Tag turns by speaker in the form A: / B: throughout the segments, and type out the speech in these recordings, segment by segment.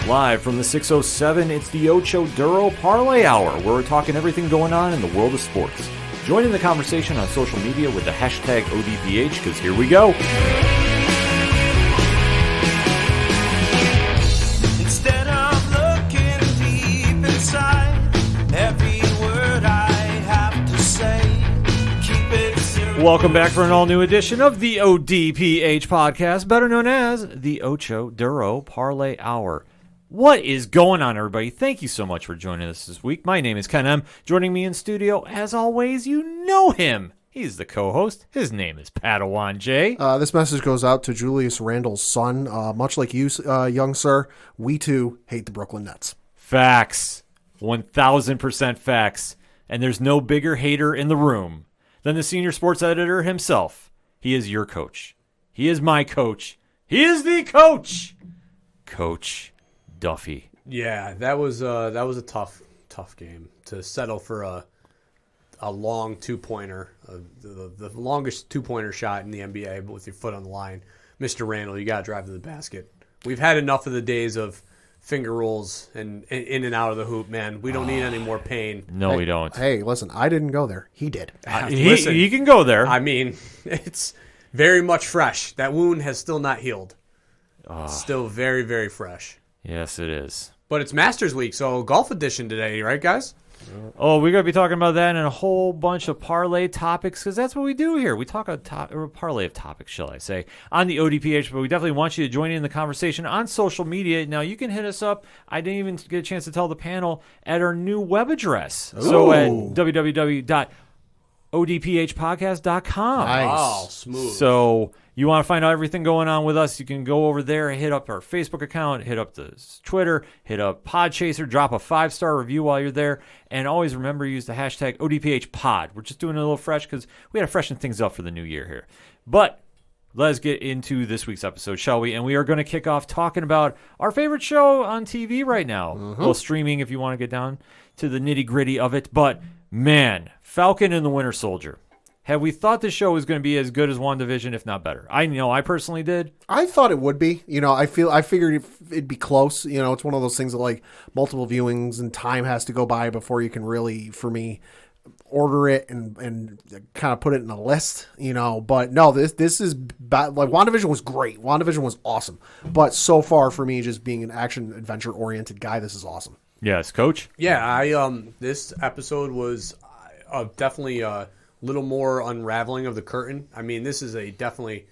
A: Live from the 607, it's the Ocho Duro Parlay Hour, where we're talking everything going on in the world of sports. Join in the conversation on social media with the hashtag ODPH, because here we go.
B: Instead of looking deep inside, every word I have to say, keep it simple.
A: Welcome back for an all-new edition of the ODPH podcast, better known as the Ocho Duro Parlay Hour. What is going on, everybody? Thank you so much for joining us this week. My name is Ken M. Joining me in studio, as always, you know him. He's the co-host. His name is Padawan J.
C: This message goes out to Julius Randle's son. Much like you, young sir, we too hate the Brooklyn Nets.
A: Facts. 1,000% facts. And there's no bigger hater in the room than the senior sports editor himself. He is your coach. He is my coach. He is the coach. Coach Duffy.
D: Yeah, that was a tough game to settle for a long two-pointer, the longest two-pointer shot in the NBA, but with your foot on the line. Mr. Randle, you got to drive to the basket. We've had enough of the days of finger rolls and in and out of the hoop, man. We don't need any more pain.
A: No, we don't.
C: Hey, listen, I didn't go there. He did.
A: He can go there.
D: I mean, it's very much fresh. That wound has still not healed. Still very, very fresh.
A: Yes, it is.
D: But it's Masters Week, so golf edition today, right, guys?
A: Oh, we're going to be talking about that and a whole bunch of parlay topics, because that's what we do here. We talk a parlay of topics, shall I say, on the ODPH, but we definitely want you to join in the conversation on social media. Now, you can hit us up. I didn't even get a chance to tell the panel at our new web address.
C: Ooh.
A: So at www.odphpodcast.com.
C: Nice.
D: Oh, smooth.
A: So you want to find out everything going on with us, you can go over there, hit up our Facebook account, hit up the Twitter, hit up Podchaser, drop a 5-star review while you're there, and always remember to use the hashtag ODPHPod. We're just doing it a little fresh because we got to freshen things up for the new year here. But let's get into this week's episode, shall we? And we are going to kick off talking about our favorite show on TV right now. Well, streaming if you want to get down to the nitty-gritty of it. But, man, Falcon and the Winter Soldier. Have we thought this show was going to be as good as WandaVision, if not better? I know I personally did.
C: I thought it would be. I figured it'd be close. It's one of those things that like multiple viewings and time has to go by before you can really, for me, order it and kind of put it in a list. But no, this is bad. Like WandaVision was great. WandaVision was awesome. But so far for me, just being an action adventure oriented guy, this is awesome.
A: Yes, Coach.
D: Yeah, this episode was definitely little more unraveling of the curtain. I mean, this is a definitely,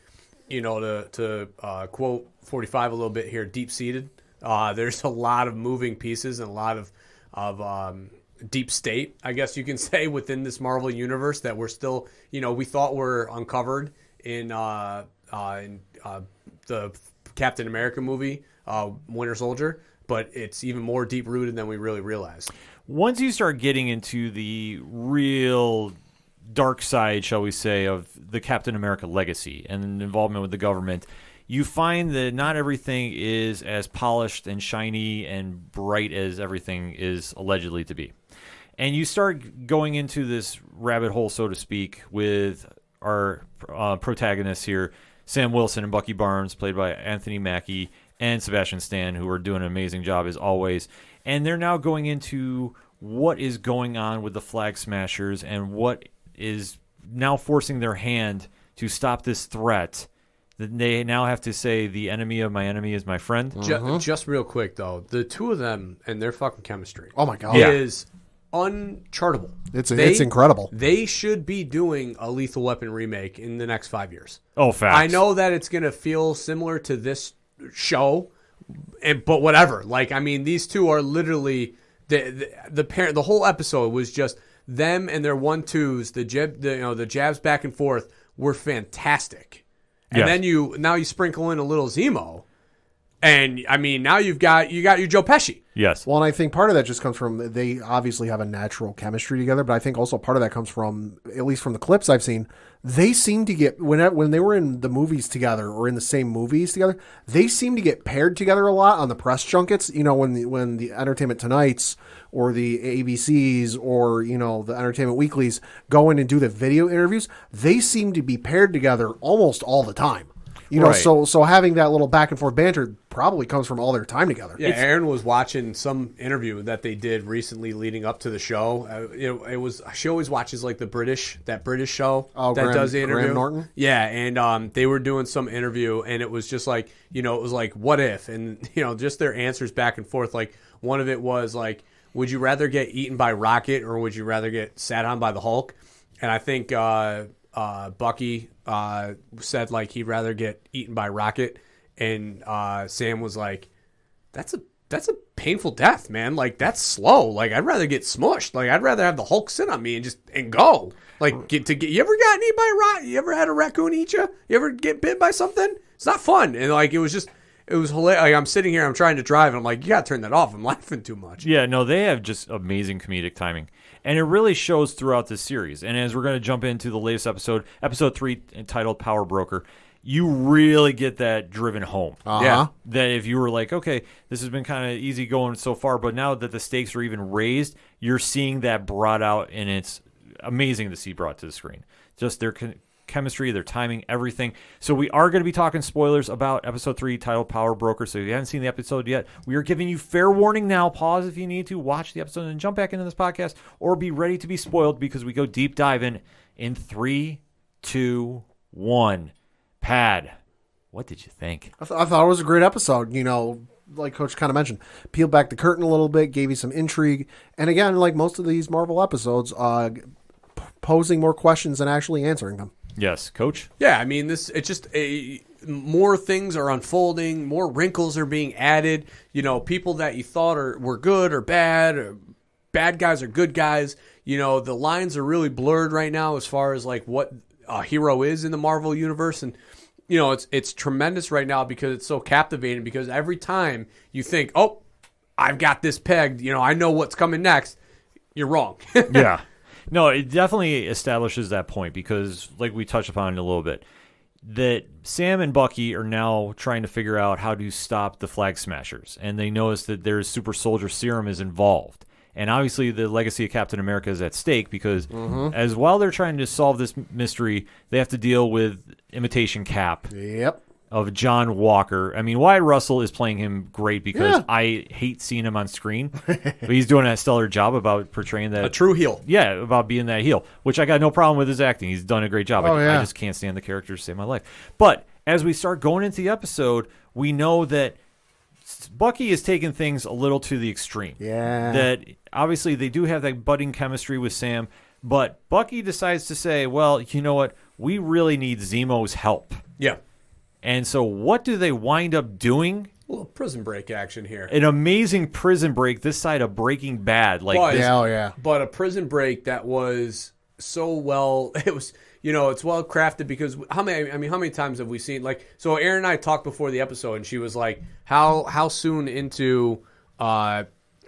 D: to quote 45 a little bit here, deep-seated. There's a lot of moving pieces and a lot of deep state, I guess you can say, within this Marvel universe that we're still, we thought were uncovered in the Captain America movie, Winter Soldier, but it's even more deep-rooted than we really realized.
A: Once you start getting into the real dark side, shall we say, of the Captain America legacy and involvement with the government, you find that not everything is as polished and shiny and bright as everything is allegedly to be. And you start going into this rabbit hole, so to speak, with our protagonists here, Sam Wilson and Bucky Barnes, played by Anthony Mackie, and Sebastian Stan, who are doing an amazing job as always. And they're now going into what is going on with the Flag Smashers and what is now forcing their hand to stop this threat. That they now have to say, the enemy of my enemy is my friend.
D: Just real quick, though, the two of them and their fucking chemistry.
C: Oh, my God.
D: Is unchartable.
C: It's incredible.
D: They should be doing a Lethal Weapon remake in the next 5 years.
A: Oh, facts.
D: I know that it's going to feel similar to this show, but whatever. Like, I mean, these two are literally the whole episode was just them and their 1-2s, the jabs back and forth were fantastic. And then you sprinkle in a little Zemo, and I mean now you got your Joe Pesci.
A: Yes.
C: Well, and I think part of that just comes from they obviously have a natural chemistry together, but I think also part of that comes from, at least from the clips I've seen, they seem to get when they were in the movies together or in the same movies together, they seem to get paired together a lot on the press junkets. When the Entertainment Tonights or the ABCs or the Entertainment Weeklies go in and do the video interviews, they seem to be paired together almost all the time. You know,
A: Right.
C: so having that little back and forth banter probably comes from all their time together.
D: Yeah, Aaron was watching some interview that they did recently leading up to the show. It was she always watches like that British show that does the interview.
C: Graham Norton?
D: Yeah, and they were doing some interview, and it was just like, it was like, what if? And, just their answers back and forth. Like, one of it was like, would you rather get eaten by Rocket or would you rather get sat on by the Hulk? And I think Bucky said like he'd rather get eaten by Rocket, and Sam was like, "That's a painful death, man. Like that's slow. Like I'd rather get smushed. Like I'd rather have the Hulk sit on me and go. Like you ever gotten eaten by a rat? You ever had a raccoon eat you? You ever get bit by something? It's not fun. And like it was hilarious. Like, I'm sitting here, I'm trying to drive, and I'm like, you gotta turn that off. I'm laughing too much.
A: Yeah, no, they have just amazing comedic timing. And it really shows throughout this series. And as we're going to jump into the latest episode 3 entitled Power Broker, you really get that driven home.
C: Uh-huh.
A: That if you were like, okay, this has been kind of easy going so far, but now that the stakes are even raised, you're seeing that brought out, and it's amazing to see brought to the screen. Just their chemistry, their timing, everything. So we are going to be talking spoilers about episode 3 titled Power Broker. So if you haven't seen the episode yet, we are giving you fair warning now. Pause if you need to, watch the episode and jump back into this podcast, or be ready to be spoiled because we go deep dive in 3, 2, 1. Pad, what did you think?
C: I thought it was a great episode. Like Coach kind of mentioned, peeled back the curtain a little bit, gave you some intrigue. And again, like most of these Marvel episodes, posing more questions than actually answering them.
A: Yes, Coach?
D: Yeah, I mean, it's just more things are unfolding, more wrinkles are being added. People that you thought were good or bad guys or good guys. The lines are really blurred right now as far as like what a hero is in the Marvel universe, and it's tremendous right now because it's so captivating. Because every time you think, oh, I've got this pegged, I know what's coming next, you're wrong.
A: Yeah. No, it definitely establishes that point because, like we touched upon it a little bit, that Sam and Bucky are now trying to figure out how to stop the Flag Smashers, and they notice that their super soldier serum is involved. And obviously the legacy of Captain America is at stake because as while they're trying to solve this mystery, they have to deal with imitation Cap.
C: Yep.
A: Of John Walker. I mean, Wyatt Russell is playing him great because I hate seeing him on screen. But he's doing a stellar job about portraying that.
D: A true heel.
A: Yeah, about being that heel, which I got no problem with his acting. He's done a great job. I just can't stand the character to save my life. But as we start going into the episode, we know that Bucky is taking things a little to the extreme.
C: Yeah.
A: That obviously they do have that budding chemistry with Sam, but Bucky decides to say, well, you know what? We really need Zemo's help.
D: Yeah.
A: And so what do they wind up doing?
D: A little prison break action here.
A: An amazing prison break this side of Breaking Bad.
D: But a prison break that was so well, it was, it's well crafted because how many times have we seen, like, so Aaron and I talked before the episode and she was like, how soon into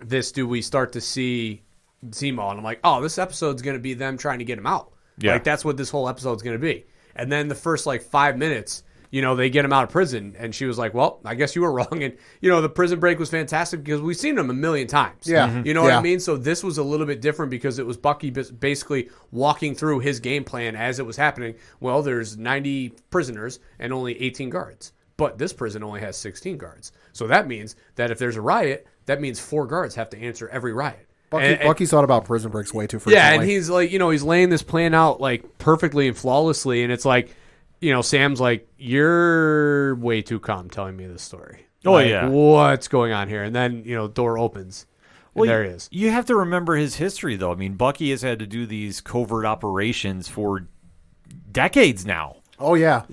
D: this do we start to see Zemo? And I'm like, oh, this episode's going to be them trying to get him out.
A: Yeah.
D: Like, that's what this whole episode's going to be. And then the first, 5 minutes, they get him out of prison. And she was like, well, I guess you were wrong. And, the prison break was fantastic because we've seen him a million times.
C: Yeah. Mm-hmm.
D: You know what I mean? So this was a little bit different because it was Bucky basically walking through his game plan as it was happening. Well, there's 90 prisoners and only 18 guards. But this prison only has 16 guards. So that means that if there's a riot, that means 4 guards have to answer every riot.
C: Bucky's thought about prison breaks way too frequently.
D: Yeah, and he's like, he's laying this plan out perfectly and flawlessly, and it's like, Sam's like, you're way too calm telling me this story.
A: Oh, yeah.
D: What's going on here? And then, door opens. And there he is.
A: You have to remember his history, though. I mean, Bucky has had to do these covert operations for decades now.
C: Oh, yeah.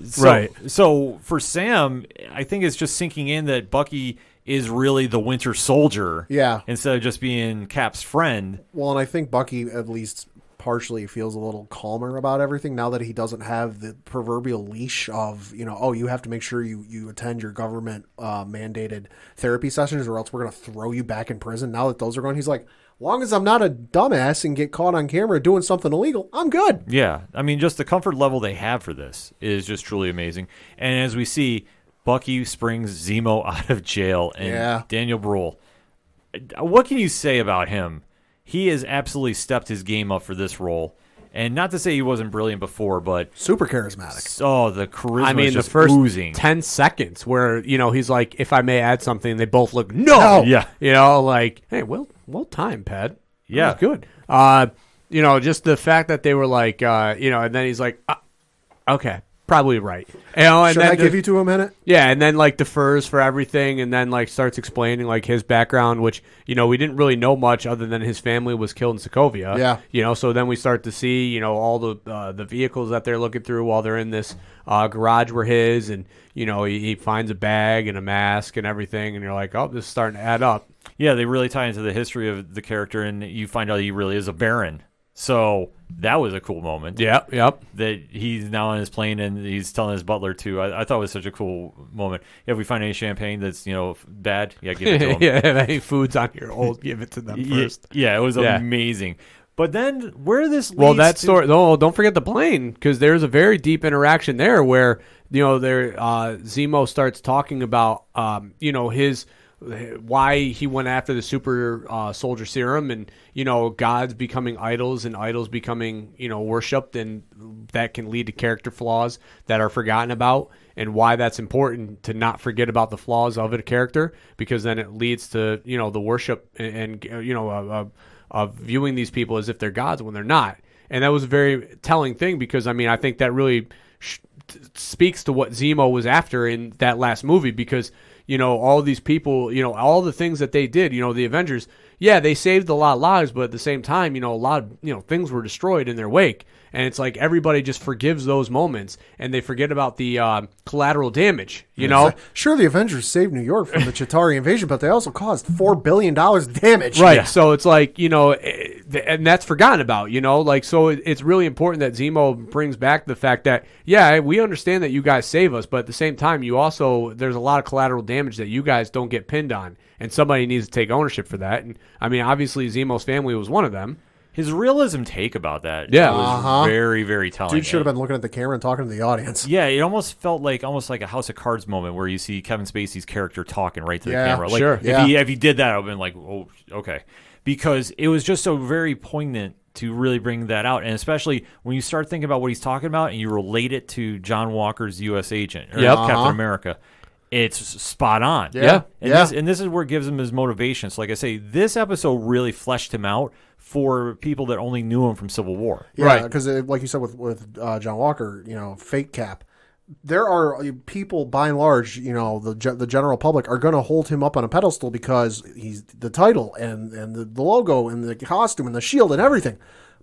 A: So for Sam, I think it's just sinking in that Bucky is really the Winter Soldier.
C: Yeah.
A: Instead of just being Cap's friend.
C: Well, and I think Bucky at least partially feels a little calmer about everything now that he doesn't have the proverbial leash of, you have to make sure you attend your government mandated therapy sessions or else we're going to throw you back in prison. Now that those are gone, he's like, long as I'm not a dumbass and get caught on camera doing something illegal, I'm good.
A: Yeah. I mean, just the comfort level they have for this is just truly amazing. And as we see, Bucky springs Zemo out of jail. And Daniel Bruhl, what can you say about him? He has absolutely stepped his game up for this role. And not to say he wasn't brilliant before, but
C: Super charismatic.
A: oh, the charisma
D: I mean,
A: is
D: the
A: just
D: first
A: oozing.
D: 10 seconds where, he's like, if I may add something, they both look, no.
A: Yeah.
D: Like, hey, well timed, Pad.
A: Yeah.
D: That was good. Just the fact that they were like, and then he's like, okay, probably right. And
C: Should
D: then
C: I give you 2 a minute?
D: Yeah, and then like defers for everything, and then like starts explaining like his background, which we didn't really know much other than his family was killed in Sokovia.
C: Yeah.
D: So then we start to see all the vehicles that they're looking through while they're in this garage were his, and he finds a bag and a mask and everything, and you're like, oh, this is starting to add up.
A: Yeah, they really tie into the history of the character, and you find out he really is a baron. So that was a cool moment.
D: Yep.
A: That he's now on his plane and he's telling his butler to. I thought it was such a cool moment. If we find any champagne that's bad, yeah, give it to him.
D: Yeah, if any food's on your old, give it to them first.
A: Yeah, it was amazing. But then where this leads
D: that story. Oh, don't forget the plane, because there's a very deep interaction there where Zemo starts talking about his. Why he went after the super soldier serum, and gods becoming idols and idols becoming worshipped, and that can lead to character flaws that are forgotten about, and why that's important to not forget about the flaws of a character, because then it leads to the worship and of viewing these people as if they're gods when they're not. And that was a very telling thing, because I think that really speaks to what Zemo was after in that last movie, because all these people, all the things that they did, the Avengers, they saved a lot of lives, but at the same time, a lot of, things were destroyed in their wake. And it's like everybody just forgives those moments, and they forget about the collateral damage,
C: Sure, the Avengers saved New York from the Chitauri invasion, but they also caused $4 billion damage.
D: Right. Yeah. So it's like, and that's forgotten about, so it's really important that Zemo brings back the fact that, we understand that you guys save us, but at the same time, there's a lot of collateral damage that you guys don't get pinned on, and somebody needs to take ownership for that. And obviously Zemo's family was one of them.
A: His realism take about that was very, very telling.
C: Dude should have been looking at the camera and talking to the audience.
A: Yeah, it almost felt like a House of Cards moment where you see Kevin Spacey's character talking right to the camera. Like,
D: sure.
A: If he did that, I would have been like, oh, okay. Because it was just so very poignant to really bring that out. And especially when you start thinking about what he's talking about and you relate it to John Walker's U.S. agent, or Captain America, it's spot on.
C: Yeah.
A: And this is where it gives him his motivation. So like I say, this episode really fleshed him out for people that only knew him from Civil War.
C: Yeah,
D: right.
C: Because like you said with John Walker, fake Cap, there are people by and large, the general public are going to hold him up on a pedestal because he's the title and the logo and the costume and the shield and everything.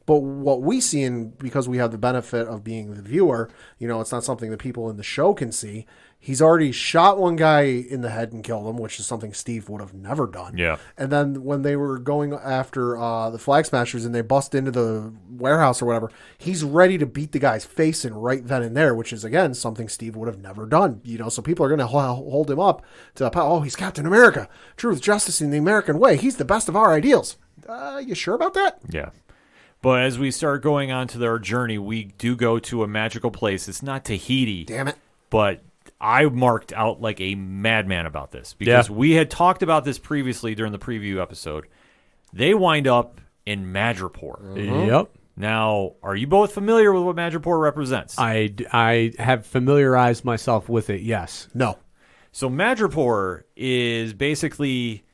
C: But what we see, and because we have the benefit of being the viewer, it's not something that people in the show can see. He's already shot one guy in the head and killed him, which is something Steve would have never done.
A: Yeah.
C: And then when they were going after the Flag Smashers and they bust into the warehouse or whatever, he's ready to beat the guy's face in right then and there, which is, again, something Steve would have never done. So people are going to hold him up to, he's Captain America. Truth, justice, and the American way. He's the best of our ideals. You sure about that?
A: Yeah. But as we start going on to our journey, we do go to a magical place. It's not Tahiti.
C: Damn it.
A: But I marked out like a madman about this because we had talked about this previously during the preview episode. They wind up in Madripoor.
D: Mm-hmm. Yep.
A: Now, are you both familiar with what Madripoor represents?
D: I have familiarized myself with it, yes.
C: No.
A: So Madripoor is basically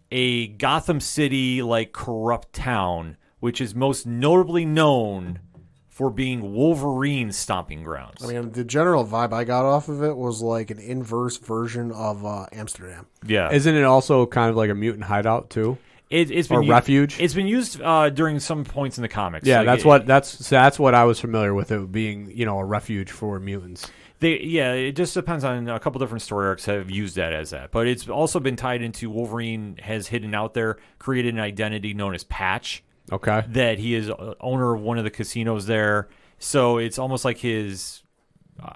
A: a Gotham City like corrupt town, which is most notably known for being Wolverine's stomping grounds.
C: I mean, the general vibe I got off of it was like an inverse version of Amsterdam.
A: Yeah.
D: Isn't it also kind of like a mutant hideout too?
A: It's been
D: refuge.
A: It's been used during some points in the comics.
D: Yeah,
A: like
D: that's what I was familiar with, it being a refuge for mutants.
A: It just depends on a couple different story arcs have used that as that, but it's also been tied into Wolverine has hidden out there, created an identity known as Patch.
D: Okay.
A: That he is owner of one of the casinos there, so it's almost like his.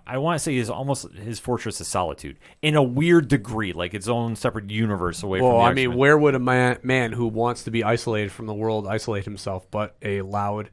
A: I want to say almost his fortress of solitude in a weird degree, like its own separate universe away from the X-Men.
D: I mean, where would a man who wants to be isolated from the world isolate himself but a loud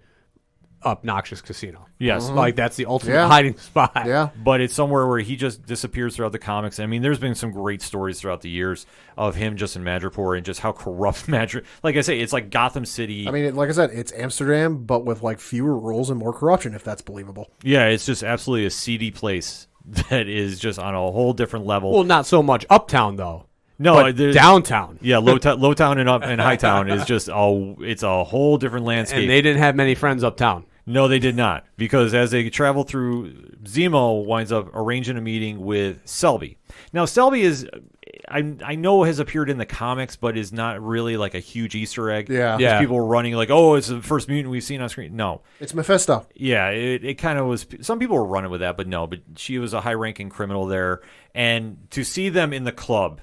D: obnoxious casino.
A: Yes.
D: Like that's the ultimate
C: Yeah.
D: hiding spot.
C: Yeah.
A: But it's somewhere where he just disappears throughout the comics. I mean, there's been some great stories throughout the years of him just in Madripoor and just how corrupt Madripoor. Like I say, it's like Gotham City.
C: I mean, like I said, it's Amsterdam, but with like fewer rules and more corruption, if that's believable.
A: Yeah, it's just absolutely a seedy place that is just on a whole different level.
D: Well, not so much uptown though.
A: no,
D: But downtown.
A: Yeah, low town and up and high town is just it's a whole different landscape.
D: And they didn't have many friends uptown.
A: No, they did not, because as they travel through, Zemo winds up arranging a meeting with Selby. Now, Selby is, I know has appeared in the comics, but is not really like a huge Easter egg.
C: Yeah.
D: Yeah.
A: People were running like, oh, it's the first mutant we've seen on screen. No.
C: It's Mephisto.
A: Yeah, it kind of was. Some people were running with that, but no. But she was a high-ranking criminal there. And to see them in the club,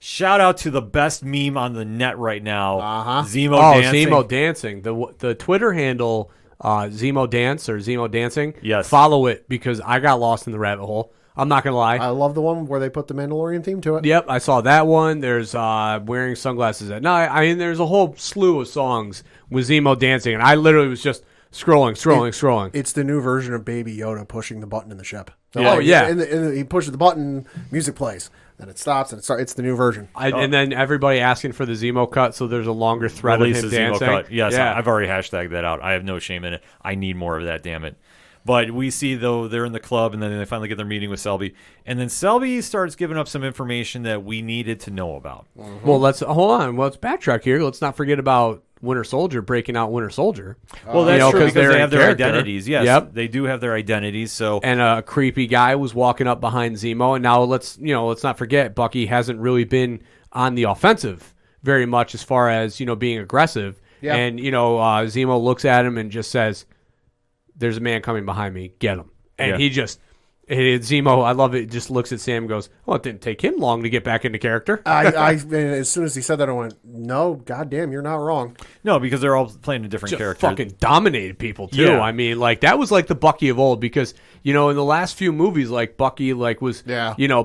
A: shout out to the best meme on the net right now, Zemo dancing.
D: Zemo dancing. The Twitter handle Zemo Dance or Zemo Dancing.
A: Yes.
D: Follow it because I got lost in the rabbit hole. I'm not gonna lie.
C: I love the one where they put the Mandalorian theme to it.
D: Yep, I saw that one. There's wearing sunglasses at night. I mean, there's a whole slew of songs with Zemo dancing, and I literally was just scrolling.
C: It's the new version of Baby Yoda pushing the button in the ship. So
A: Yeah.
D: Oh, yeah.
C: he pushes the button, music plays, then it stops, and it's the new version.
D: And then everybody asking for the Zemo cut, so there's a longer thread
A: Release
D: of
A: the
D: him
A: Zemo
D: dancing.
A: cut. Yes,
D: yeah.
A: I've already hashtagged that out. I have no shame in it. I need more of that, damn it. But we see, though, they're in the club, and then they finally get their meeting with Selby. And then Selby starts giving up some information that we needed to know about.
D: Well, let's hold on. Let's backtrack here. Let's not forget about Winter Soldier breaking out Winter Soldier.
A: Well, that's true,
D: because
A: because they have their
D: character.
A: identities. Yes,
D: Yep.
A: they do have their identities. So
D: And a creepy guy was walking up behind Zemo, and now let's not forget Bucky hasn't really been on the offensive very much as far as being aggressive.
C: Yeah.
D: And Zemo looks at him and just says, "There's a man coming behind me. Get him." And
A: Yeah.
D: he just. Zemo, I love it. Just looks at Sam and goes, "Well, it didn't take him long to get back into character."
C: I as soon as he said that, I went, "No, goddamn, you're not wrong."
A: no, because they're all playing a different
D: Just
A: character.
D: fucking dominated people too.
A: Yeah.
D: I mean, like that was like the Bucky of old because in the last few movies, like Bucky, like was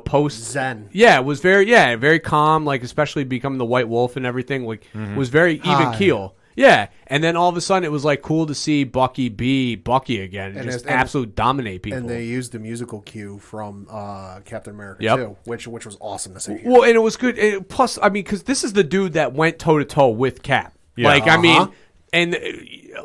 D: post
C: Zen.
D: Yeah, it was very calm. Like especially becoming the White Wolf and everything. Like was very even keel. Yeah, and then all of a sudden it was like cool to see Bucky be Bucky again and just absolute dominate people.
C: And they used the musical cue from Captain America too, which was awesome to see.
D: Well, and it was good. And plus, I mean, because this is the dude that went toe to toe with Cap.
A: Yeah.
D: Like, I mean, and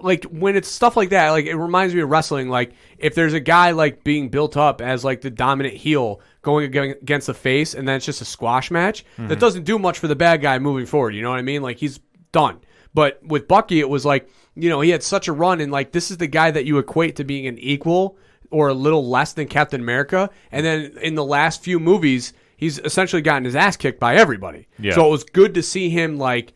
D: like when it's stuff like that, like it reminds me of wrestling. Like if there's a guy like being built up as like the dominant heel going against the face, and then it's just a squash match that doesn't do much for the bad guy moving forward. You know what I mean? Like he's done. But with Bucky, it was like, he had such a run, and like this is the guy that you equate to being an equal or a little less than Captain America. And then in the last few movies, he's essentially gotten his ass kicked by everybody.
A: Yeah.
D: So it was good to see him like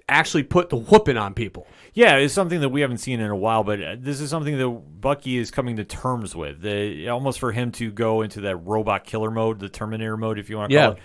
D: actually put the whooping on people.
A: Yeah, it's something that we haven't seen in a while, but this is something that Bucky is coming to terms with. Almost for him to go into that robot killer mode, the Terminator mode, if you want to call it.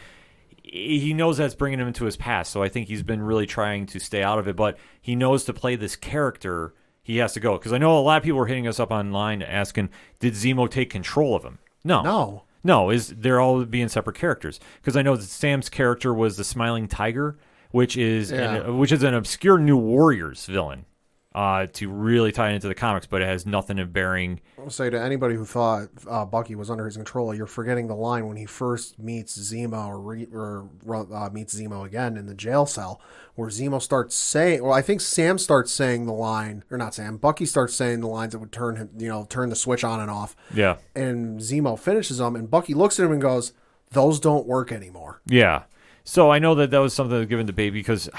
A: He knows that's bringing him into his past, so I think he's been really trying to stay out of it, but he knows to play this character, he has to go. Because I know a lot of people were hitting us up online asking, did Zemo take control of him? No, they're all being separate characters. Because I know that Sam's character was the Smiling Tiger, which is an obscure New Warriors villain. To really tie into the comics, but it has nothing of bearing.
C: I'll say to anybody who thought Bucky was under his control, you're forgetting the line when he first meets Zemo or meets Zemo again in the jail cell, where Zemo starts saying, well, I think Sam starts saying the line, or not Sam, Bucky starts saying the lines that would turn him, turn the switch on and off.
A: Yeah.
C: And Zemo finishes them, and Bucky looks at him and goes, "Those don't work anymore."
A: Yeah. So I know that was something that was given debate because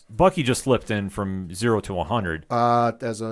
A: Bucky just slipped in from 0 to 100.
C: As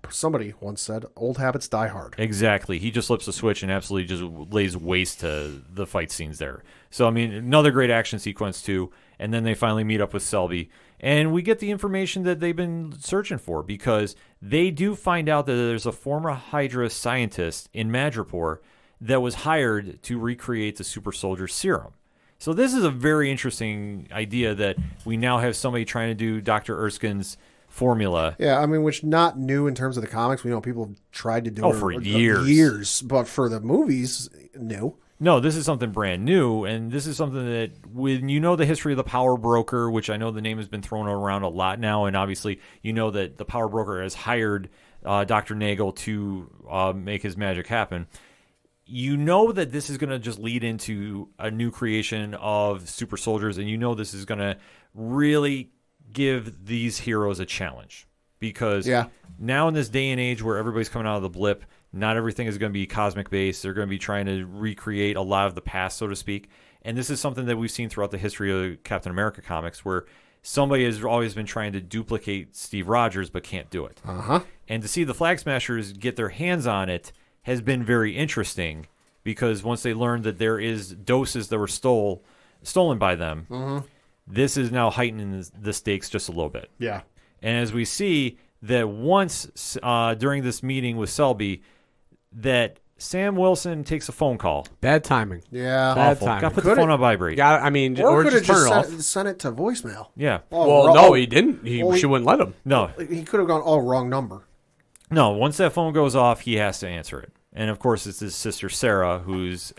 C: somebody once said, old habits die hard.
A: Exactly. He just flips a switch and absolutely just lays waste to the fight scenes there. So, I mean, another great action sequence, too. And then they finally meet up with Selby. And we get the information that they've been searching for because they do find out that there's a former Hydra scientist in Madripoor that was hired to recreate the super soldier serum. So this is a very interesting idea that we now have somebody trying to do Dr. Erskine's formula.
C: Yeah, I mean, which not new in terms of the comics. We know people have tried to do it
A: for years.
C: Years, but for the movies, new.
A: No, this is something brand new, and this is something that when the history of the Power Broker, which I know the name has been thrown around a lot now, and obviously you know that the Power Broker has hired Dr. Nagel to make his magic happen. You know that this is going to just lead into a new creation of super soldiers, and you know this is going to really give these heroes a challenge. Because now in this day and age where everybody's coming out of the blip, not everything is going to be cosmic-based. They're going to be trying to recreate a lot of the past, so to speak. And this is something that we've seen throughout the history of Captain America comics, where somebody has always been trying to duplicate Steve Rogers but can't do it. And to see the Flag Smashers get their hands on it has been very interesting, because once they learned that there is doses that were stolen by them, this is now heightening the stakes just a little bit.
C: Yeah.
A: And as we see that once during this meeting with Selby, that Sam Wilson takes a phone call.
D: Bad timing.
C: Yeah.
D: Bad
A: Awful.
D: timing.
A: Got to put the phone on vibrate.
C: Or
D: or
C: could have
D: just turn it off.
C: just sent it to voicemail.
A: Yeah.
D: Well, no, he didn't. She wouldn't let him.
A: No.
C: He could have gone, wrong number.
A: No, once that phone goes off, he has to answer it. And, of course, it's his sister Sarah who's,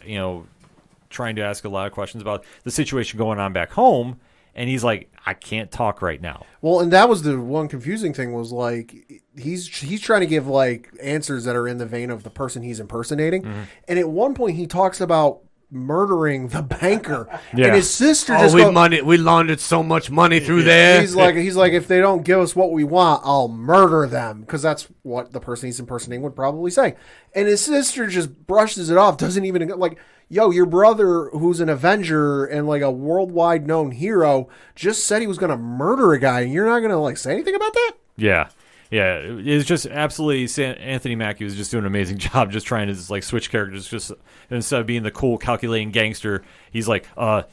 A: trying to ask a lot of questions about the situation going on back home. And he's like, I can't talk right now.
C: Well, and that was the one confusing thing was, like, he's trying to give, like, answers that are in the vein of the person he's impersonating. And at one point he talks about murdering the banker.
A: Yeah.
C: And his sister
D: we laundered so much money through there.
C: He's like, if they don't give us what we want, I'll murder them, because that's what the person he's impersonating would probably say. And his sister just brushes it off, doesn't even, like, yo, your brother, who's an Avenger and like a worldwide known hero, just said he was going to murder a guy, and you're not going to like say anything about that?
A: Yeah. Yeah, it's just absolutely. Anthony Mackie was just doing an amazing job, just trying to just, like, switch characters. Just instead of being the cool, calculating gangster, he's like, I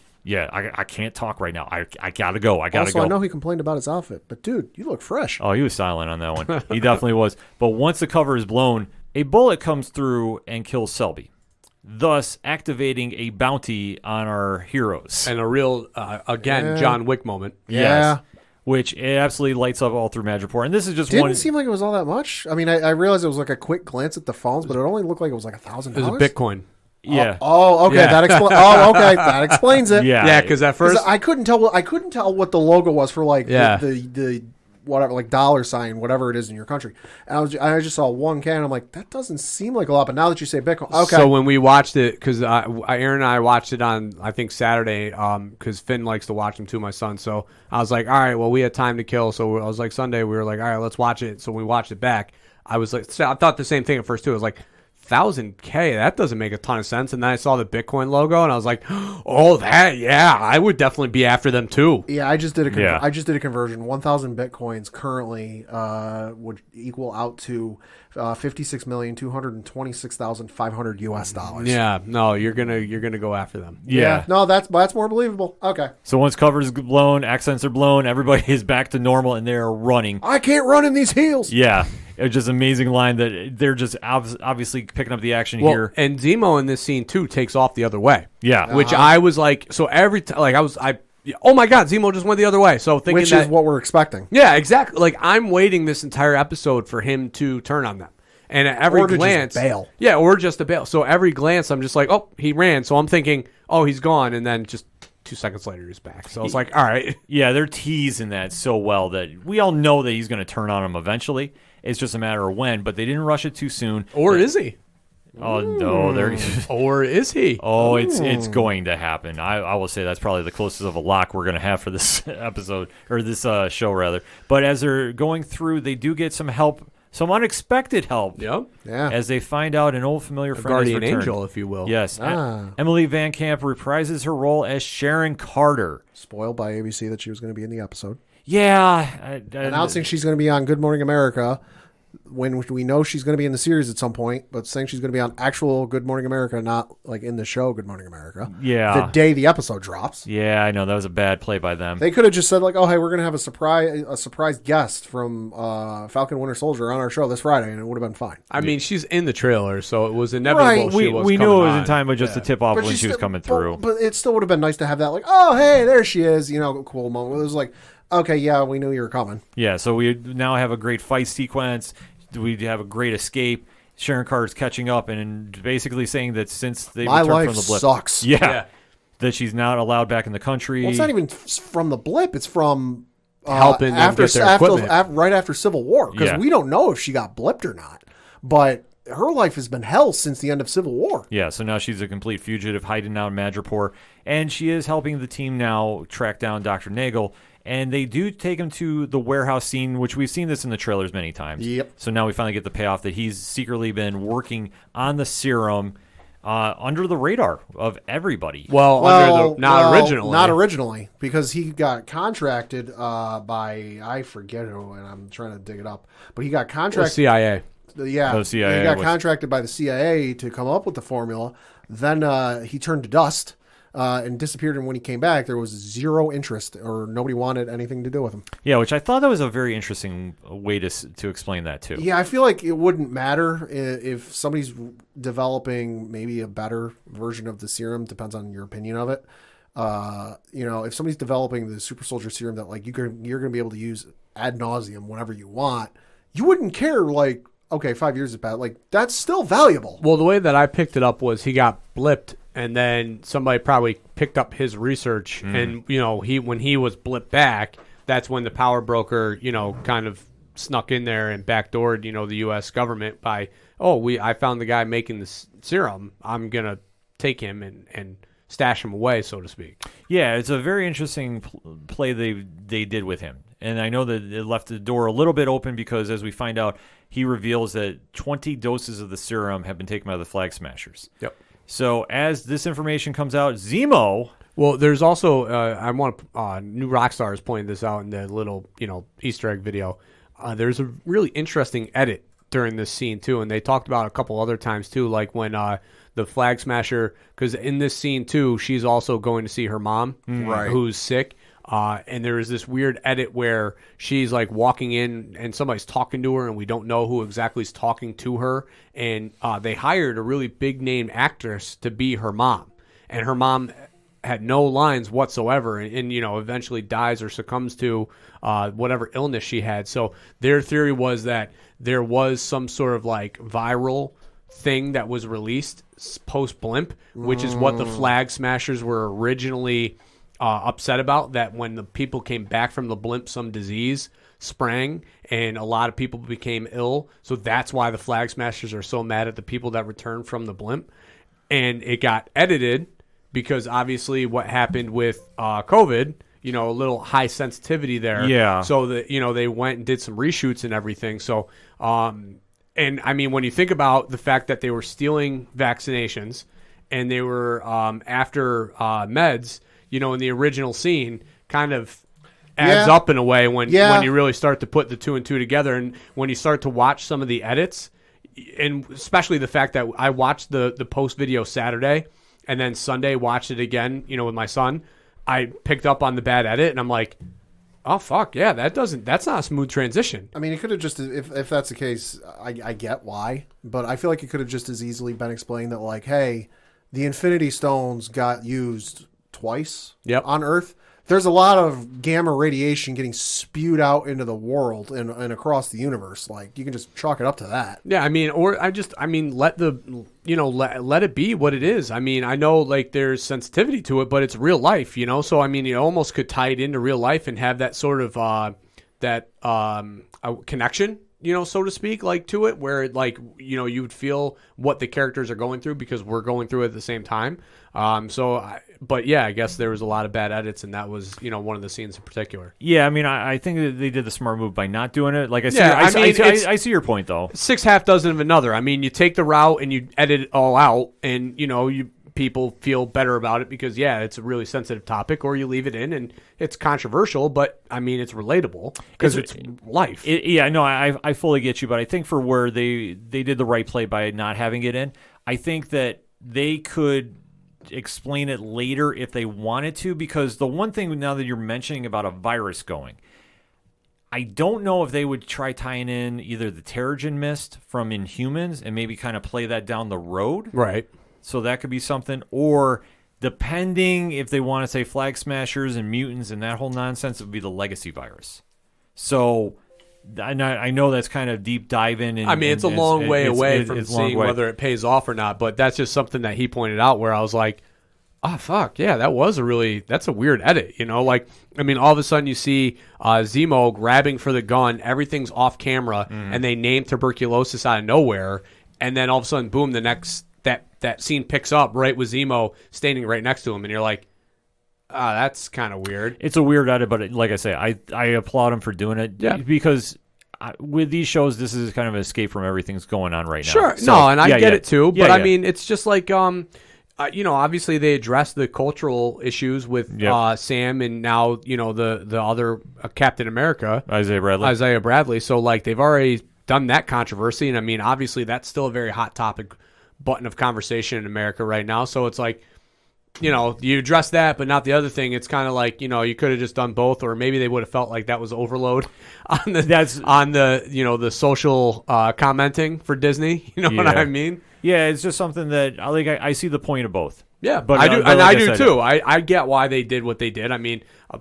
A: can't talk right now. I gotta go. I gotta go.
C: I know he complained about his outfit, but dude, you look fresh.
A: Oh, he was silent on that one. He definitely was. But once the cover is blown, a bullet comes through and kills Selby, thus activating a bounty on our heroes.
D: And a real, John Wick moment.
A: Yes. Which it absolutely lights up all through Madripoor. And this is just
C: Didn't seem like it was all that much. I mean, I realized it was like a quick glance at the phones, but it only looked like it was like $1,000.
D: It was a Bitcoin.
A: Yeah.
C: Okay.
D: Yeah.
C: That explains it.
D: Yeah, because at first
C: I couldn't tell what the logo was for, like, the whatever, like $, whatever it is in your country. And I just saw 1K, and I'm like, that doesn't seem like a lot. But now that you say Bitcoin, okay.
D: So when we watched it, because Aaron and I watched it on, I think, Saturday, because Finn likes to watch them too, my son. So I was like, all right, well, we had time to kill. So I was like, Sunday, we were like, all right, let's watch it. So we watched it back. I was like, so I thought the same thing at first too. I was like, 1,000K, that doesn't make a ton of sense. And then I saw the Bitcoin logo, and I was like, I would definitely be after them too.
C: Yeah, I just did a conversion. 1,000 Bitcoins currently would equal out to $56,226,500 US.
D: Yeah, no, you're gonna go after them.
A: Yeah.
C: No, that's more believable. Okay.
A: So once cover's blown, accents are blown, everybody is back to normal, and they're running.
C: I can't run in these heels.
A: Yeah. It's just an amazing line that they're just obviously picking up the action here.
D: And Zemo in this scene too takes off the other way.
A: Yeah.
D: Which I was like, so every time, like oh my God, Zemo just went the other way. So thinking
C: which is what we're expecting.
D: Yeah, exactly. Like, I'm waiting this entire episode for him to turn on them. And at every glance,
C: just bail.
D: Yeah, or just a bail. So every glance, I'm just like, oh, he ran. So I'm thinking, oh, he's gone. And then just 2 seconds later, he's back. So I was like, all right.
A: Yeah, they're teasing that so well that we all know that he's going to turn on him eventually. It's just a matter of when, but they didn't rush it too soon.
D: Or is he?
A: Oh, no.
D: Or is he?
A: Oh, it's going to happen. I will say that's probably the closest of a lock we're going to have for this episode, or this show, rather. But as they're going through, they do get some help, some unexpected help.
D: Yep.
C: Yeah.
A: As they find out an old familiar friend
D: guardian
A: has returned.
D: angel, if you will.
A: Yes. Emily Van Camp reprises her role as Sharon Carter.
C: Spoiled by ABC that she was going to be in the episode.
A: Yeah.
C: Announcing she's going to be on Good Morning America, when we know she's going to be in the series at some point, but saying she's going to be on actual Good Morning America, not like in the show Good Morning America.
A: Yeah.
C: The day the episode drops.
A: Yeah, I know. That was a bad play by them.
C: They could have just said, like, oh, hey, we're going to have a surprise guest from Falcon Winter Soldier on our show this Friday, and it would have been fine.
D: I mean, she's in the trailer, so it was inevitable.
C: Right.
A: We knew it was in time, but just to tip off when she was coming through.
C: But it still would have been nice to have that, like, oh, hey, there she is, cool moment. It was like, okay, yeah, we knew you were coming.
A: Yeah, so we now have a great fight sequence. We have a great escape. Sharon Carter's catching up and basically saying that since they returned from the blip,
C: sucks.
A: Yeah, that she's not allowed back in the country.
C: Well, it's not even from the blip. It's from
D: helping them get their equipment.
C: right after Civil War, because we don't know if she got blipped or not. But her life has been hell since the end of Civil War.
A: Yeah, so now she's a complete fugitive hiding out in Madripoor, and she is helping the team now track down Dr. Nagel, and they do take him to the warehouse scene, which we've seen this in the trailers many times.
C: Yep.
A: So now we finally get the payoff that he's secretly been working on the serum under the radar of everybody.
D: Not originally.
C: Not originally, because he got contracted by, I forget who, and I'm trying to dig it up, but he got contracted.
D: CIA.
C: Yeah,
A: CIA
C: he got contracted by the CIA to come up with the formula. Then he turned to dust and disappeared. And when he came back, there was zero interest, or nobody wanted anything to do with him.
A: Yeah, which I thought that was a very interesting way to explain that too.
C: Yeah, I feel like it wouldn't matter if somebody's developing maybe a better version of the serum. Depends on your opinion of it. If somebody's developing the super soldier serum that like you're going to be able to use ad nauseum whenever you want, you wouldn't care like. Okay, 5 years is bad. Like, that's still valuable.
D: Well, the way that I picked it up was he got blipped, and then somebody probably picked up his research, and, when he was blipped back, that's when the power broker, kind of snuck in there and backdoored, the U.S. government by, I found the guy making the serum. I'm going to take him and stash him away, so to speak.
A: Yeah, it's a very interesting play they did with him. And I know that it left the door a little bit open because, as we find out, he reveals that 20 doses of the serum have been taken by the Flag Smashers.
D: Yep.
A: So as this information comes out, Zemo...
D: Well, there's also, I want New Rockstar has pointed this out in the little, Easter egg video. There's a really interesting edit during this scene, too. And they talked about it a couple other times, too, like when the Flag Smasher... Because in this scene, too, she's also going to see her mom, who's sick. And there is this weird edit where she's like walking in and somebody's talking to her and we don't know who exactly is talking to her. And they hired a really big name actress to be her mom. And her mom had no lines whatsoever and eventually dies or succumbs to whatever illness she had. So their theory was that there was some sort of like viral thing that was released post-blimp, which is what the Flag Smashers were originally... upset about, that when the people came back from the blimp, some disease sprang and a lot of people became ill. So that's why the Flag Smashers are so mad at the people that returned from the blimp. And it got edited because obviously what happened with COVID, a little high sensitivity there.
A: Yeah.
D: So that, they went and did some reshoots and everything. So, and I mean, when you think about the fact that they were stealing vaccinations and they were after meds, in the original scene kind of adds up in a way when you really start to put the two and two together. And when you start to watch some of the edits, and especially the fact that I watched the post video Saturday and then Sunday watched it again, with my son, I picked up on the bad edit and I'm like, oh, fuck, yeah, that's not a smooth transition.
C: I mean, it could have just, if that's the case, I get why, but I feel like it could have just as easily been explained that like, hey, the Infinity Stones got used twice on Earth. There's a lot of gamma radiation getting spewed out into the world and across the universe. Like, you can just chalk it up to that.
D: Yeah, I mean, let let it be what it is. I mean, I know like there's sensitivity to it, but it's real life, So I mean, you almost could tie it into real life and have that sort of a connection, so to speak, like to it, where like you would feel what the characters are going through because we're going through it at the same time. But yeah, I guess there was a lot of bad edits, and that was, one of the scenes in particular.
A: Yeah, I mean, I think that they did the smart move by not doing it. Like I said, I see your point though.
D: 6 half dozen of another. I mean, you take the route and you edit it all out, and people feel better about it because it's a really sensitive topic, or you leave it in and it's controversial, but I mean, it's relatable because it's life.
A: I fully get you, but I think for where they did the right play by not having it in, I think that they could explain it later if they wanted to, because the one thing now that you're mentioning about a virus going, I don't know if they would try tying in either the Terrigen Mist from Inhumans and maybe kind of play that down the road.
D: Right.
A: So that could be something, or depending if they want to say Flag Smashers and mutants and that whole nonsense, it would be the Legacy virus. So I know that's kind of deep diving.
D: I mean, it's a long way away from seeing whether it pays off or not, but that's just something that he pointed out where I was like, Oh, fuck. Yeah, that's a weird edit, you know? Like, I mean, all of a sudden you see Zemo grabbing for the gun, everything's off camera, and they name tuberculosis out of nowhere, and then all of a sudden, boom, the next, that scene picks up right with Zemo standing right next to him, and you're like, that's kind of weird.
A: It's a weird edit, but like I say, I applaud him for doing it.
D: Yeah.
A: Because with these shows, this is kind of an escape from everything's going on right now.
D: Sure.
A: So,
D: no, and I get it too, but I
A: yeah.
D: mean, it's just like, obviously they address the cultural issues with Sam and now, the other Captain America.
A: Isaiah Bradley.
D: So, like, they've already done that controversy. And, I mean, obviously that's still a very hot topic button of conversation in America right now. So it's like, you address that, but not the other thing. It's kind of like, you could have just done both, or maybe they would have felt like that was overload on the social commenting for Disney. You know what I mean?
A: Yeah, it's just something that I see the point of both.
D: Yeah,
A: but
D: I do,
A: but
D: and
A: like
D: I do
A: said,
D: too. I get why they did what they did. I mean, a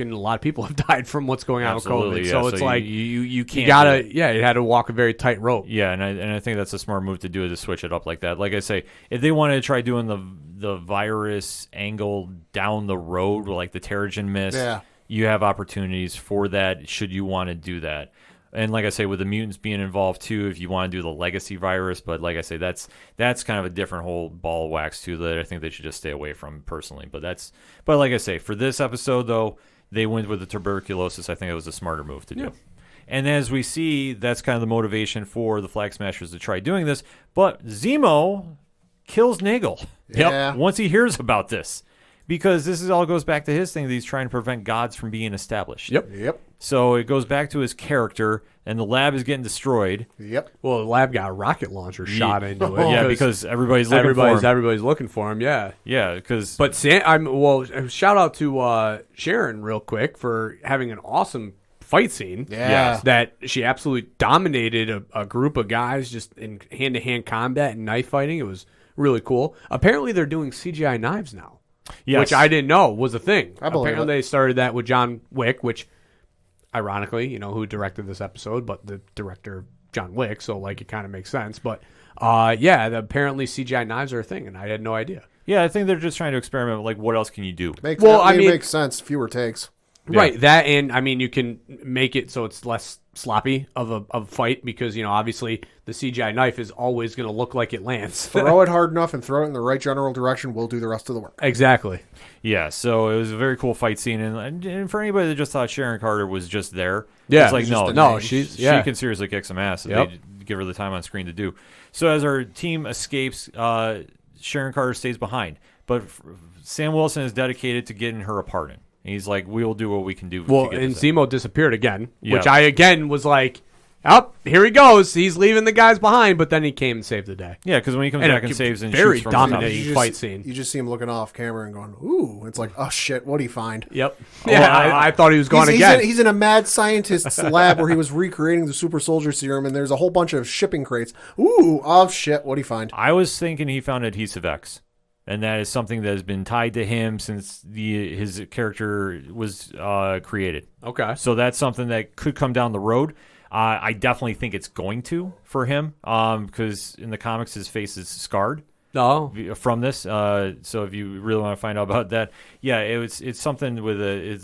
D: lot of people have died from what's going on with
A: Absolutely,
D: COVID.
A: yeah.
D: So it's like
A: you can't.
D: You gotta, you had to walk a very tight rope.
A: Yeah, and I think that's a smart move to do, to switch it up like that. Like I say, if they wanted to try doing the virus angle down the road, like the Terrigen Mist, you have opportunities for that. Should you want to do that? And like I say, with the mutants being involved too, if you want to do the legacy virus, but like I say, that's kind of a different whole ball of wax too that I think they should just stay away from personally. But like I say, for this episode though, they went with the tuberculosis. I think it was a smarter move to do. And as we see, that's kind of the motivation for the Flag Smashers to try doing this. But Zemo kills Nagel.
C: Yeah.
A: Once he hears about this. Because this all goes back to his thing that he's trying to prevent gods from being established.
C: Yep.
A: So it goes back to his character, and the lab is getting destroyed.
C: Yep.
D: Well, the lab got a rocket launcher shot into it.
A: Yeah, because everybody's looking for him.
D: Everybody's looking for him. Yeah.
A: Yeah, because
D: But shout out to Sharon real quick for having an awesome fight scene.
C: Yeah.
D: That she absolutely dominated a group of guys just in hand-to-hand combat and knife fighting. It was really cool. Apparently, they're doing CGI knives now.
A: Yes.
D: Which I didn't know was a thing.
C: I believe
D: Apparently
C: it.
D: they started that with John Wick, which, ironically, who directed this episode, but the director, John Wick, so, like, it kind of makes sense. But, apparently CGI knives are a thing, and I had no idea.
A: Yeah, I think they're just trying to experiment with, like, what else can you do?
C: It
D: mean-
C: makes sense. Fewer takes.
A: Yeah.
D: Right, that, and, I mean, you can make it so it's less sloppy of a fight because, obviously the CGI knife is always going to look like it lands.
C: Throw it hard enough and throw it in the right general direction. We'll do the rest of the work.
D: Exactly.
A: Yeah, so it was a very cool fight scene. And for anybody that just thought Sharon Carter was just there,
D: Yeah.
A: it's like,
C: She's just
A: no,
C: a name.
A: she can seriously kick some ass if
D: Yep.
A: they give her the time on screen to do. So as our team escapes, Sharon Carter stays behind. But Sam Wilson is dedicated to getting her a pardon. And he's like, we'll do what we can do.
D: Well,
A: to get
D: and
A: this out.
D: Zemo disappeared again,
A: Yeah.
D: which I, again, was like, oh, here he goes. He's leaving the guys behind, but then he came and saved the day.
A: Yeah, because when he comes
D: And
A: back
D: a
A: and saves and
D: very
A: shoots from
D: dominating
A: the top.
D: fight scene.
C: You just see him looking off camera and going, ooh. It's like, oh, shit, what'd he find?
D: Yep. Yeah, I thought he was gone
C: He's
D: again.
C: he's in a mad scientist's lab where he was recreating the super soldier serum, and there's a whole bunch of shipping crates. Ooh, oh, shit, what'd he find?
A: I was thinking he found Adhesive X. And that is something that has been tied to him since his character was created.
D: Okay.
A: So that's something that could come down the road. I definitely think it's going to for him because in the comics his face is scarred
D: No.
A: from this. So if you really want to find out about that, yeah, it's something with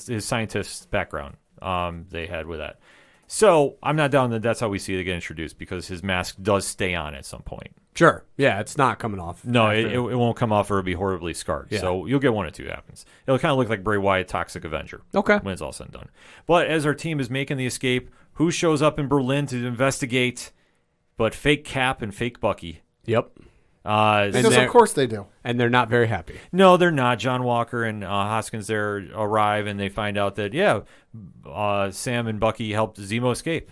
A: his scientist background they had with that. So I'm not down that that's how we see it get introduced because his mask does stay on at some point.
D: Sure. Yeah, it's not coming off.
A: No, it won't come off or it'll be horribly scarred.
D: Yeah.
A: So you'll get one or two happens. It'll kind of look like Bray Wyatt, Toxic Avenger.
D: Okay.
A: When it's all said and done. But as our team is making the escape, who shows up in Berlin to investigate but fake Cap and fake Bucky?
D: Yep.
C: Because of course they do.
D: And they're not very happy.
A: No, they're not. John Walker and Hoskins there arrive and they find out that, Sam and Bucky helped Zemo escape.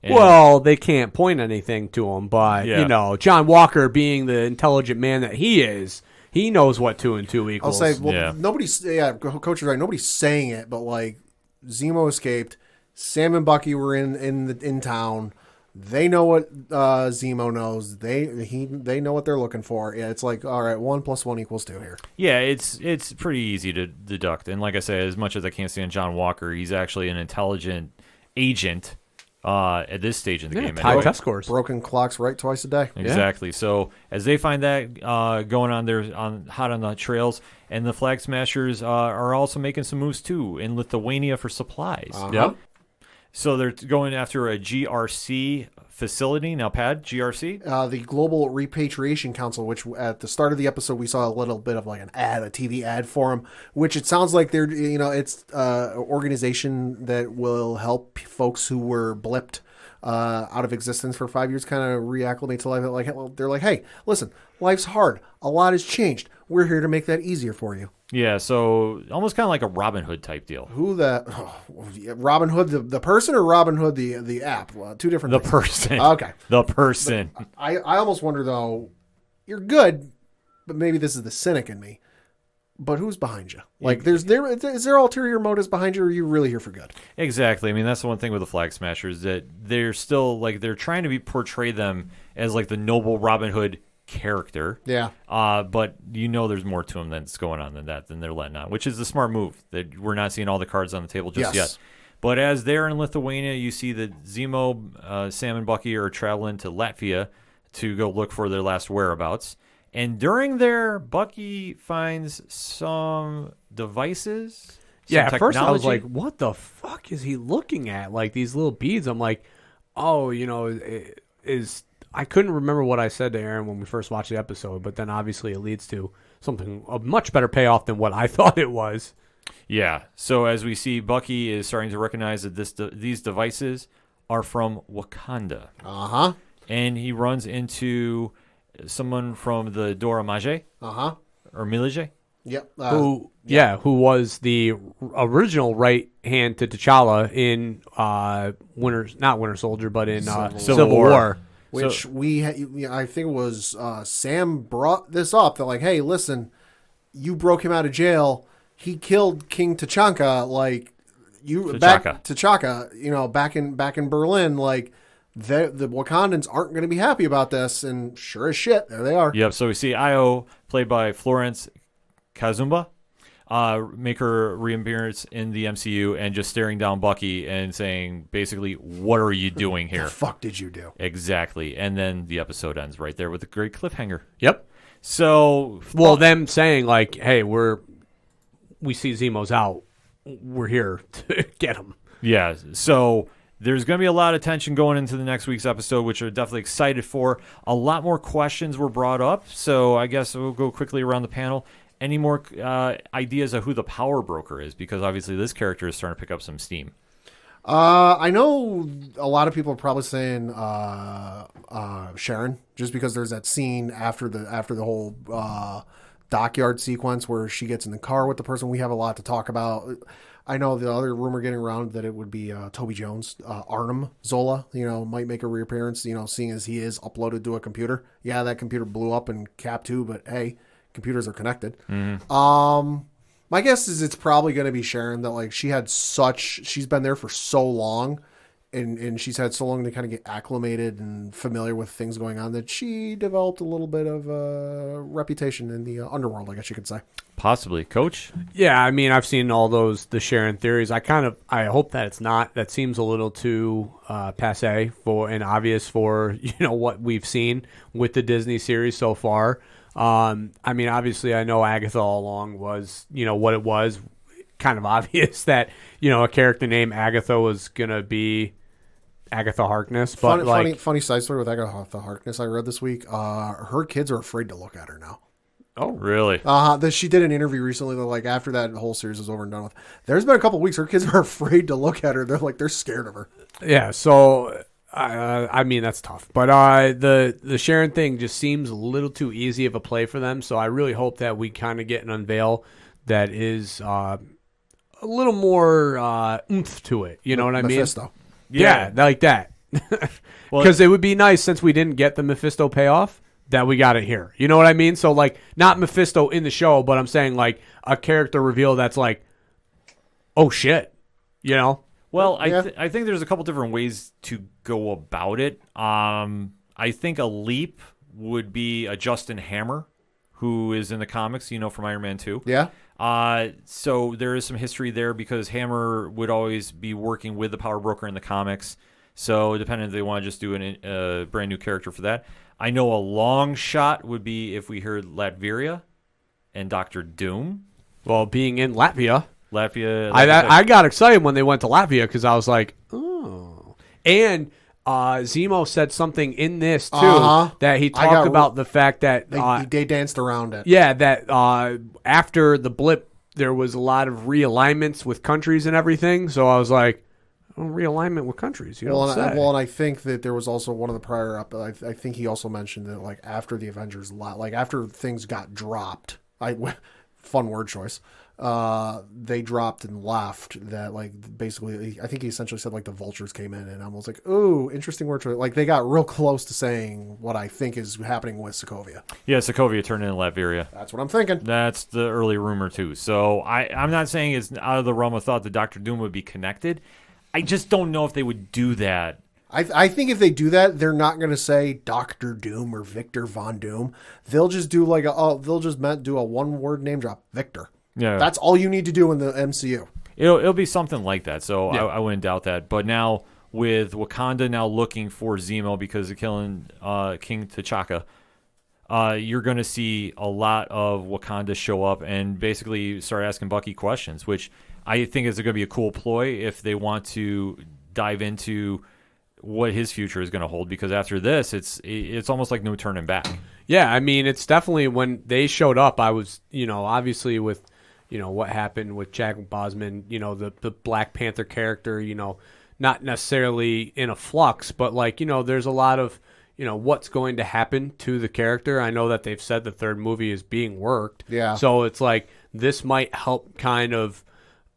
A: And
D: Well, they can't point anything to him, but,
A: Yeah.
D: John Walker being the intelligent man that he is, he knows what 2 and 2
C: I'll
D: equals.
C: say,
A: Yeah.
C: Coach is right. Nobody's saying it, but like Zemo escaped. Sam and Bucky were in town. They know what Zemo knows. They know what they're looking for. Yeah, it's like, all right, 1 + 1 = 2 here.
A: Yeah, it's pretty easy to deduct. And like I say, as much as I can't stand John Walker, he's actually an intelligent agent at this stage in the game.
D: High
A: Anyway.
D: test scores.
C: Broken clocks right twice a day.
A: Exactly. So as they find that going on there hot on the trails, and the Flag Smashers are also making some moves too in Lithuania for supplies.
D: Yep.
A: So they're going after a GRC facility. Now, Pad, GRC?
C: The Global Repatriation Council, which at the start of the episode we saw a little bit of like a TV ad for them, which it sounds like they're, it's an organization that will help folks who were blipped out of existence for 5 years kind of reacclimate to life. They're like, hey, listen, life's hard. A lot has changed. We're here to make that easier for you.
A: Yeah, so almost kind of like a Robin Hood type deal.
C: Robin Hood the person or Robin Hood the app? Well, two different things.
A: Person.
C: Okay.
A: The person.
C: I almost wonder though, you're good, but maybe this is the cynic in me. But who's behind you? Like, is there ulterior motives behind you, or are you really here for good?
A: Exactly. I mean, that's the one thing with the Flag Smashers, that they're still, like, they're trying to portray them as, like, the noble Robin Hood character.
C: Yeah.
A: But there's more to them that's going on than they're letting on, which is the smart move, that we're not seeing all the cards on the table just yet. But as they're in Lithuania, you see that Zemo, Sam, and Bucky are traveling to Latvia to go look for their last whereabouts. And during there, Bucky finds some devices.
D: Yeah, at first I was like, what the fuck is he looking at? Like, these little beads. I'm like, oh, I couldn't remember what I said to Aaron when we first watched the episode, but then obviously it leads to something, a much better payoff than what I thought it was.
A: Yeah, so as we see, Bucky is starting to recognize that these devices are from Wakanda.
C: Uh-huh.
A: And he runs into someone from the Dora Milaje.
C: Uh-huh.
A: Or Milaje.
C: Yep.
D: Who was the original right hand to T'Challa in not Winter Soldier, but in Civil War.
C: Which I think it was Sam brought this up. They're like, hey, listen, you broke him out of jail. He killed King T'Chaka, T'Chaka, back in Berlin, like. The Wakandans aren't going to be happy about this, and sure as shit, there they are.
A: Yep, so we see Io, played by Florence Kazumba, make her reappearance in the MCU and just staring down Bucky and saying, basically, what are you doing here?
C: The fuck did you do?
A: Exactly, and then the episode ends right there with a great cliffhanger.
D: Yep.
A: So...
D: Well, them saying, like, hey, we see Zemo's out. We're here to get him.
A: Yeah, so... There's going to be a lot of tension going into the next week's episode, which we're definitely excited for. A lot more questions were brought up, so I guess we'll go quickly around the panel. Any more ideas of who the power broker is? Because obviously this character is starting to pick up some steam.
C: I know a lot of people are probably saying Sharon, just because there's that scene after the whole dockyard sequence where she gets in the car with the person. We have a lot to talk about. I know the other rumor getting around that it would be Toby Jones, Arnim Zola, might make a reappearance, seeing as he is uploaded to a computer. Yeah, that computer blew up in Cap 2, but hey, computers are connected. Mm-hmm. My guess is it's probably going to be Sharon, that like she's been there for so long and she's had so long to kind of get acclimated and familiar with things going on that she developed a little bit of a reputation in the underworld, I guess you could say.
A: Possibly. Coach?
D: Yeah, I mean, I've seen all the Sharon theories. I hope that it's not. That seems a little too passe and obvious for, what we've seen with the Disney series so far. I mean, obviously, I know Agatha all along was, what it was. Kind of obvious that, a character named Agatha was going to be Agatha Harkness. But
C: funny side story with Agatha Harkness I read this week. Her kids are afraid to look at her now.
A: Oh, really?
C: She did an interview recently that, like, after that whole series was over and done with, there's been a couple of weeks her kids are afraid to look at her. They're scared of her.
D: Yeah, so I mean that's tough. But the Sharon thing just seems a little too easy of a play for them. So I really hope that we kind of get an unveil that is a little more oomph to it. You know what I mean?
C: Mephisto.
D: Yeah, like that. Because it would be nice, since we didn't get the Mephisto payoff, that we got it here. You know what I mean? So, like, not Mephisto in the show, but I'm saying, like, a character reveal that's like, oh, shit.
A: Well, I think there's a couple different ways to go about it. I think a leap would be a Justin Hammer, who is in the comics, from Iron Man 2.
C: Yeah.
A: So there is some history there because Hammer would always be working with the power broker in the comics So depending if they want to just do a brand new character for that. I know a long shot would be if we heard Latveria and Dr. Doom.
D: Well, being in Latvia,
A: I
D: got excited when they went to Latvia because I was like, oh. And Zemo said something in this too that he talked about the fact that
C: they danced around it.
D: Yeah, that after the blip, there was a lot of realignments with countries and everything. So I was like, oh, realignment with countries. You know
C: and I think that there was also one of the prior I think he also mentioned that like after the Avengers, like after things got dropped, fun word choice. They dropped and left that like basically I think he essentially said like the vultures came in and I was like, ooh, interesting word choice. Like they got real close to saying what I think is happening with Sokovia.
A: Yeah, Sokovia turned into Latveria.
C: That's what I'm thinking.
A: That's the early rumor too. So I'm not saying it's out of the realm of thought that Dr. Doom would be connected. I just don't know if they would do that.
C: I think if they do that, they're not going to say Dr. Doom or Victor Von Doom. They'll just do like do a one-word name drop, Victor.
A: Yeah,
C: that's all you need to do in the MCU.
A: It'll be something like that. So yeah. I wouldn't doubt that. But now with Wakanda now looking for Zemo because of killing King T'Chaka, you're going to see a lot of Wakanda show up and basically start asking Bucky questions, which I think is going to be a cool ploy if they want to dive into what his future is going to hold, because after this, it's almost like no turning back.
D: Yeah, I mean, it's definitely when they showed up, I was, obviously with, what happened with Chadwick Boseman, the Black Panther character, not necessarily in a flux, but like, there's a lot of, what's going to happen to the character. I know that they've said the third movie is being worked.
C: Yeah.
D: So it's like, this might help kind of,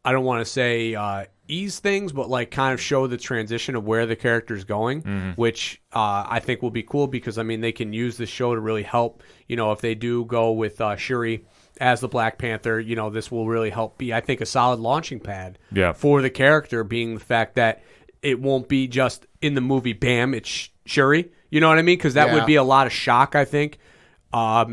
D: I don't want to say ease things, but like kind of show the transition of where the character's going, which I think will be cool because, I mean, they can use this show to really help, if they do go with Shuri as the Black Panther, this will really help be, I think, a solid launching pad for the character, being the fact that it won't be just in the movie, bam, it's Shuri. You know what I mean? Because that would be a lot of shock, I think. I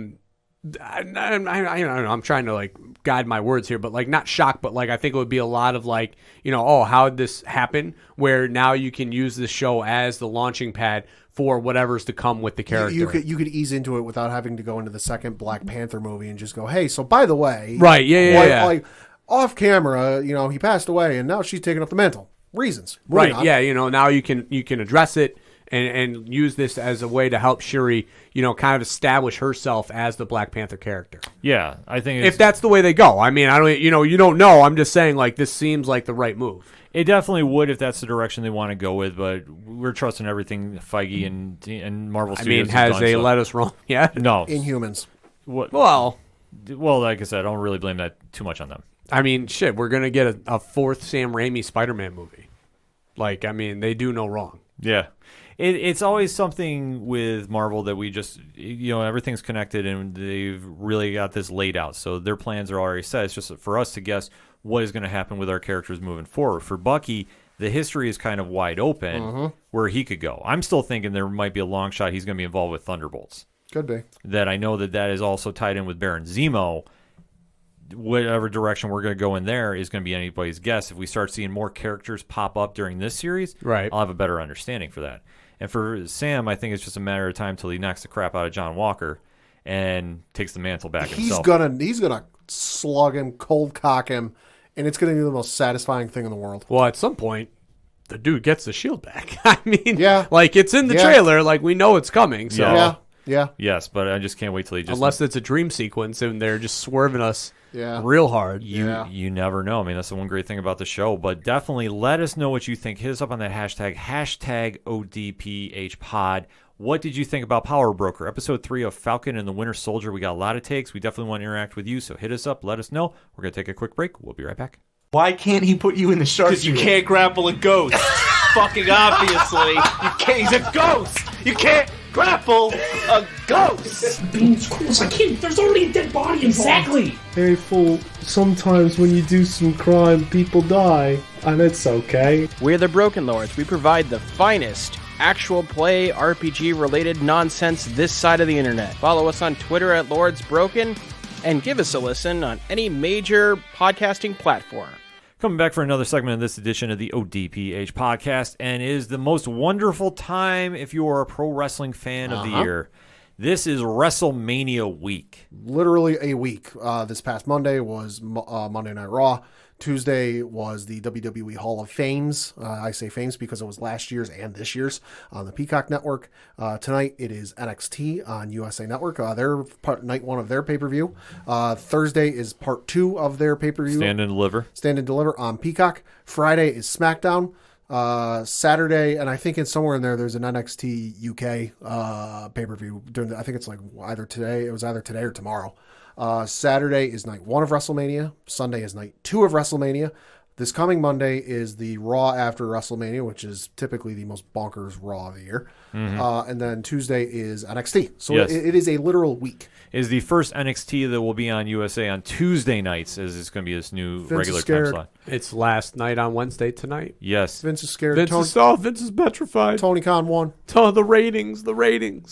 D: don't know, I'm trying to like guide my words here, but like not shock, but like I think it would be a lot of like, how did this happen? Where now you can use this show as the launching pad for whatever's to come with the character.
C: You could ease into it without having to go into the second Black Panther movie and just go, hey, so by the way,
D: right? Yeah.
C: Like off camera, he passed away and now she's taking up the mantle. Reasons,
D: right? On. Yeah, now you can address it. And use this as a way to help Shuri, kind of establish herself as the Black Panther character.
A: Yeah, I think
D: if that's the way they go. I mean, I don't, you don't know. I'm just saying, like, this seems like the right move.
A: It definitely would if that's the direction they want to go with. But we're trusting everything Feige and Marvel Studios.
D: Has they let us wrong yet?
A: No.
C: Inhumans.
A: What? Well, like I said, I don't really blame that too much on them.
D: I mean, shit, we're gonna get a fourth Sam Raimi Spider-Man movie. Like, I mean, they do no wrong.
A: Yeah. It's always something with Marvel that we just, everything's connected and they've really got this laid out. So their plans are already set. It's just for us to guess what is going to happen with our characters moving forward. For Bucky, the history is kind of wide open where he could go. I'm still thinking there might be a long shot he's going to be involved with Thunderbolts.
C: Could be.
A: That I know that is also tied in with Baron Zemo. Whatever direction we're going to go in there is going to be anybody's guess. If we start seeing more characters pop up during this series,
D: right,
A: I'll have a better understanding for that. And for Sam, I think it's just a matter of time till he knocks the crap out of John Walker and takes the mantle back himself.
C: He's gonna slug him, cold cock him, and it's gonna be the most satisfying thing in the world.
D: Well, at some point, the dude gets the shield back. I mean, like it's in the
C: Yeah.
D: trailer, like we know it's coming. So
C: Yeah.
A: Yes, but I just can't wait till he just...
D: Unless it's a dream sequence and they're just swerving us
C: Yeah.
D: real hard.
A: You never know. I mean, that's the one great thing about the show. But definitely let us know what you think. Hit us up on that hashtag ODPH pod. What did you think about Power Broker? Episode 3 of Falcon and the Winter Soldier. We got a lot of takes. We definitely want to interact with you, so hit us up. Let us know. We're going to take a quick break. We'll be right back.
E: Why can't he put you in the shark?
F: Because you can't grapple a ghost. Fucking obviously. You can't. He's a ghost. You can't grapple a ghost.
G: Beans, of course I can't. There's already a dead body involved. Exactly.
H: Hey, fool, sometimes when you do some crime, people die, and it's okay.
I: We're the Broken Lords. We provide the finest actual play RPG-related nonsense this side of the internet. Follow us on Twitter at Lords Broken, and give us a listen on any major podcasting platform.
A: Coming back for another segment of this edition of the ODPH podcast, and it is the most wonderful time if you are a pro wrestling fan of the year. This is WrestleMania week.
C: Literally a week. This past Monday was Monday Night Raw. Tuesday was the WWE Hall of Fames. I say Fames because it was last year's and this year's on the Peacock Network. Tonight it is NXT on USA Network. They're night one of their pay-per-view. Thursday is part 2 of their pay-per-view.
A: Stand and Deliver. Stand and
C: Deliver on Peacock. Friday is SmackDown. Saturday, and I think somewhere in there's an NXT UK pay-per-view. I think it's like either today or tomorrow. Saturday is night 1 of WrestleMania. Sunday is night 2 of WrestleMania. This coming Monday is the Raw after WrestleMania, which is typically the most bonkers Raw of the year. And then Tuesday is NXT. So it is a literal week.
A: It is the first NXT that will be on USA on Tuesday nights, as it's going to be this new regular time slot.
D: It's last night on Wednesday tonight.
A: Yes.
C: Vince is scared.
D: Vince is petrified.
C: Tony Khan won.
D: The ratings.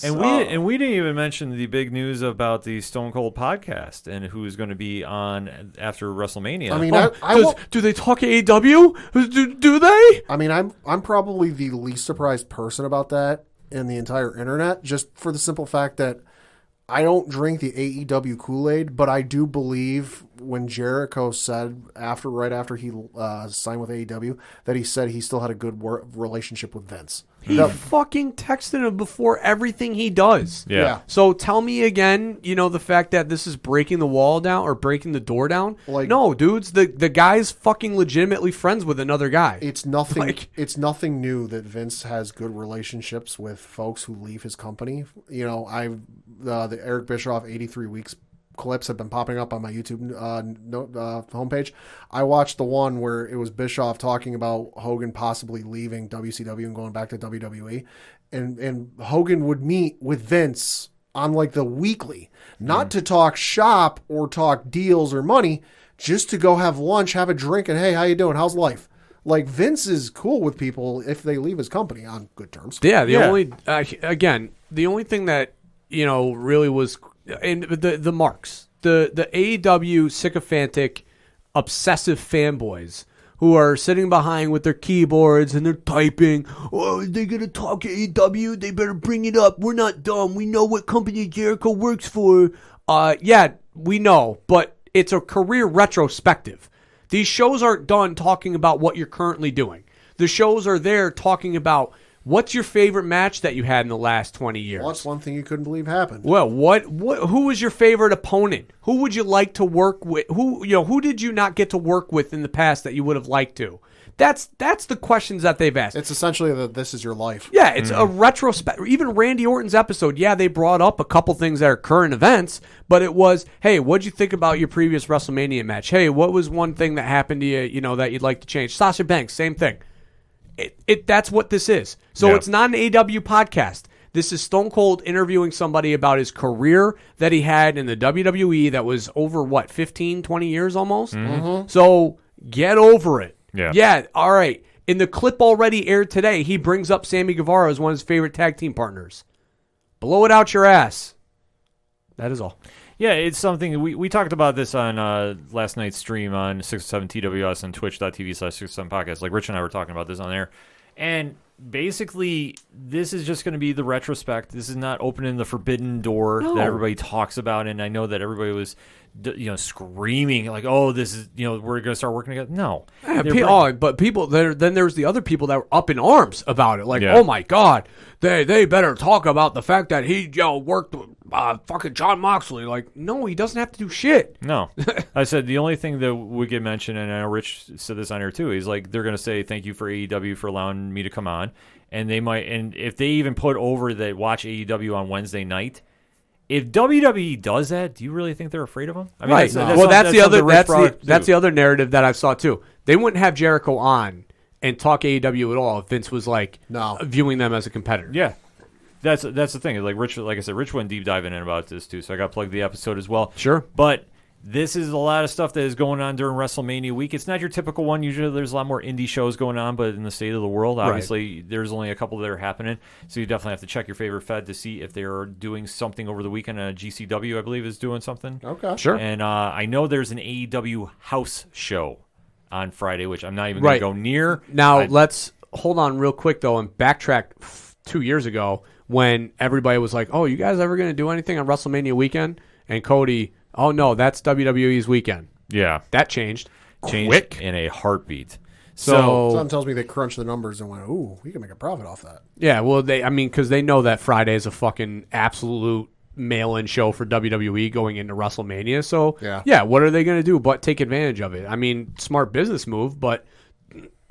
A: And we didn't even mention the big news about the Stone Cold podcast and who's going to be on after WrestleMania.
C: I mean,
D: do they talk AEW? Do they?
C: I mean, I'm probably the least surprised person about that in the entire internet, just for the simple fact that I don't drink the AEW Kool-Aid, but I do believe when Jericho said right after he signed with AEW that he said he still had a good relationship with Vince.
D: He fucking texted him before everything he does.
A: Yeah.
D: So tell me again, the fact that this is breaking the wall down or breaking the door down. No, dudes, the guy's fucking legitimately friends with another guy.
C: It's nothing. It's nothing new that Vince has good relationships with folks who leave his company. The Eric Bischoff 83 Weeks clips have been popping up on my YouTube homepage. I watched the one where it was Bischoff talking about Hogan possibly leaving WCW and going back to WWE, and Hogan would meet with Vince on like the weekly, not to talk shop or talk deals or money, just to go have lunch, have a drink, and hey, how you doing? How's life? Like, Vince is cool with people if they leave his company on good terms.
D: Yeah. The only thing that really was, and the marks, the AEW sycophantic, obsessive fanboys who are sitting behind with their keyboards and they're typing. Oh, are they gonna talk AEW? They better bring it up. We're not dumb. We know what company Jericho works for. Yeah, we know, but it's a career retrospective. These shows aren't done talking about what you're currently doing. The shows are there talking about what's your favorite match that you had in the last 20 years?
C: What's one thing you couldn't believe happened?
D: Well, who was your favorite opponent? Who would you like to work with? Who did you not get to work with in the past that you would have liked to? That's the questions that they've asked.
C: It's essentially that this is your life.
D: Yeah, it's a retrospect. Even Randy Orton's episode, they brought up a couple things that are current events, but it was, hey, what'd you think about your previous WrestleMania match? Hey, what was one thing that happened to you, that you'd like to change? Sasha Banks, same thing. That's what this is. So It's not an AEW podcast. This is Stone Cold interviewing somebody about his career that he had in the WWE that was over, 15, 20 years almost? Mm-hmm. So get over it. Yeah, all right. In the clip already aired today, he brings up Sammy Guevara as one of his favorite tag team partners. Blow it out your ass. That is all.
A: Yeah, it's something we talked about this on last night's stream on 607 TWS and twitch.tv/607podcast. Like Rich and I were talking about this on there. And basically, this is just going to be the retrospect. This is not opening the forbidden door that everybody talks about. And I know that everybody was, screaming like, "Oh, this is, we're going to start working together." No,
D: but people then there's the other people that were up in arms about it. Like, oh my God, they better talk about the fact that he worked with fucking John Moxley. Like, no, he doesn't have to do shit.
A: No, I said the only thing that would get mentioned, and I know Rich said this on here too, is like they're going to say thank you for AEW for allowing me to come on, and they might, and if they even put over that watch AEW on Wednesday night. If WWE does that, do you really think they're afraid of them? I mean,
D: that's the other narrative that I saw too. They wouldn't have Jericho on and talk AEW at all if Vince was viewing them as a competitor.
A: Yeah, that's the thing. Like Rich, like I said, Rich went deep diving in about this too, so I got to plug the episode as well.
D: Sure,
A: but this is a lot of stuff that is going on during WrestleMania week. It's not your typical one. Usually there's a lot more indie shows going on, but in the state of the world, obviously, there's only a couple that are happening. So you definitely have to check your favorite Fed to see if they're doing something over the weekend. GCW, I believe, is doing something.
C: Okay.
D: Sure.
A: And I know there's an AEW house show on Friday, which I'm not even going to go near.
D: Now, let's hold on real quick, though, and backtrack 2 years ago when everybody was like, oh, you guys ever going to do anything on WrestleMania weekend? And Cody, oh, no, that's WWE's weekend.
A: Yeah.
D: That changed.
A: Quick. In a heartbeat.
D: So
C: someone tells me they crunched the numbers and went, ooh, we can make a profit off that.
D: Yeah, well, because they know that Friday is a fucking absolute mail-in show for WWE going into WrestleMania. So, yeah, what are they going to do but take advantage of it? I mean, smart business move, but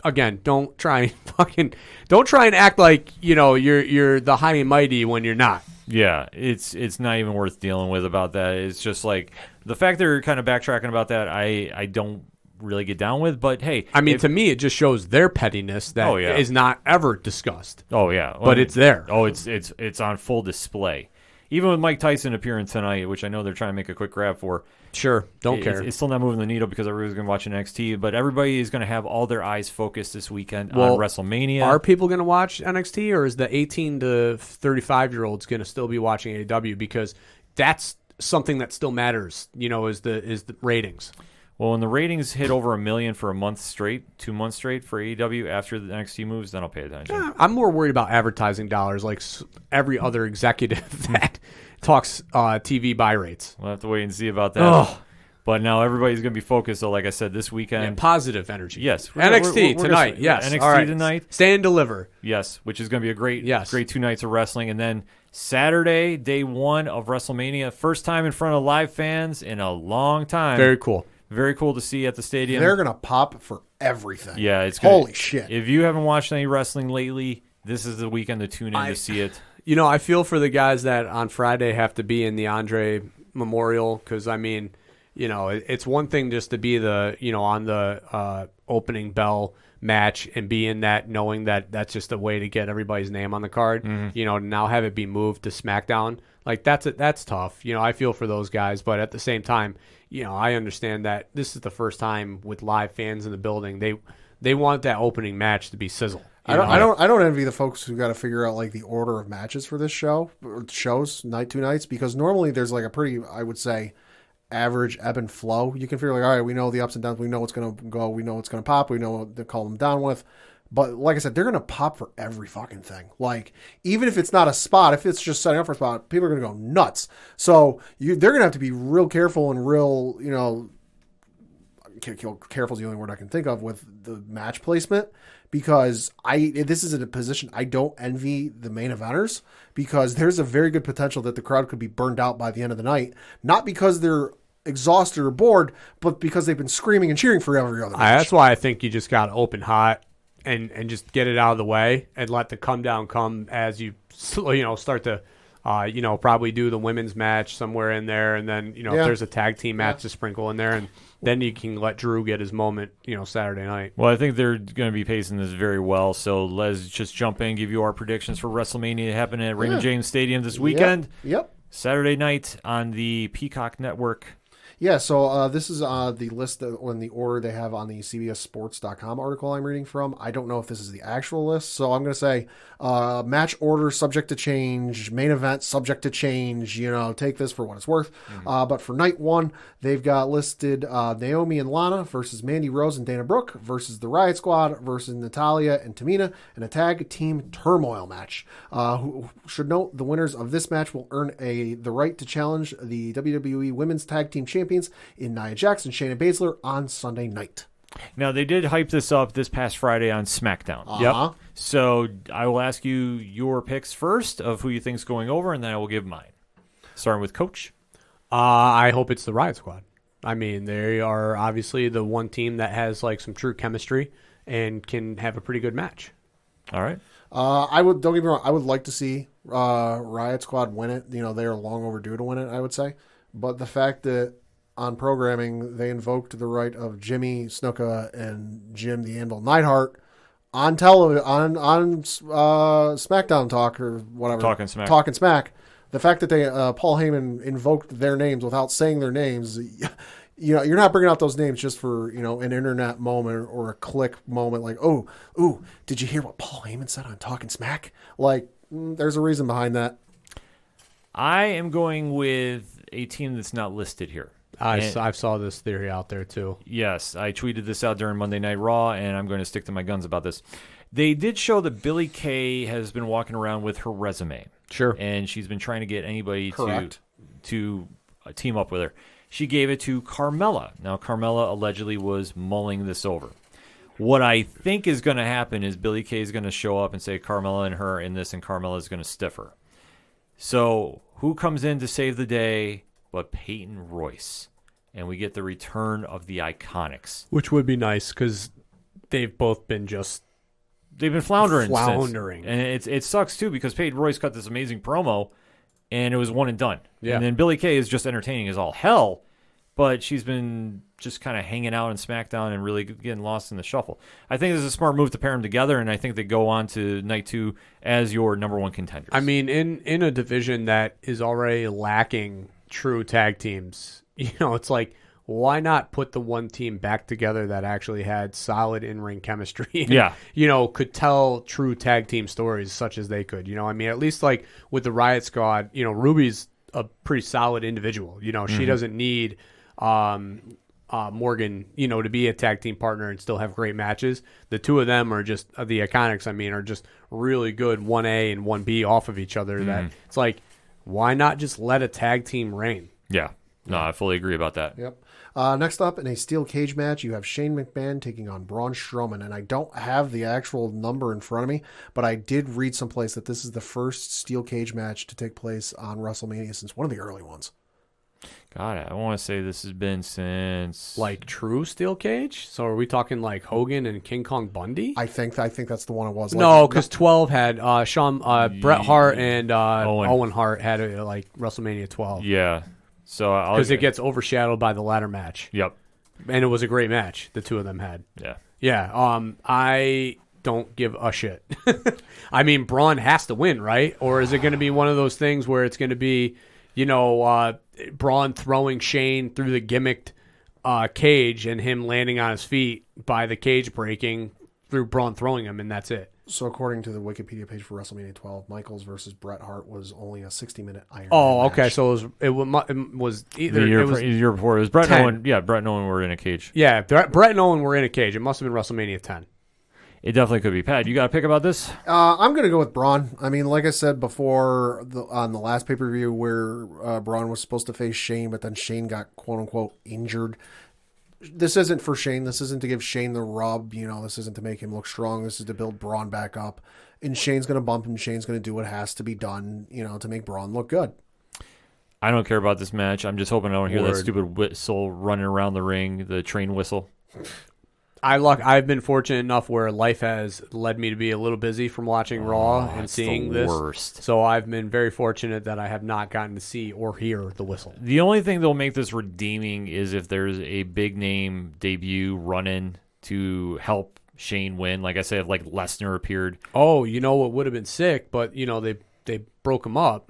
D: again, don't try and act like, you're the high and mighty when you're not.
A: Yeah, it's not even worth dealing with about that. It's just like the fact they're kind of backtracking about that, I don't really get down with, but hey,
D: to me it just shows their pettiness that is not ever discussed.
A: Oh yeah,
D: but it's there.
A: Oh, it's on full display. Even with Mike Tyson appearing tonight, which I know they're trying to make a quick grab for.
D: Sure, don't care.
A: It's still not moving the needle because everybody's going to watch NXT, but everybody is going to have all their eyes focused this weekend on WrestleMania.
D: Are people going to watch NXT, or is the 18 to 35-year-olds going to still be watching AEW? Because that's something that still matters, is the ratings.
A: Well, when the ratings hit over 1 million for a month straight, 2 months straight for AEW after the NXT moves, then I'll pay attention.
D: Yeah, I'm more worried about advertising dollars, like every other executive that talks TV buy rates.
A: We'll have to wait and see about that.
D: Ugh.
A: But now everybody's going to be focused. So, like I said, this weekend,
D: and positive energy.
A: Yes,
D: NXT tonight. Yes,
A: NXT tonight.
D: Stand and deliver.
A: Yes, which is going to be a great 2 nights of wrestling, and then Saturday, day 1 of WrestleMania, first time in front of live fans in a long time.
D: Very cool.
A: Very cool to see at the stadium.
C: They're going to pop for everything.
A: Yeah, it's
C: holy shit.
A: If you haven't watched any wrestling lately, this is the weekend to tune in to see it.
D: I feel for the guys that on Friday have to be in the Andre Memorial because, it's one thing just to be on the opening bell match and be in that knowing that that's just a way to get everybody's name on the card. Mm-hmm. Now have it be moved to SmackDown. Like, that's tough. I feel for those guys, but at the same time, I understand that this is the first time with live fans in the building. They want that opening match to be sizzle.
C: I don't envy the folks who got to figure out like the order of matches for this show, or shows, 2 nights, because normally there's like a pretty, I would say, average ebb and flow. You can figure like, all right, we know the ups and downs, we know what's going to go, we know what's going to pop, we know what to call them down with. But like I said, they're going to pop for every fucking thing. Like, even if it's not a spot, if it's just setting up for a spot, people are going to go nuts. So they're going to have to be real careful and real, careful is the only word I can think of with the match placement, because this is in a position I don't envy the main eventers, because there's a very good potential that the crowd could be burned out by the end of the night, not because they're exhausted or bored, but because they've been screaming and cheering for every other match.
D: That's why I think you just got to open hot and just get it out of the way and let the come down come as you start to probably do the women's match somewhere in there, and then if there's a tag team match to sprinkle in there, and then you can let Drew get his moment Saturday night.
A: Well, I think they're going to be pacing this very well, so let's just jump in and give you our predictions for WrestleMania happening at Raymond James Stadium this weekend.
C: Yep.
A: Saturday night on the Peacock Network.
C: Yeah, so this is the list in the order they have on the CBSSports.com article I'm reading from. I don't know if this is the actual list, so I'm going to say match order subject to change, main event subject to change, take this for what it's worth. Mm-hmm. But for night 1, they've got listed Naomi and Lana versus Mandy Rose and Dana Brooke versus the Riot Squad versus Natalya and Tamina in a tag team turmoil match. Who should note the winners of this match will earn the right to challenge the WWE Women's Tag Team Champions in Nia Jax and Shayna Baszler on Sunday night.
A: Now, they did hype this up this past Friday on SmackDown.
C: Uh-huh.
A: Yep. So I will ask you your picks first of who you think is going over, and then I will give mine. Starting with Coach.
D: I hope it's the Riot Squad. They are obviously the one team that has like some true chemistry and can have a pretty good match.
A: All right.
C: Don't get me wrong, I would like to see Riot Squad win it. They are long overdue to win it, I would say. But the fact that on programming, they invoked the right of Jimmy Snuka and Jim the Anvil Neidhart on television, on SmackDown Talk or whatever. Talking Smack. The fact that they Paul Heyman invoked their names without saying their names, you're not bringing out those names just for an internet moment or a click moment. Like, ooh, did you hear what Paul Heyman said on Talking Smack? Like, there's a reason behind that.
A: I am going with a team that's not listed here.
D: I saw this theory out there too.
A: Yes, I tweeted this out during Monday Night Raw, and I'm going to stick to my guns about this. They did show that Billie Kay has been walking around with her resume.
D: Sure.
A: And she's been trying to get anybody
C: Correct.
A: to team up with her. She gave it to Carmella. Now, Carmella allegedly was mulling this over. What I think is going to happen is Billie Kay is going to show up and say Carmella and her in this, and Carmella is going to stiff her. So who comes in to save the day but Peyton Royce? And we get the return of the Iconics.
D: Which would be nice because they've both been just
A: They've been floundering.
D: Floundering.
A: And it sucks, too, because Peyton Royce cut this amazing promo, and it was one and done.
D: Yeah.
A: And then Billie Kay is just entertaining as all hell, but she's been just kind of hanging out in SmackDown and really getting lost in the shuffle. I think this is a smart move to pair them together, and I think they go on to Night 2 as your number one contenders.
D: I mean, in a division that is already lacking true tag teams, it's like, why not put the one team back together that actually had solid in-ring chemistry and, could tell true tag team stories such as they could, I mean, at least like with the Riot Squad, Ruby's a pretty solid individual, she doesn't need Morgan, to be a tag team partner and still have great matches. The two of them are just, the Iconics, are just really good 1A and 1B off of each other that it's like, why not just let a tag team reign?
A: Yeah. No, I fully agree about that.
C: Yep. Next up, in a steel cage match, you have Shane McMahon taking on Braun Strowman. And I don't have the actual number in front of me, but I did read someplace that this is the first steel cage match to take place on WrestleMania since one of the early ones.
A: God, I want to say this has been since...
D: Like true steel cage? So are we talking like Hogan and King Kong Bundy?
C: I think that's the one it was.
D: No, because 12 had Bret Hart and Owen Hart had like WrestleMania 12.
A: Yeah. So
D: because it gets overshadowed by the ladder match.
A: Yep.
D: And it was a great match the two of them had.
A: Yeah.
D: Yeah. I don't give a shit. I mean, Braun has to win, right? Or is it going to be one of those things where it's going to be, Braun throwing Shane through the gimmicked cage and him landing on his feet by the cage breaking through Braun throwing him, and that's it?
C: So according to the Wikipedia page for WrestleMania 12, Michaels versus Bret Hart was only a 60-minute Iron Man match.
D: Okay. So it was either...
A: The year before, it was Bret
D: 10.
A: and Owen. Yeah, Bret and Owen were in a cage.
D: Yeah, Bret and Owen were in a cage. It must have been WrestleMania 10.
A: It definitely could be. Pat, you got a pick about this?
C: I'm going to go with Braun. I mean, like I said before on the last pay-per-view where Braun was supposed to face Shane, but then Shane got quote-unquote injured. This isn't for Shane. This isn't to give Shane the rub. This isn't to make him look strong. This is to build Braun back up. And Shane's going to bump him. Shane's going to do what has to be done, to make Braun look good.
A: I don't care about this match. I'm just hoping I don't hear that stupid whistle running around the ring, the train whistle.
D: I've been fortunate enough where life has led me to be a little busy from watching Raw and seeing this.
A: Worst.
D: So I've been very fortunate that I have not gotten to see or hear the whistle.
A: The only thing that'll make this redeeming is if there's a big name debut run-in to help Shane win. Like I said, if like Lesnar appeared.
D: Oh, what would have been sick, but they broke him up.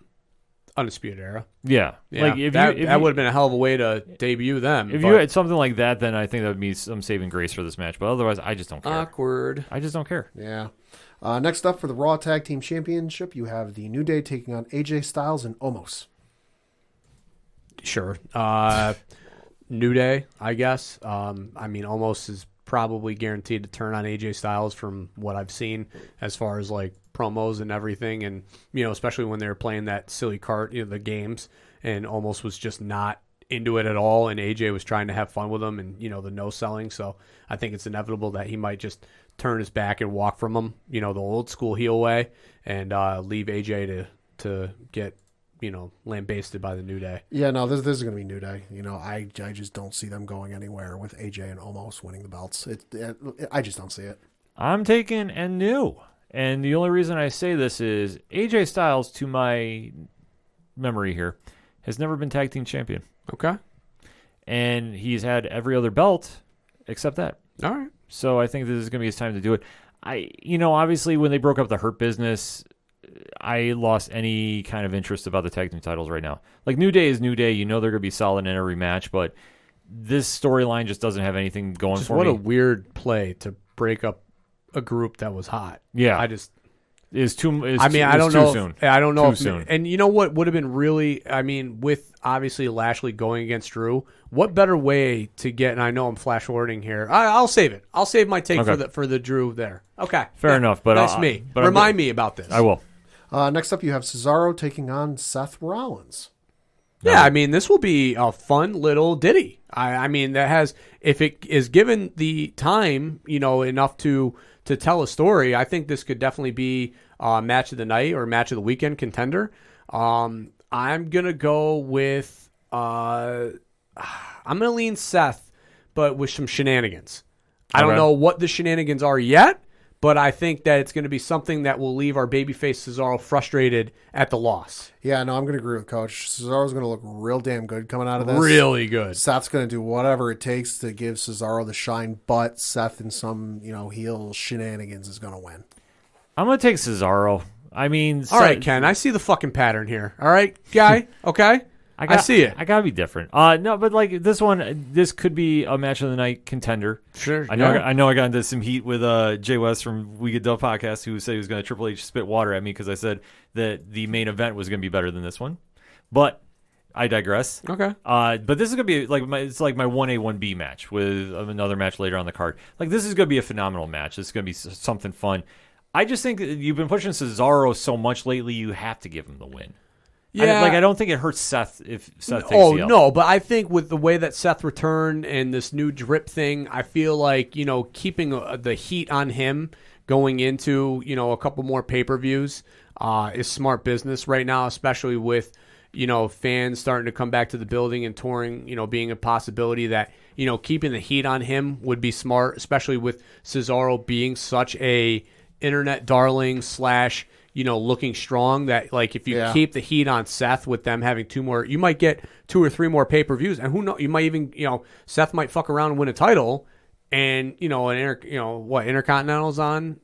D: Undisputed Era.
A: Yeah.
D: Like that would have been a hell of a way to debut them.
A: If you had something like that, then I think that would be some saving grace for this match. But otherwise, I just don't care.
D: Awkward.
A: I just don't care.
C: Yeah. Next up for the Raw Tag Team Championship, you have the New Day taking on AJ Styles and Omos.
D: Sure. New Day, I guess. Omos is probably guaranteed to turn on AJ Styles from what I've seen as far as like promos and everything, and especially when they were playing that silly cart, the games, and Omos was just not into it at all, and AJ was trying to have fun with him, and the no selling. So I think it's inevitable that he might just turn his back and walk from him, the old school heel way, and leave AJ to get lambasted by the New Day.
C: Yeah, no, this is going to be New Day. I just don't see them going anywhere with AJ and Omos winning the belts. I just don't see it.
A: I'm taking and new. And the only reason I say this is AJ Styles, to my memory here, has never been tag team champion.
D: Okay.
A: And he's had every other belt except that.
D: All right.
A: So I think this is going to be his time to do it. Obviously when they broke up the Hurt Business, I lost any kind of interest about the tag team titles right now. Like New Day is New Day. They're going to be solid in every match, but this storyline just doesn't have anything going for me.
D: What a weird play to break up a group that was hot.
A: Yeah. is too. Is
D: I mean,
A: too,
D: I don't
A: is
D: know.
A: Too soon.
D: I don't know.
A: Too
D: If,
A: soon.
D: And you know what would have been really? I mean, with obviously Lashley going against Drew, what better way to get? And I know I'm flash forwarding here. I'll save it. I'll save my take for the Drew there. Okay,
A: Fair enough. But
D: that's me.
A: But
D: Remind me about this.
A: I will.
C: Next up, you have Cesaro taking on Seth Rollins.
D: Yeah, I mean, this will be a fun little ditty. I mean, that has, if it is given the time, enough to tell a story, I think this could definitely be a match of the night or match of the weekend contender. I'm gonna go with, I'm gonna lean Seth, but with some shenanigans. I don't know what the shenanigans are yet, but I think that it's going to be something that will leave our babyface Cesaro frustrated at the loss.
C: Yeah, no, I'm going to agree with Coach. Cesaro's going to look real damn good coming out of this.
D: Really good.
C: Seth's going to do whatever it takes to give Cesaro the shine, but Seth in some, heel shenanigans is going to win.
A: I'm going to take Cesaro. I mean,
D: all right, Ken, I see the fucking pattern here. All right, guy, okay? I see it.
A: I gotta be different. No, but like this could be a match of the night contender.
D: Sure.
A: I know. I got into some heat with Jay West from We Get Dove Podcast, who said he was going to Triple H spit water at me because I said that the main event was going to be better than this one. But I digress.
D: Okay.
A: But this is going to be it's like my 1A 1B match with another match later on the card. Like this is going to be a phenomenal match. It's going to be something fun. I just think that you've been pushing Cesaro so much lately. You have to give him the win.
D: Yeah,
A: I don't think it hurts Seth if Seth takes the L.
D: No, but I think with the way that Seth returned and this new drip thing, I feel like keeping the heat on him going into a couple more pay-per-views is smart business right now, especially with fans starting to come back to the building and touring, being a possibility that keeping the heat on him would be smart, especially with Cesaro being such a internet darling / looking strong, that like if you keep the heat on Seth with them having two more, you might get 2 or 3 more pay-per-views, and who knows, you might even Seth might fuck around and win a title, and Intercontinental's on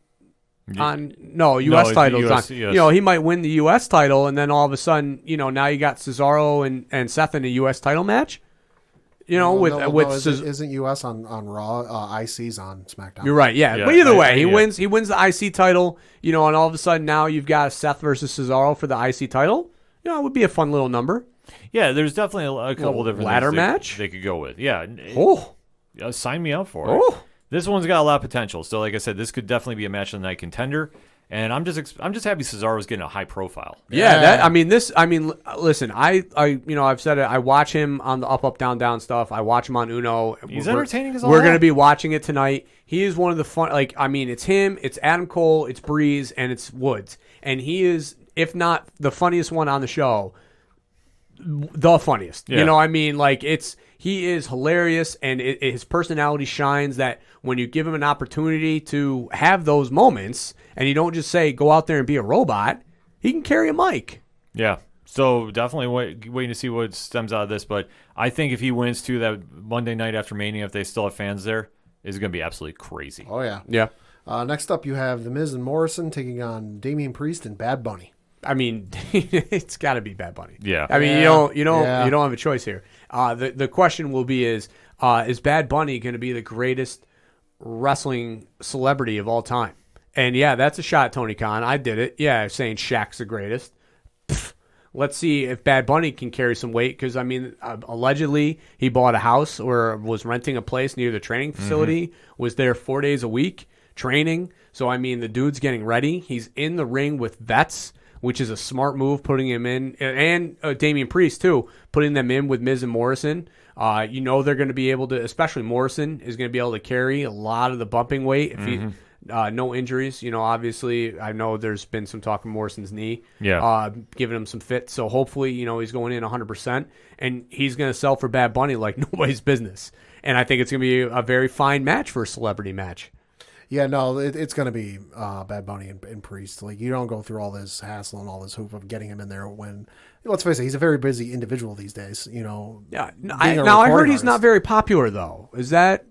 D: U.S. titles
A: US,
D: on.
A: US.
D: He might win the U.S. title, and then all of a sudden now you got Cesaro and Seth in a U.S. title match.
C: Isn't US on Raw? IC's on SmackDown.
D: You're right, yeah. But either way, he wins the IC title, and all of a sudden now you've got Seth versus Cesaro for the IC title. It would be a fun little number.
A: Yeah, there's definitely a couple different
D: ladder
A: things
D: match
A: they could go with. Yeah. Sign me up for it.
D: Oh.
A: This one's got a lot of potential. So like I said, this could definitely be a match of the night contender. And I'm just happy Cesaro's getting a high profile.
D: Yeah, listen, I've said it. I watch him on the up, down, down stuff. I watch him on Uno.
A: He's entertaining as all
D: We're
A: hell.
D: going to be watching it tonight. He is one of the fun. It's him, it's Adam Cole, it's Breeze, and it's Woods, and he is, if not the funniest one on the show, the funniest.
A: Yeah.
D: He is hilarious, and his personality shines that when you give him an opportunity to have those moments, and you don't just say, go out there and be a robot, he can carry a mic.
A: Yeah. So definitely waiting to see what stems out of this. But I think if he wins, too, that Monday night after Mania, if they still have fans there, is going to be absolutely crazy.
C: Oh, yeah.
D: Yeah.
C: Next up, you have The Miz and Morrison taking on Damian Priest and Bad Bunny.
D: I mean, it's got to be Bad Bunny.
A: Yeah.
D: I mean, you don't have a choice here. The question will be is Bad Bunny going to be the greatest wrestling celebrity of all time? And yeah, that's a shot at Tony Khan. I did it. Yeah, saying Shaq's the greatest. Let's see if Bad Bunny can carry some weight, because allegedly he bought a house or was renting a place near the training facility, was there 4 days a week training. So the dude's getting ready. He's in the ring with vets, which is a smart move, putting him in, and Damian Priest too, putting them in with Miz and Morrison. They're going to be able to, especially Morrison is going to be able to carry a lot of the bumping weight if he. No injuries. Obviously, I know there's been some talk of Morrison's knee.
A: Yeah.
D: Giving him some fit. So hopefully, he's going in 100%, and he's going to sell for Bad Bunny like nobody's business. And I think it's going to be a very fine match for a celebrity match.
C: Yeah, no, it's going to be Bad Bunny and Priest. Like, you don't go through all this hassle and all this hoop of getting him in there when, let's face it, he's a very busy individual these days.
D: Yeah. I heard he's not very popular though. Is that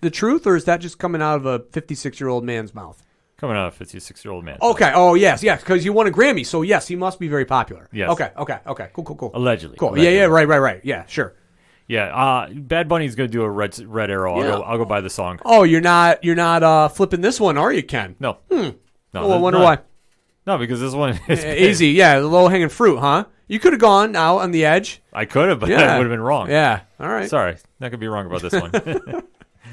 D: the truth, or is that just coming out of a 56-year-old man's mouth?
A: Coming out of a 56-year-old man.
D: Okay. Oh, yes, because you won a Grammy, so yes, he must be very popular.
A: Yes.
D: Okay. Cool.
A: Allegedly.
D: Cool. Yeah. Right. Yeah, sure.
A: Yeah. Bad Bunny's going to do a red arrow.
D: Yeah.
A: I'll go buy the song.
D: Oh, you're not flipping this one, are you, Ken?
A: No. No,
D: Well, I wonder why.
A: No, because this one is
D: Easy, yeah, the low-hanging fruit, huh? You could have gone out on the edge.
A: I could have, but
D: Yeah.
A: that would have been wrong.
D: Yeah, all right.
A: Sorry, not gonna be wrong about this one.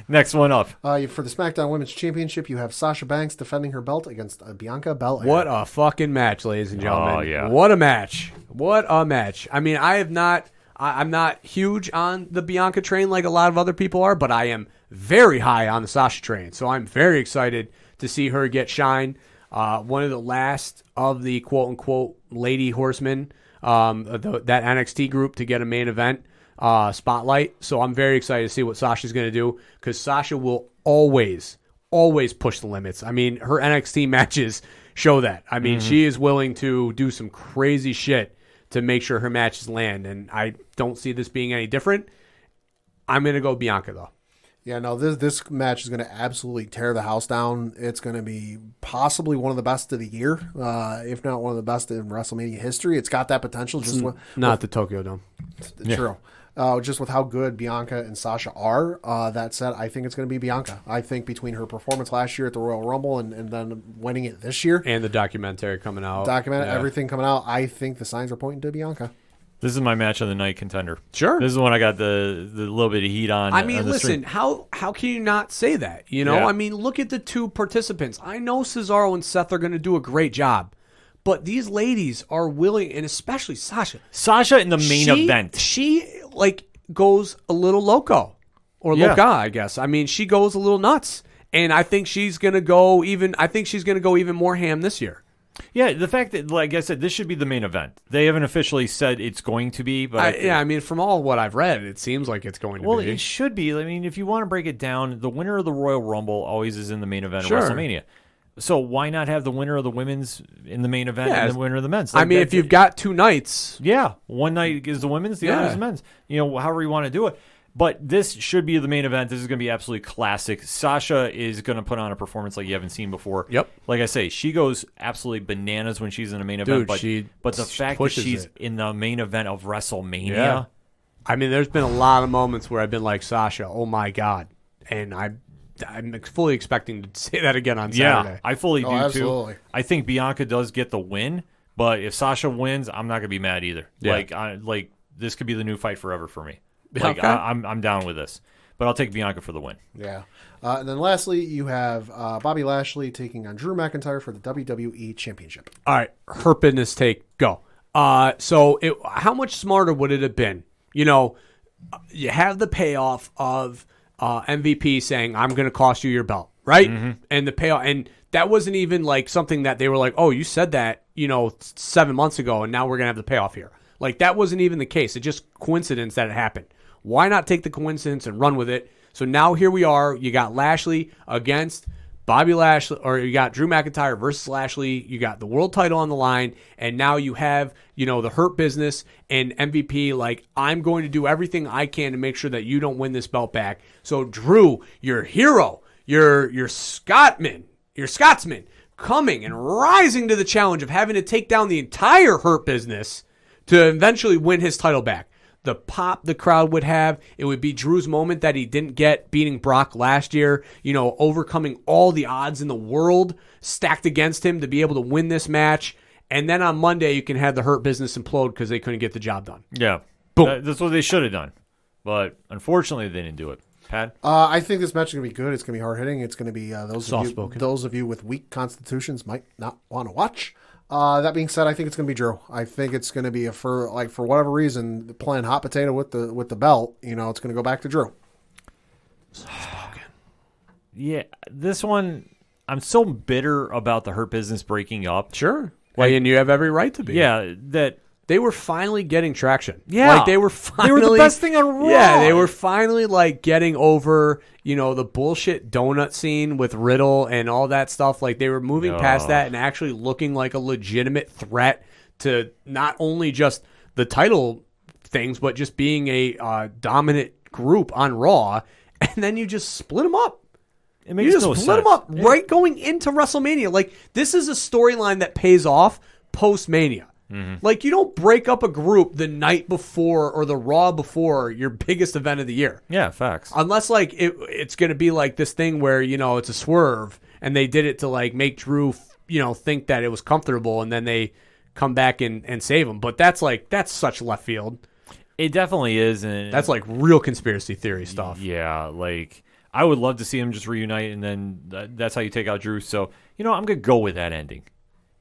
A: Next one up.
C: For the SmackDown Women's Championship, you have Sasha Banks defending her belt against Bianca Belair.
D: What a fucking match, ladies and gentlemen.
A: Oh, yeah.
D: What a match. What a match. I mean, I'm not huge on the Bianca train like a lot of other people are, but I am very high on the Sasha train. So I'm very excited to see her get shine. One of the last of the quote-unquote lady horsemen, that NXT group to get a main event spotlight. So I'm very excited to see what Sasha's going to do, because Sasha will always push the limits. I mean, her NXT matches show that. I mean, she is willing to do some crazy shit to make sure her matches land, and I don't see this being any different. I'm going to go Bianca, though.
C: Yeah, no, this match is going to absolutely tear the house down. It's going to be possibly one of the best of the year, if not one of the best in WrestleMania history. It's got that potential. Just
D: Not the Tokyo Dome.
C: True. Just with how good Bianca and Sasha are. That said, I think it's going to be Bianca. I think between her performance last year at the Royal Rumble and then winning it this year,
D: And the documentary coming out.
C: everything coming out, I think the signs are pointing to Bianca.
A: This is my match of the night contender.
D: Sure.
A: This is the one I got the little bit of heat on.
D: I mean,
A: on the
D: listen,
A: stream.
D: how can you not say that? You know,
A: Yeah.
D: I mean, look at the two participants. I know Cesaro and Seth are going to do a great job, but these ladies are willing, and especially Sasha.
A: Sasha in the main event.
D: She goes a little loco or
A: Yeah.
D: loca, I guess. I mean, she goes a little nuts, and I think she's going to go even. I think she's going to go even more ham this year.
A: Yeah, the fact that, like I said, this should be the main event. They haven't officially said it's going to be, but
D: I mean, from all what I've read, it seems like it's going to
A: well,
D: be.
A: it should be. I mean, if you want to break it down, the winner of the Royal Rumble always is in the main event
D: Sure.
A: of WrestleMania. So why not have the winner of the women's in the main event
D: Yeah,
A: and the winner of the men's?
D: I mean, if you've got two nights,
A: yeah, one night is the women's, the other is the men's. You know, however you want to do it. But this should be the main event. This is going to be absolutely classic. Sasha is going to put on a performance like you haven't seen before.
D: Yep.
A: Like I say, she goes absolutely bananas when she's in a main event.
D: Dude,
A: but the fact that
D: pushes
A: she's
D: it.
A: in the main event of WrestleMania.
D: Yeah. I mean, there's been a lot of moments where I've been like, Sasha, oh my God. And I'm fully expecting to say that again on Saturday.
A: Yeah, I fully do
C: absolutely.
A: too. I think Bianca does get the win, but if Sasha wins, I'm not going to be mad either.
D: Yeah.
A: Like this could be the new fight forever for me. Like
D: Okay.
A: I'm down with this, but I'll take Bianca for the win.
C: Yeah. And then lastly, you have Bobby Lashley taking on Drew McIntyre for the WWE Championship.
D: All right, her business take, go. So how much smarter would it have been? You know, you have the payoff of MVP saying, I'm going to cost you your belt, right? And the payoff, and that wasn't even like something that they were like, oh, you said that, 7 months ago, and now we're going to have the payoff here. Like, that wasn't even the case. It's just coincidence that it happened. Why not take the coincidence and run with it? So now here we are. You got Lashley against Bobby Lashley, or you got Drew McIntyre versus Lashley. You got the world title on the line, and now you have, the Hurt Business and MVP. Like, I'm going to do everything I can to make sure that you don't win this belt back. So Drew, your hero, your Scotsman, coming and rising to the challenge of having to take down the entire Hurt Business to eventually win his title back. The pop the crowd would have, it would be Drew's moment that he didn't get beating Brock last year, overcoming all the odds in the world stacked against him to be able to win this match. And then on Monday, you can have the Hurt Business implode because they couldn't get the job done.
A: Yeah,
D: Boom.
A: That's what they should have done, but unfortunately, they didn't do it. Pat?
C: I think this match is going to be good. It's going to be hard hitting. It's going to be
D: Soft-spoken.
C: those of you with weak constitutions might not want to watch. That being said, I think it's going to be Drew. I think it's going to be for whatever reason, playing hot potato with the belt. It's going to go back to Drew.
A: Yeah, this one, I'm so bitter about the Hurt Business breaking up.
D: Sure. Well, and you have every right to be.
A: Yeah, that
D: They were finally getting traction.
A: Yeah.
D: Like they were finally
A: the best thing on Raw.
D: Yeah, they were finally like getting over, the bullshit donut scene with Riddle and all that stuff. Like they were moving past that and actually looking like a legitimate threat to not only just the title things, but just being a dominant group on Raw. And then you just split them up.
A: It makes
D: You just
A: no
D: split
A: sense.
D: them up right going into WrestleMania. Like this is a storyline that pays off post-Mania. Like, you don't break up a group the night before or the Raw before your biggest event of the year.
A: Yeah, facts.
D: Unless, it's going to be like this thing where, it's a swerve and they did it to, make Drew think that it was comfortable, and then they come back and save them. But that's such left field.
A: It definitely is, and
D: That's like real conspiracy theory stuff.
A: Yeah, like I would love to see them just reunite, and then that's how you take out Drew. So I'm gonna go with that ending.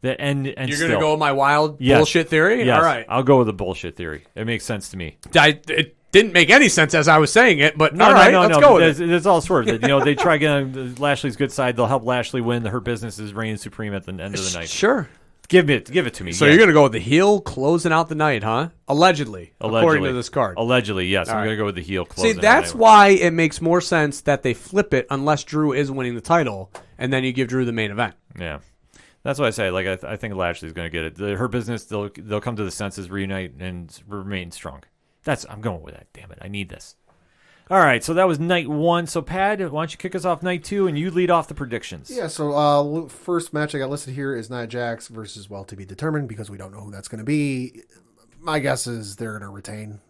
A: That and
D: You're gonna go with my wild bullshit theory.
A: Yes,
D: all right,
A: I'll go with the bullshit theory. It makes sense to me.
D: It didn't make any sense as I was saying it, but
A: No,
D: let's go with it.
A: There's all sorts of it. They try getting Lashley's good side. They'll help Lashley win. Her business is reigning supreme at the end of the night.
D: Sure.
A: Give it to me.
D: So you're going to go with the heel closing out the night, huh? Allegedly, according to this card.
A: Allegedly, yes. I'm going to go with the heel closing.
D: See, that's why it makes more sense that they flip it unless Drew is winning the title, and then you give Drew the main event.
A: Yeah. That's what I say. Like I think Lashley's going to get it. Her business, they'll come to the senses, reunite, and remain strong. I'm going with that. Damn it, I need this. All right, so that was night 1. So Pad, why don't you kick us off night 2, and you lead off the predictions?
C: Yeah. So first match I got listed here is Nia Jax versus to be determined, because we don't know who that's going to be. My guess is they're going to retain.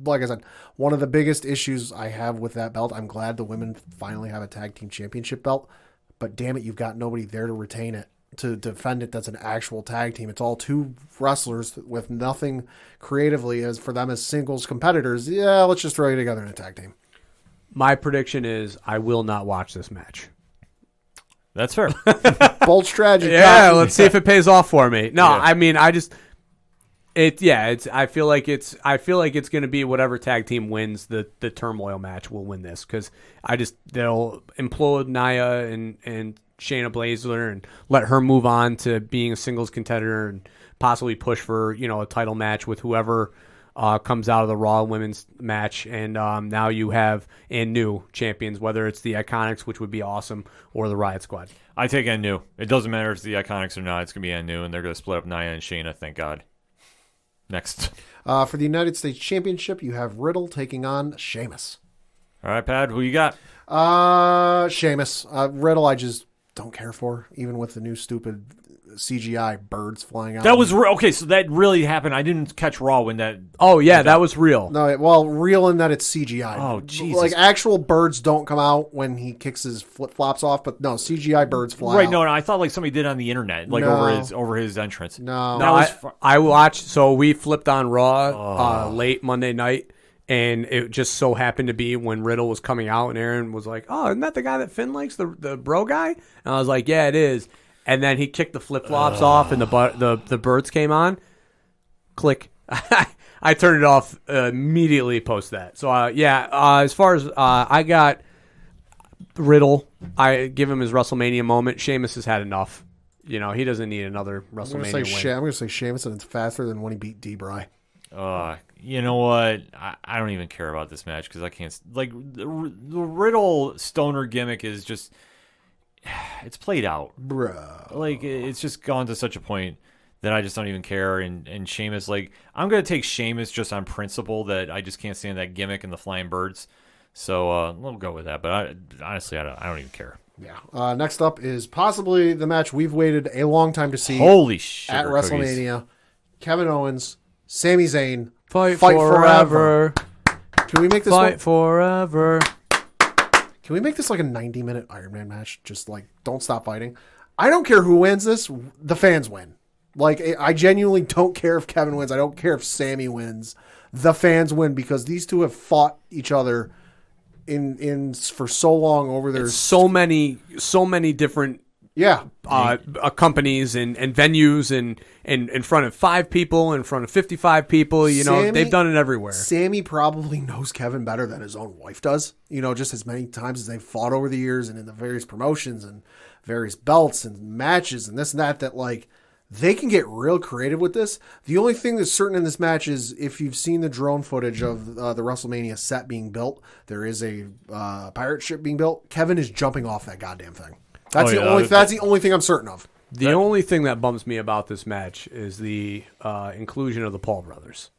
C: Like I said, one of the biggest issues I have with that belt. I'm glad the women finally have a tag team championship belt, but damn it, you've got nobody there to retain it. To defend it, that's an actual tag team. It's all 2 wrestlers with nothing creatively as for them as singles competitors. Yeah, let's just throw you together in a tag team.
D: My prediction is I will not watch this match.
A: That's fair.
C: Bold strategy.
D: Yeah, let's see if it pays off for me. No, yeah. I mean, I feel like it's going to be whatever tag team wins the turmoil match will win this, because they'll implode Nia and Shayna Baszler and let her move on to being a singles contender and possibly push for a title match with whoever comes out of the Raw women's match. And now you have new champions, whether it's the Iconics, which would be awesome, or the Riot Squad.
A: I take new. It doesn't matter if it's the Iconics or not. It's going to be new, and they're going to split up Nia and Shayna. Thank God. Next.
C: For the United States Championship, you have Riddle taking on Sheamus.
A: All right, Pad, who you got?
C: Sheamus. Riddle, I just don't care for, even with the new stupid CGI birds flying out.
A: That was okay. So that really happened. I didn't catch Raw when that.
D: Oh yeah, that was real.
C: No, well, real in that it's CGI.
A: Oh Jesus!
C: Like actual birds don't come out when he kicks his flip flops off, but no, CGI birds fly.
A: Right?
C: Out.
A: No, I thought like somebody did on the internet, like over his entrance.
C: No,
D: I watched. So we flipped on Raw late Monday night. And it just so happened to be when Riddle was coming out, and Aaron was like, "Oh, isn't that the guy that Finn likes, the bro guy?" And I was like, "Yeah, it is." And then he kicked the flip flops off, and the birds came on. Click. I turned it off immediately post that. So as far as I got Riddle, I give him his WrestleMania moment. Sheamus has had enough. He doesn't need another WrestleMania win.
C: I'm going to say Sheamus, and it's faster than when he beat D-Bry.
A: You know what? I don't even care about this match because I can't. Like the Riddle Stoner gimmick is just, it's played out,
C: bro.
A: Like it's just gone to such a point that I just don't even care. And Sheamus, like I'm gonna take Sheamus just on principle that I just can't stand that gimmick and the flying birds. So we'll go with that. But honestly, I don't even care.
C: Yeah. Next up is possibly the match we've waited a long time to see.
A: Holy shit!
C: At WrestleMania, Kevin Owens, Sami Zayn.
D: Fight forever.
C: Can we make this
D: fight forever?
C: Can we make this like a 90-minute Iron Man match? Just like don't stop fighting. I don't care who wins this. The fans win. Like I genuinely don't care if Kevin wins. I don't care if Sami wins. The fans win because these two have fought each other in for so long over there.
D: So many different companies and venues and in front of 5 people, in front of 55 people. They've done it everywhere.
C: Sami probably knows Kevin better than his own wife does. Just as many times as they've fought over the years and in the various promotions and various belts and matches and this and that like they can get real creative with this. The only thing that's certain in this match is if you've seen the drone footage of the WrestleMania set being built, there is a pirate ship being built. Kevin is jumping off that goddamn thing. That's the only thing I'm certain of.
D: The only thing that bums me about this match is the inclusion of the Paul brothers.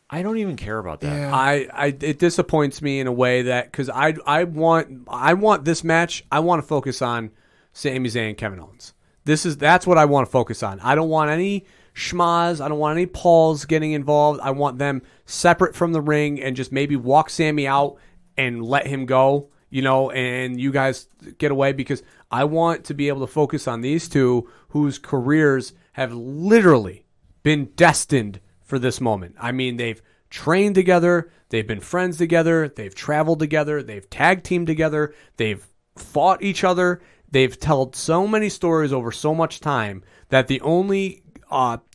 A: I don't even care about that.
C: Yeah.
D: It disappoints me in a way that because I want this match. I want to focus on Sami Zayn and Kevin Owens. That's what I want to focus on. I don't want any schmaz. I don't want any Pauls getting involved. I want them separate from the ring and just maybe walk Sami out and let him go. and you guys get away, because I want to be able to focus on these two whose careers have literally been destined for this moment. I mean, they've trained together, they've been friends together, they've traveled together, they've tag teamed together, they've fought each other, they've told so many stories over so much time that the only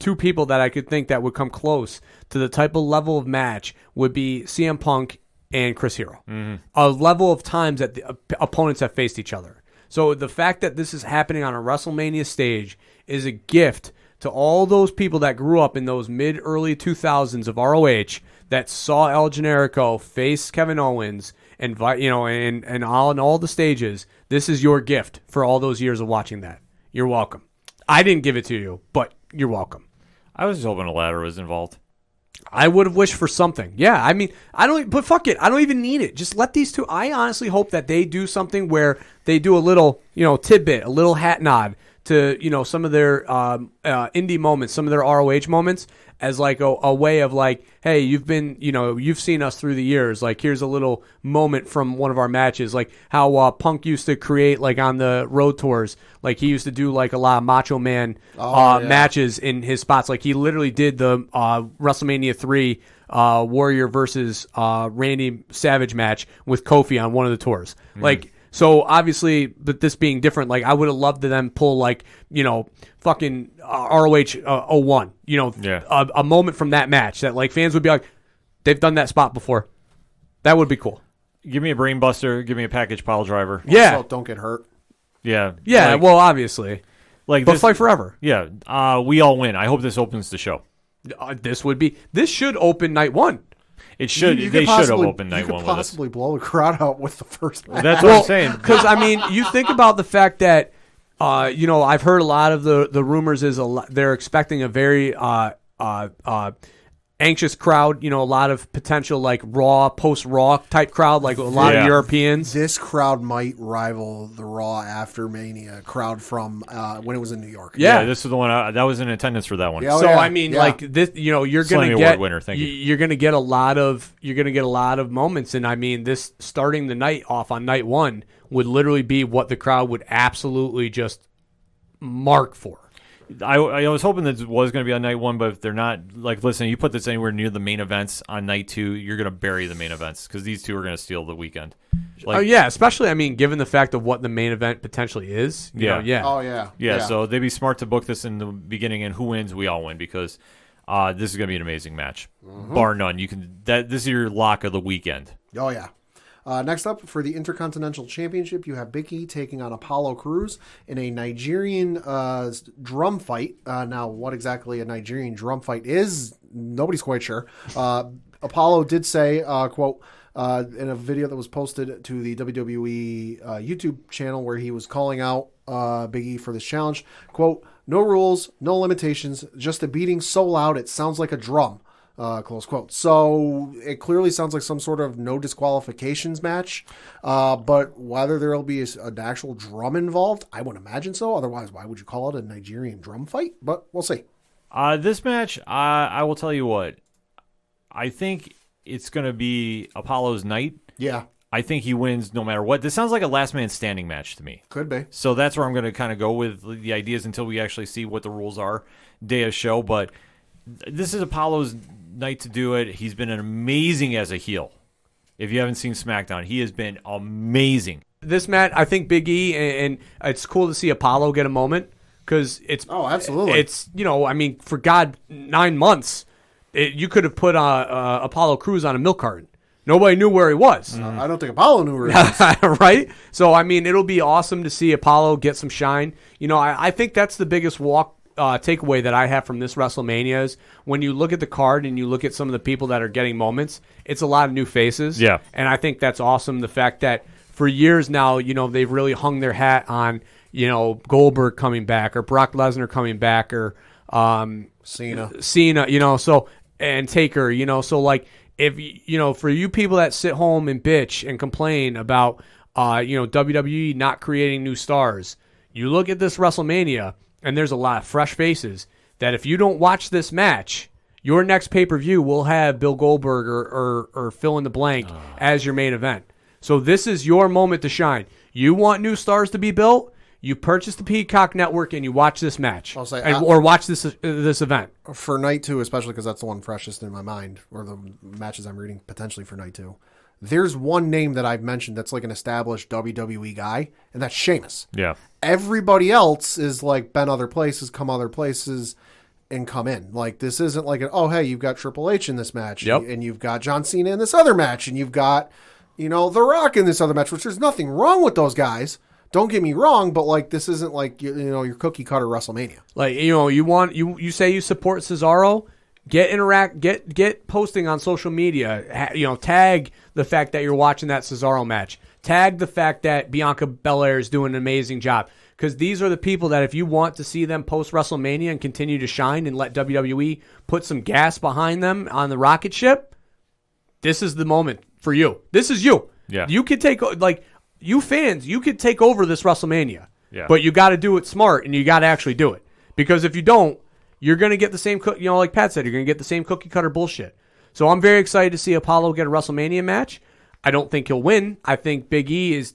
D: two people that I could think that would come close to the type of level of match would be CM Punk and Chris Hero. A level of times that the opponents have faced each other. So the fact that this is happening on a WrestleMania stage is a gift to all those people that grew up in those mid-early 2000s of ROH that saw El Generico face Kevin Owens and and on all the stages. This is your gift for all those years of watching that. You're welcome. I didn't give it to you, but you're welcome.
A: I was just hoping a ladder was involved.
D: I would have wished for something. Yeah, I mean, but fuck it. I don't even need it. Just let these two. I honestly hope that they do something where they do a little, tidbit, a little hat nod to, some of their indie moments, some of their ROH moments, as like a way of like, hey, you've seen us through the years. Like, here's a little moment from one of our matches, like how Punk used to create, like on the road tours, like he used to do like a lot of Macho Man matches in his spots. Like he literally did the WrestleMania 3 Warrior versus Randy Savage match with Kofi on one of the tours. Like, so obviously, but this being different, like I would have loved to then pull like, fucking ROH 01, a moment from that match that like fans would be like, they've done that spot before. That would be cool.
A: Give me a brain buster. Give me a package pile driver.
D: Yeah.
C: Also, don't get hurt.
A: Yeah.
D: Yeah. Well, obviously, but fight forever.
A: Yeah. We all win. I hope this opens the show.
D: This should open night one.
A: It should. They should have opened night one with us.
C: You could possibly blow the crowd out with the first match.
A: That's what I'm saying.
D: Because I mean, you think about the fact that I've heard a lot of the rumors is they're expecting a very anxious crowd. A lot of potential like Raw, post-Raw type crowd, like a lot of Europeans.
C: This crowd might rival the Raw after Mania crowd from when it was in New York.
A: Yeah, this is the one that was in attendance for that one.
C: Yeah,
D: I mean, like this, you're going to get
A: winner. Thank you.
D: You're going to get a lot of moments, and I mean, this starting the night off on night one would literally be what the crowd would absolutely just mark for.
A: I was hoping that it was going to be on night one, but if they're not, like, listen, you put this anywhere near the main events on night two, you're going to bury the main events because these two are going to steal the weekend.
D: Especially, I mean, given the fact of what the main event potentially is.
A: Yeah.
D: So
A: they'd be smart to book this in the beginning, and who wins, we all win, because this is going to be an amazing match, bar none. This is your lock of the weekend.
C: Oh yeah. Next up, for the Intercontinental Championship, you have Bucky taking on Apollo Crews in a Nigerian drum fight. Now, what exactly a Nigerian drum fight is, nobody's quite sure. Apollo did say, quote, in a video that was posted to the WWE YouTube channel where he was calling out Big E for this challenge, quote, "No rules, no limitations, just a beating so loud it sounds like a drum." Close quote. So it clearly sounds like some sort of no disqualifications match. But whether there will be an actual drum involved, I would imagine so. Otherwise, why would you call it a Nigerian drum fight? But we'll see.
A: This match, I will tell you what. I think it's going to be Apollo's night.
C: Yeah.
A: I think he wins no matter what. This sounds like a last man standing match to me.
C: Could be.
A: So that's where I'm going to kind of go with the ideas until we actually see what the rules are day of show. But this is Apollo's night to do it. He's been amazing as a heel. If you haven't seen SmackDown, he has been amazing.
D: This match, I think Big E, and it's cool to see Apollo get a moment because it's
C: absolutely.
D: It's I mean, for God, 9 months, you could have put Apollo Crews on a milk carton. Nobody knew where he was.
C: I don't think Apollo knew where he was.
D: Right? So I mean, it'll be awesome to see Apollo get some shine. I think that's the biggest takeaway that I have from this WrestleMania is when you look at the card and you look at some of the people that are getting moments, it's a lot of new faces.
A: Yeah. And
D: I think that's awesome. The fact that for years now, they've really hung their hat on, Goldberg coming back or Brock Lesnar coming back or
C: Cena,
D: so, and Taker, so like if, for you people that sit home and bitch and complain about, WWE not creating new stars, you look at this WrestleMania and there's a lot of fresh faces that if you don't watch this match, your next pay-per-view will have Bill Goldberg or fill in the blank as your main event. So this is your moment to shine. You want new stars to be built? You purchase the Peacock Network and you watch this match.
C: I'll say,
D: or watch this event.
C: For night 2, especially because that's the one freshest in my mind, or the matches I'm reading potentially for night 2. There's one name that I've mentioned that's like an established WWE guy, and that's Sheamus.
A: Yeah.
C: Everybody else is like been other places, come other places, and come in. Like, this isn't like, hey, you've got Triple H in this match, and you've got John Cena in this other match, and you've got, The Rock in this other match, which there's nothing wrong with those guys. Don't get me wrong, but like, this isn't like, your cookie cutter WrestleMania.
D: Like, you say you support Cesaro, get posting on social media, tag the fact that you're watching that Cesaro match. Tag the fact that Bianca Belair is doing an amazing job. Because these are the people that if you want to see them post WrestleMania and continue to shine and let WWE put some gas behind them on the rocket ship, this is the moment for you. This is you.
A: Yeah.
D: You could take, you fans, you could take over this WrestleMania.
A: Yeah.
D: But you got to do it smart and you got to actually do it. Because if you don't, you're going to get the same, like Pat said, you're going to get the same cookie cutter bullshit. So I'm very excited to see Apollo get a WrestleMania match. I don't think he'll win. I think Big E is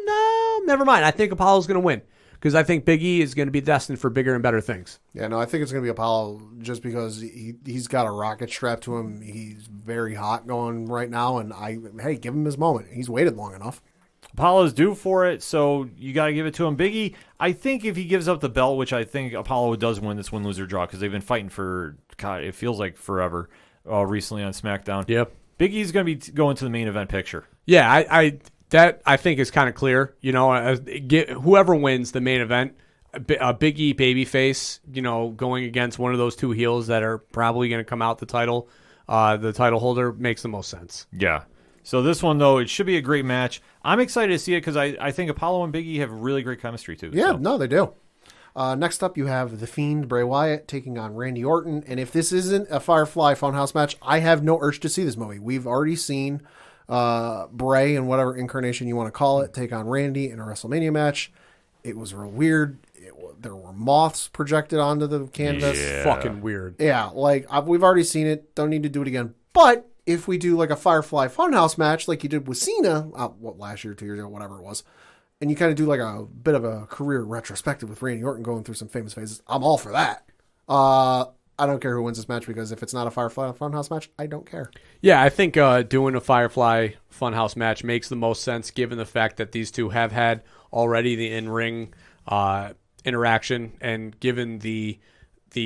D: no, never mind. I think Apollo's going to win because I think Big E is going to be destined for bigger and better things.
C: Yeah, no, I think it's going to be Apollo just because he's got a rocket strapped to him. He's very hot going right now, and give him his moment. He's waited long enough.
A: Apollo's due for it, so you got to give it to him. Big E, I think if he gives up the belt, which I think Apollo does win this win, lose, or draw, because they've been fighting for, God, it feels like forever recently on SmackDown.
D: Yep.
A: Big E's going to be going to the main event picture.
D: Yeah, I think is kind of clear. Whoever wins the main event, a Big E babyface, going against one of those two heels that are probably going to come out the title holder makes the most sense.
A: Yeah. So this one, though, it should be a great match. I'm excited to see it because I think Apollo and Big E have really great chemistry, too.
C: Yeah,
A: so.
C: No, they do. Next up, you have The Fiend, Bray Wyatt, taking on Randy Orton. And if this isn't a Firefly Funhouse match, I have no urge to see this movie. We've already seen Bray in whatever incarnation you want to call it take on Randy in a WrestleMania match. It was real weird. There were moths projected onto the canvas.
A: Yeah.
D: Fucking weird.
C: Yeah, we've already seen it. Don't need to do it again. But if we do like a Firefly Funhouse match like you did with Cena, last year, 2 years ago, whatever it was, and you kind of do like a bit of a career retrospective with Randy Orton going through some famous phases, I'm all for that. I don't care who wins this match because if it's not a Firefly Funhouse match, I don't care.
D: Yeah, I think doing a Firefly Funhouse match makes the most sense given the fact that these two have had already the in-ring interaction, and given the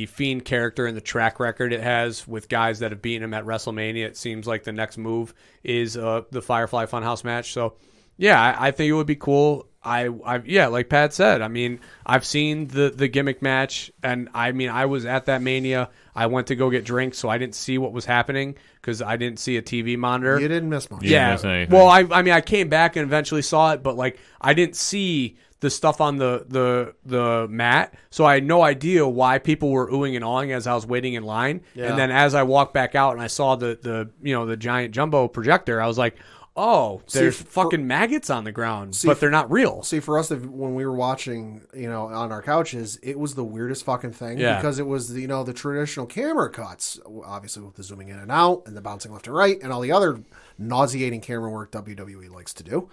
D: Fiend character and the track record it has with guys that have beaten him at WrestleMania, it seems like the next move is the Firefly Funhouse match. So, yeah, I think it would be cool. Like Pat said, I mean, I've seen the gimmick match, and I mean, I was at that Mania. I went to go get drinks, so I didn't see what was happening because I didn't see a TV monitor.
C: You didn't miss much.
D: Yeah. Well, I mean, I came back and eventually saw it, but like, I didn't see the stuff on the mat, so I had no idea why people were oohing and awing as I was waiting in line.
C: Yeah.
D: And then as I walked back out and I saw the giant jumbo projector, I was like, oh, there's fucking maggots on the ground, but they're not real.
C: See, for us, when we were watching, on our couches, it was the weirdest fucking thing because it was the traditional camera cuts, obviously with the zooming in and out and the bouncing left and right and all the other nauseating camera work WWE likes to do.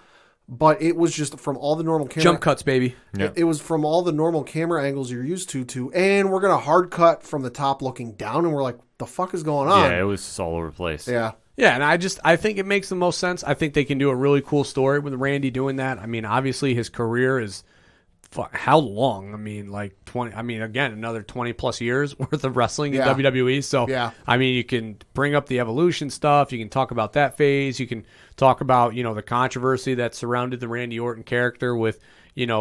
C: But it was just from all the normal camera...
D: Jump cuts, baby.
A: Yeah.
C: It was from all the normal camera angles you're used to, and we're going to hard cut from the top looking down, and we're like, the fuck is going on?
A: Yeah, it was all over the place.
C: Yeah.
D: Yeah, and I think it makes the most sense. I think they can do a really cool story with Randy doing that. I mean, obviously his career is... how long? I mean, like 20. I mean, again, another 20 plus years worth of wrestling in WWE. So, I mean, you can bring up the Evolution stuff. You can talk about that phase. You can talk about the controversy that surrounded the Randy Orton character with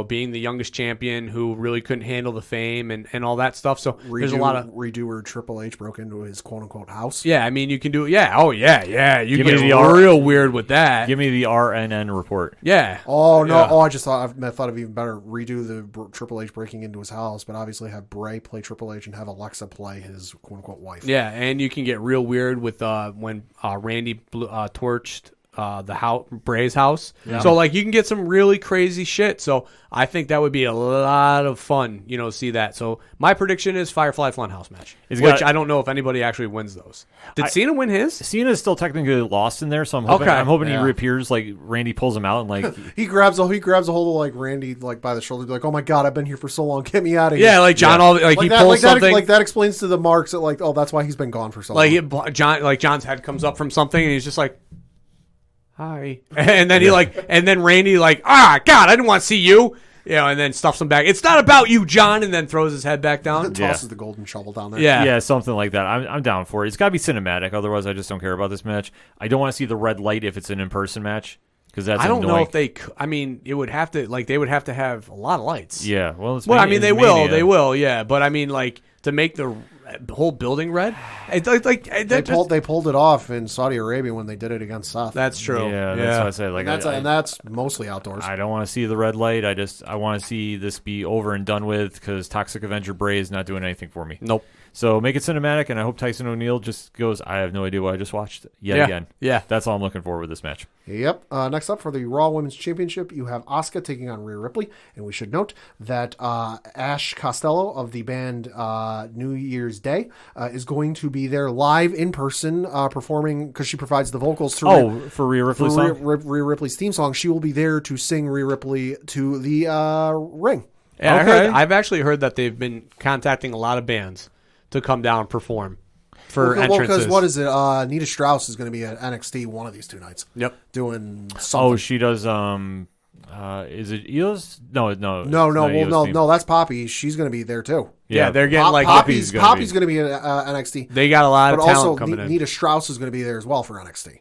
D: being the youngest champion who really couldn't handle the fame and all that stuff. So there's a lot of
C: redo where Triple H broke into his quote unquote house.
D: Yeah, I mean, you can do it. Yeah. Oh yeah. You
A: Give
D: get
A: me the
D: real weird with that.
A: Give me the RNN report.
D: Yeah.
C: Oh no.
D: Yeah.
C: Oh, I thought of even better. Redo the Triple H breaking into his house, but obviously have Bray play Triple H and have Alexa play his quote unquote wife.
D: Yeah, and you can get real weird with when Randy torched Bray's house. So like you can get some really crazy shit. So I think that would be a lot of fun, see that. So my prediction is Firefly Funhouse match, which I don't know if anybody actually wins those. Did Cena win his?
A: Cena's still technically lost in there, so I'm hoping he reappears, like Randy pulls him out and like
C: he grabs a hold of like Randy like by the shoulder, be like, "Oh my god, I've been here for so long, get me out of here."
D: Yeah, like John, he pulls something.
C: That explains to the marks that like, oh, that's why he's been gone for so long.
D: John's head comes up from something, and he's just like, "Hi," and then and then Randy like, "Ah, God, I didn't want to see you." And then stuffs him back. It's not about you, John, and then throws his head back down.
C: Tosses the golden shovel down there.
A: Yeah, something like that. I'm down for it. It's got to be cinematic, otherwise I just don't care about this match. I don't want to see the red light if it's an in-person match, because that's annoying.
D: Know if they. I mean, it would have to they would have to have a lot of lights.
A: Yeah, well,
D: I mean, they will, yeah. But I mean, like to make the whole building red.
C: They pulled it off in Saudi Arabia when they did it against Seth.
D: That's true.
A: Yeah, that's what I say. Like,
C: and that's mostly outdoors.
A: I don't want to see the red light. I want to see this be over and done with, because Toxic Avenger Bray is not doing anything for me.
D: Nope.
A: So make it cinematic, and I hope Tyson O'Neil just goes, I have no idea what I just watched again.
D: Yeah.
A: That's all I'm looking for with this match.
C: Yep. Next up for the Raw Women's Championship, you have Asuka taking on Rhea Ripley. And we should note that Ash Costello of the band New Year's Day is going to be there live in person performing, because she provides the vocals to
A: for Rhea Ripley's song?
C: Rhea Ripley's theme song. She will be there to sing Rhea Ripley to the ring.
D: Yeah, okay. I've actually heard that they've been contacting a lot of bands to come down and perform for entrances.
C: Because what is it? Nita Strauss is going to be at NXT one of these 2 nights.
D: Yep.
C: Doing something.
A: Oh, she does. Is it Eos? No.
C: No. That's Poppy. She's going to be there too.
D: Yeah, they're getting
C: Poppy's going to be at NXT.
D: They got a lot of talent coming in.
C: But also, Nita Strauss is going to be there as well for NXT.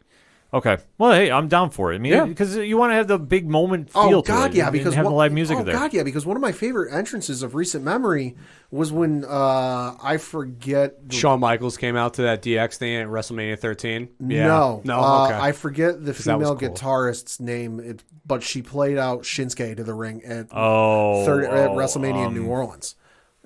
A: Okay. Well, hey, I'm down for it. I mean, because you want to have the big moment feel to it.
C: Yeah, because
A: have the live music there.
C: Oh God, yeah, because one of my favorite entrances of recent memory was when I forget
D: Shawn Michaels came out to that DX thing at WrestleMania 13. Yeah.
C: No,
D: okay.
C: I forget the female guitarist's name, but she played out Shinsuke to the ring at WrestleMania in New Orleans.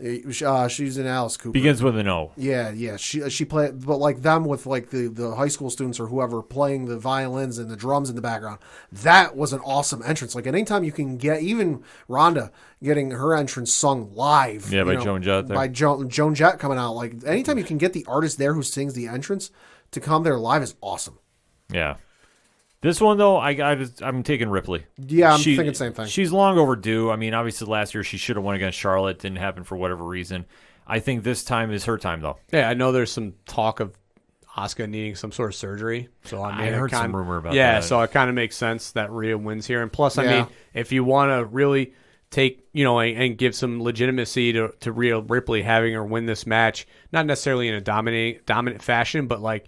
C: She's in Alice Cooper.
A: Begins with an O.
C: Yeah. She played, but like them with like the high school students or whoever playing the violins and the drums in the background. That was an awesome entrance. Like anytime you can get, even Rhonda getting her entrance sung live.
A: Yeah, by Joan Jett.
C: By Joan Jett coming out. Like anytime you can get the artist there who sings the entrance to come there live is awesome.
A: Yeah. This one, though, I'm taking Ripley.
C: Yeah, I'm thinking the same thing.
A: She's long overdue. I mean, obviously last year she should have won against Charlotte. Didn't happen for whatever reason. I think this time is her time, though.
D: Yeah, I know there's some talk of Asuka needing some sort of surgery. So I
A: heard some rumor about that.
D: Yeah, so it kind of makes sense that Rhea wins here. And plus, I mean, if you want to really take, and give some legitimacy to Rhea Ripley, having her win this match, not necessarily in a dominant fashion, but like,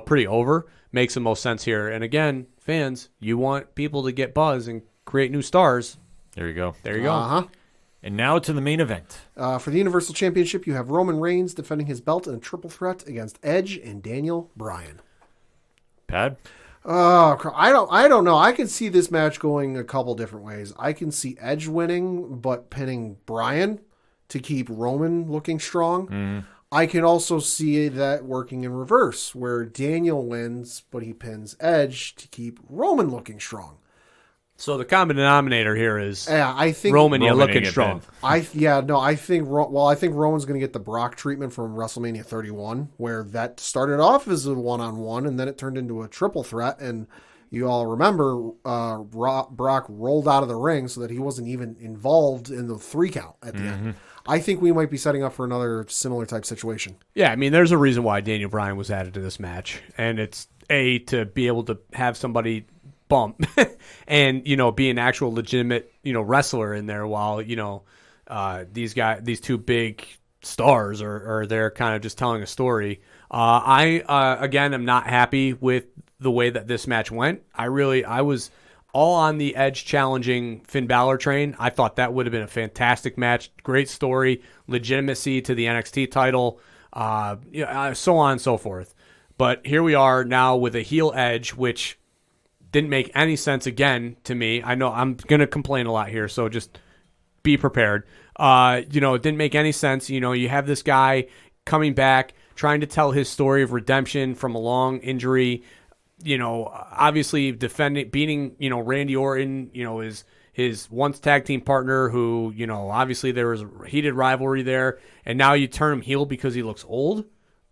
D: pretty over, makes the most sense here. And again, fans, you want people to get buzz and create new stars.
A: There you go.
C: Uh-huh.
A: And now to the main event.
C: For the Universal Championship, you have Roman Reigns defending his belt in a triple threat against Edge and Daniel Bryan.
A: Pad?
C: I don't know. I can see this match going a couple different ways. I can see Edge winning, but pinning Bryan to keep Roman looking strong.
A: Mm-hmm.
C: I can also see that working in reverse, where Daniel wins, but he pins Edge to keep Roman looking strong.
D: So the common denominator here is
C: I think
D: Roman looking strong.
C: I think Roman's going to get the Brock treatment from WrestleMania 31, where that started off as a one-on-one, and then it turned into a triple threat, and you all remember Brock rolled out of the ring so that he wasn't even involved in the 3 count at the end. I think we might be setting up for another similar type situation.
D: Yeah, I mean, there's a reason why Daniel Bryan was added to this match, and it's to be able to have somebody bump and be an actual legitimate wrestler in there, while these 2 big stars are there kind of just telling a story. I again am not happy with the way that this match went. I was all on the Edge challenging Finn Balor train. I thought that would have been a fantastic match. Great story, legitimacy to the NXT title, so on and so forth. But here we are now with a heel Edge, which didn't make any sense again to me. I know I'm going to complain a lot here, so just be prepared. It didn't make any sense. You have this guy coming back, trying to tell his story of redemption from a long injury, obviously beating, Randy Orton, his once tag team partner who, obviously there was a heated rivalry there, and now you turn him heel because he looks old.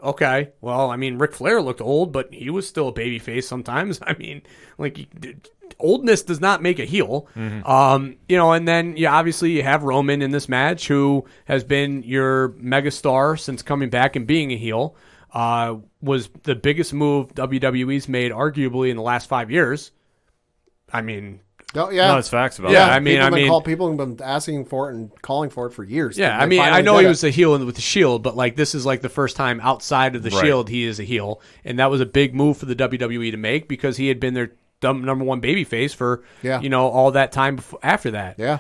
D: Okay, well, I mean, Ric Flair looked old, but he was still a babyface sometimes. I mean, oldness does not make a heel. And then obviously you have Roman in this match, who has been your megastar since coming back and being a heel. Was the biggest move WWE's made, arguably, in the last 5 years. I mean,
C: oh, yeah,
A: no, it's facts about
C: yeah.
A: it.
C: People have been asking for it and calling for it for years.
D: Yeah, I mean, I know he was a heel with the Shield, but this is the first time outside of the Shield he is a heel, and that was a big move for the WWE to make because he had been their number one babyface for all that time after that.
C: Yeah.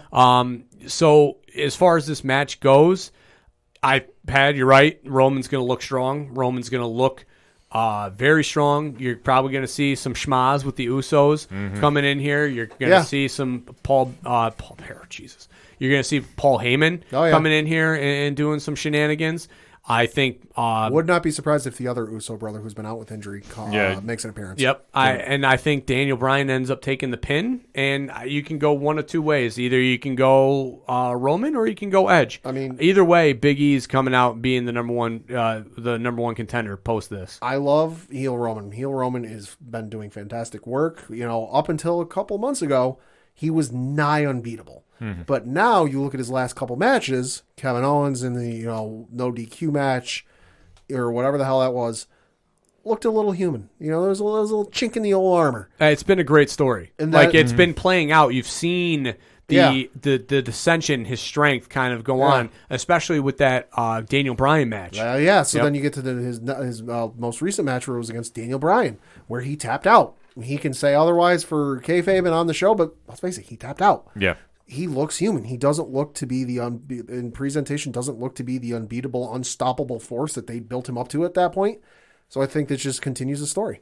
D: So as far as this match goes, you're right. Roman's going to look strong. Roman's going to look very strong. You're probably going to see some schmaz with the Usos coming in here. You're going to see some Paul Bearer, Jesus. You're going to see Paul Heyman coming in here and doing some shenanigans. I think
C: would not be surprised if the other Uso brother, who's been out with injury, makes an appearance.
D: Yep, I think Daniel Bryan ends up taking the pin, and you can go one of two ways. Either you can go Roman or you can go Edge. I mean, either way, Big E's coming out being the number one contender post this.
C: I love heel Roman. Heel Roman has been doing fantastic work. Up until a couple months ago, he was nigh unbeatable. But now you look at his last couple matches, Kevin Owens in the no DQ match or whatever the hell that was, looked a little human. There was a little chink in the old armor.
D: It's been a great story. And it's been playing out. You've seen the dissension, his strength kind of go on, especially with that Daniel Bryan match.
C: So then you get to his most recent match where it was against Daniel Bryan, where he tapped out. He can say otherwise for kayfabe and on the show, but let's face it, he tapped out.
A: Yeah.
C: He looks human. He doesn't look to be in presentation, doesn't look to be the unbeatable, unstoppable force that they built him up to at that point. So I think that just continues the story.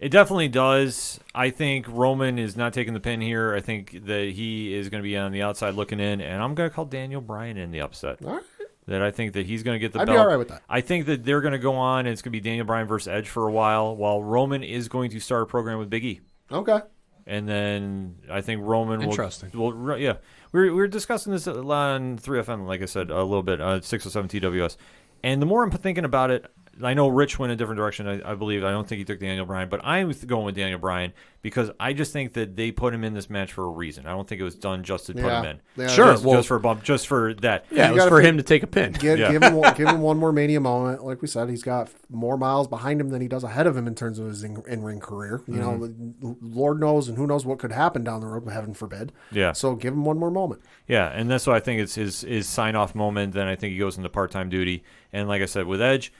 A: It definitely does. I think Roman is not taking the pin here. I think that he is going to be on the outside looking in, and I'm going to call Daniel Bryan in the upset.
C: All right.
A: That I think that he's going to get the
C: I'd
A: belt.
C: be all right with that.
A: I think that they're going to go on, and it's going to be Daniel Bryan versus Edge for a while Roman is going to start a program with Big E.
C: Okay.
A: And then I think Roman
D: Interesting.
A: will yeah. We were discussing this on 3FM, like I said, a little bit, 607 TWS. And the more I'm thinking about it, I know Rich went a different direction, I believe. I don't think he took Daniel Bryan, but I'm going with Daniel Bryan because I just think that they put him in this match for a reason. I don't think it was done just to put him in.
C: Yeah.
D: Sure.
A: Just for a bump, just for that.
D: Yeah, it was for him to take a pin.
C: Give him one more Mania moment. Like we said, he's got more miles behind him than he does ahead of him in terms of his in-ring career. Lord knows and who knows what could happen down the road, heaven forbid.
A: Yeah.
C: So give him one more moment.
A: Yeah, and that's why I think it's his sign-off moment. Then I think he goes into part-time duty. And like I said, with Edge,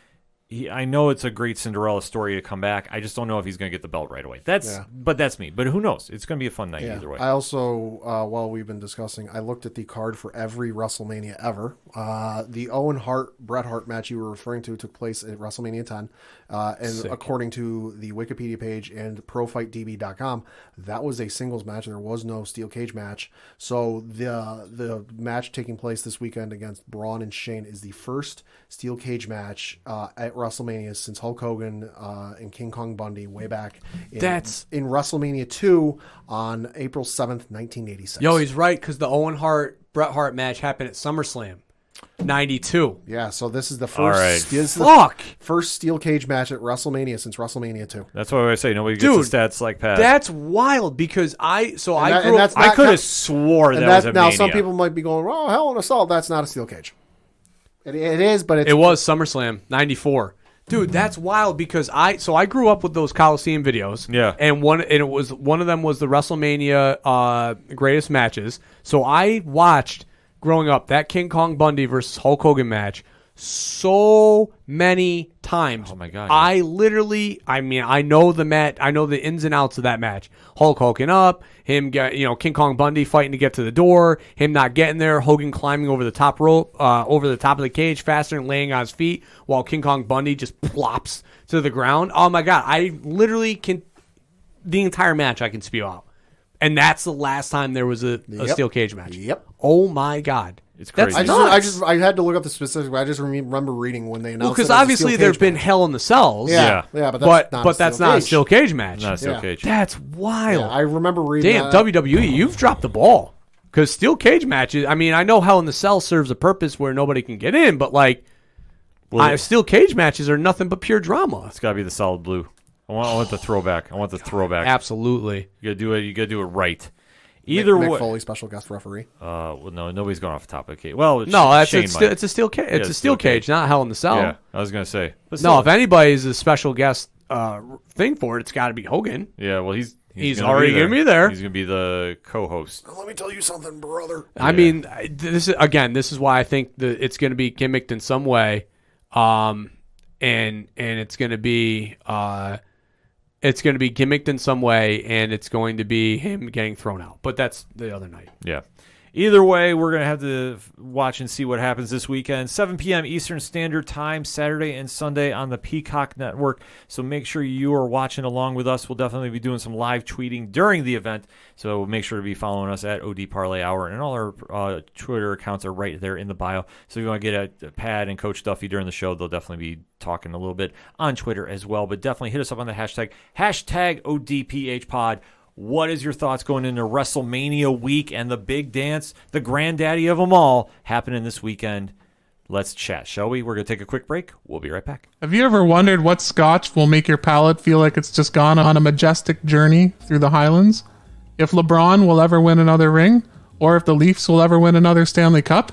A: I know it's a great Cinderella story to come back. I just don't know if he's going to get the belt right away. But that's me. But who knows? It's going to be a fun night either way.
C: I also, while we've been discussing, I looked at the card for every WrestleMania ever. The Owen Hart Bret Hart match you were referring to took place at WrestleMania 10, and according to the Wikipedia page and ProFightDB.com, that was a singles match. There was no steel cage match. So the match taking place this weekend against Braun and Shane is the first steel cage match at WrestleMania since Hulk Hogan and King Kong Bundy way back in WrestleMania 2 on April 7th, 1986.
D: Yo, he's right, because the Owen Hart Bret Hart match happened at SummerSlam 92.
C: Yeah, so this is the first first steel cage match at WrestleMania since WrestleMania 2.
A: That's what I say. Nobody gets the stats like Pat.
D: That's wild because I
A: could have swore that was a
C: now
A: Mania.
C: Some people might be going, "Oh, Hell in a Cell, that's not a steel cage." It is, but
D: it was SummerSlam 94. Dude, that's wild because I grew up with those Coliseum videos.
A: Yeah.
D: And one of them was the WrestleMania greatest matches. So I watched growing up that King Kong Bundy versus Hulk Hogan match so many times.
A: Oh my God.
D: I know the ins and outs of that match. Hulk Hogan up, him King Kong Bundy fighting to get to the door, him not getting there, Hogan climbing over the top rope, over the top of the cage faster and laying on his feet while King Kong Bundy just plops to the ground. Oh my God. I literally can, the entire match I can spew out. And that's the last time there was a steel cage match.
C: Yep.
D: Oh my God.
A: It's
D: That's
A: crazy.
D: nuts.
C: I had to look up the specifics. But I just remember reading when they announced.
D: Because
C: it as a
D: obviously
C: steel
D: there've
C: cage
D: been
C: match.
D: Hell in the Cells.
C: Yeah, but
D: that's not a steel cage match.
A: Not a steel
C: Yeah.
A: cage.
D: That's wild.
C: Yeah, I remember reading.
D: Damn,
C: that.
D: WWE, you've dropped the ball. Because steel cage matches, I mean, I know Hell in the Cell serves a purpose where nobody can get in, but like, steel cage matches are nothing but pure drama.
A: It's got to be the solid blue. I want the throwback.
D: Absolutely.
A: You gotta do it right. Either
C: Mick
A: way.
C: Foley, special guest referee.
A: Well, no, nobody's going off the topic. Well,
D: No,
A: Shane
D: it's
A: might.
D: a steel cage. It's a steel cage, not Hell in the Cell.
A: Yeah, I was gonna say. But
D: No,
A: still-
D: if anybody's a special guest thing for it, it's got to be Hogan.
A: Yeah, well, he's
D: already gonna be there.
A: He's gonna be the co-host.
C: Let me tell you something, brother.
D: I mean, this is why I think that it's going to be gimmicked in some way, and it's going to be gimmicked in some way, and it's going to be him getting thrown out. But that's the other night.
A: Yeah. Either way, we're going to have to watch and see what happens this weekend. 7 p.m. Eastern Standard Time, Saturday and Sunday on the Peacock Network. So make sure you are watching along with us. We'll definitely be doing some live tweeting during the event. So make sure to be following us at OD Parlay Hour. And all our Twitter accounts are right there in the bio. So if you want to get at Pat and Coach Duffy during the show, they'll definitely be talking a little bit on Twitter as well. But definitely hit us up on the hashtag ODPHpod. What is your thoughts going into WrestleMania week and the big dance, the granddaddy of them all, happening this weekend? Let's chat, shall we? We're going to take a quick break. We'll be right back.
J: Have you ever wondered what scotch will make your palate feel like it's just gone on a majestic journey through the Highlands? If LeBron will ever win another ring? Or if the Leafs will ever win another Stanley Cup?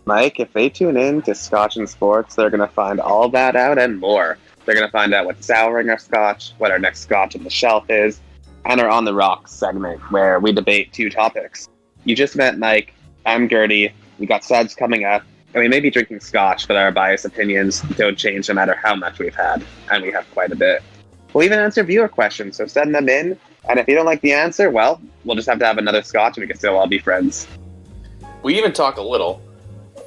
K: Mike, if they tune in to Scotch and Sports, they're going to find all that out and more. They're going to find out what's souring our scotch, what our next scotch on the shelf is, and our On the Rocks segment, where we debate two topics. You just met Mike. I'm Gertie. We got suds coming up, and we may be drinking scotch, but our biased opinions don't change no matter how much we've had, and we have quite a bit. We'll even answer viewer questions, so send them in, and if you don't like the answer, well, we'll just have to have another scotch, and we can still all be friends.
L: We even talk a little,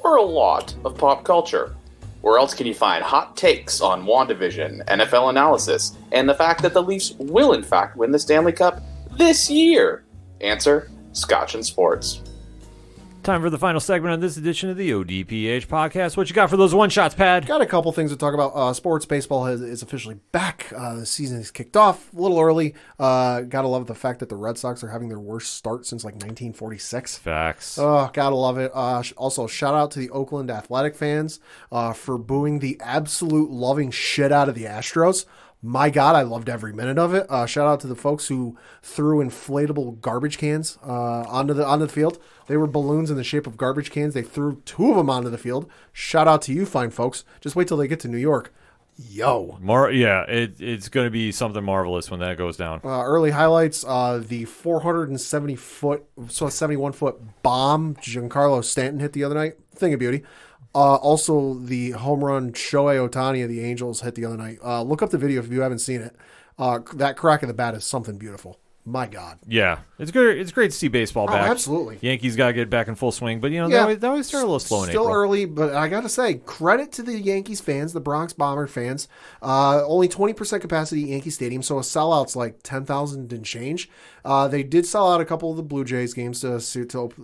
L: or a lot, of pop culture. Where else can you find hot takes on WandaVision, NFL analysis, and the fact that the Leafs will in fact win the Stanley Cup this year? Answer, Scotch and Sports.
A: Time for the final segment on this edition of the ODPH podcast. What you got for those one-shots, Pad?
C: Got a couple things to talk about. Sports baseball is officially back. The season is kicked off a little early. Gotta love the fact that the Red Sox are having their worst start since like 1946.
A: Facts.
C: Oh, gotta love it. Also, shout out to the Oakland Athletic fans for booing the absolute loving shit out of the Astros. My God, I loved every minute of it. Shout out to the folks who threw inflatable garbage cans onto the field. They were balloons in the shape of garbage cans. They threw 2 of them onto the field. Shout out to you, fine folks. Just wait till they get to New York. Yo.
A: It's going to be something marvelous when that goes down.
C: Early highlights, the 471-foot bomb Giancarlo Stanton hit the other night. Thing of beauty. Also, the home run Shohei Ohtani of the Angels hit the other night. Look up the video if you haven't seen it. That crack of the bat is something beautiful. My God.
A: Yeah. It's good. It's great to see baseball back.
C: Absolutely.
A: Yankees got to get back in full swing, but, they always start a little slow in
C: Still
A: April.
C: early, but I got to say, credit to the Yankees fans, the Bronx Bomber fans. Only 20% capacity at Yankee Stadium, so a sellout's like 10,000 and change. They did sell out a couple of the Blue Jays games to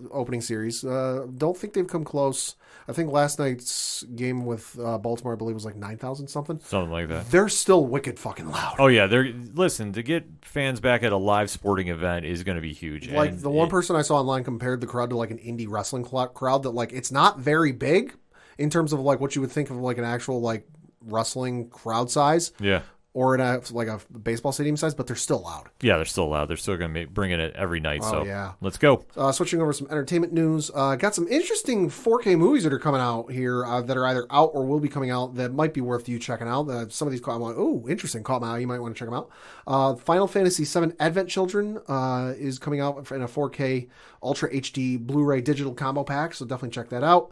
C: opening series. Don't think they've come close. I think last night's game with Baltimore, I believe, was like 9,000 something.
A: Something like that.
C: They're still wicked fucking loud.
A: Oh, yeah. Listen, to get fans back at a live sporting event is going to be huge.
C: Like,
A: and
C: the one person I saw online compared the crowd to like an indie wrestling crowd that, like, it's not very big in terms of like what you would think of like an actual like wrestling crowd size.
A: Yeah.
C: Or in a baseball stadium size, but they're still loud.
A: Yeah, they're still loud. They're still going to bring it every night.
C: Oh,
A: so
C: yeah.
A: Let's go.
C: Switching over to some entertainment news. Got some interesting 4K movies that are coming out here that are either out or will be coming out that might be worth you checking out. Some of these caught my eye. Oh, interesting. Caught my eye. You might want to check them out. Final Fantasy VII Advent Children is coming out in a 4K Ultra HD Blu-ray digital combo pack, so definitely check that out.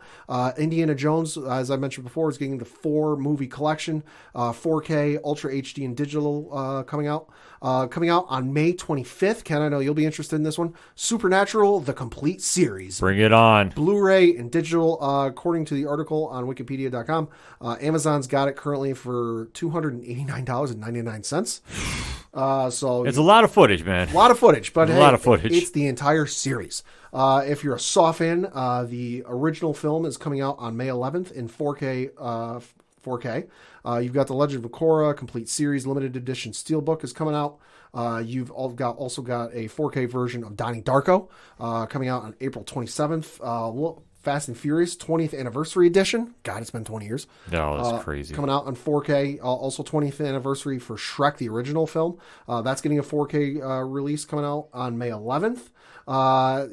C: Indiana Jones, as I mentioned before, is getting the 4-movie collection, 4K Ultra HD HD and digital coming out. Coming out on May 25th. Ken, I know you'll be interested in this one. Supernatural, the complete series.
A: Bring it on.
C: Blu-ray and digital, according to the article on wikipedia.com. Amazon's got it currently for $289.99. So
A: it's a lot of footage, man.
C: A lot of footage, but
A: a lot of footage.
C: It's the entire series. If you're a Saw fan, the original film is coming out on May 11th in 4K. 4K. You've got the Legend of Korra complete series limited edition steelbook is coming out. You've also got a 4K version of Donnie Darko coming out on April 27th. Fast and Furious 20th anniversary edition. God, it's been 20 years.
A: No, that's crazy.
C: Coming out on 4K. Also 20th anniversary for Shrek, the original film. That's getting a 4K release coming out on May 11th. So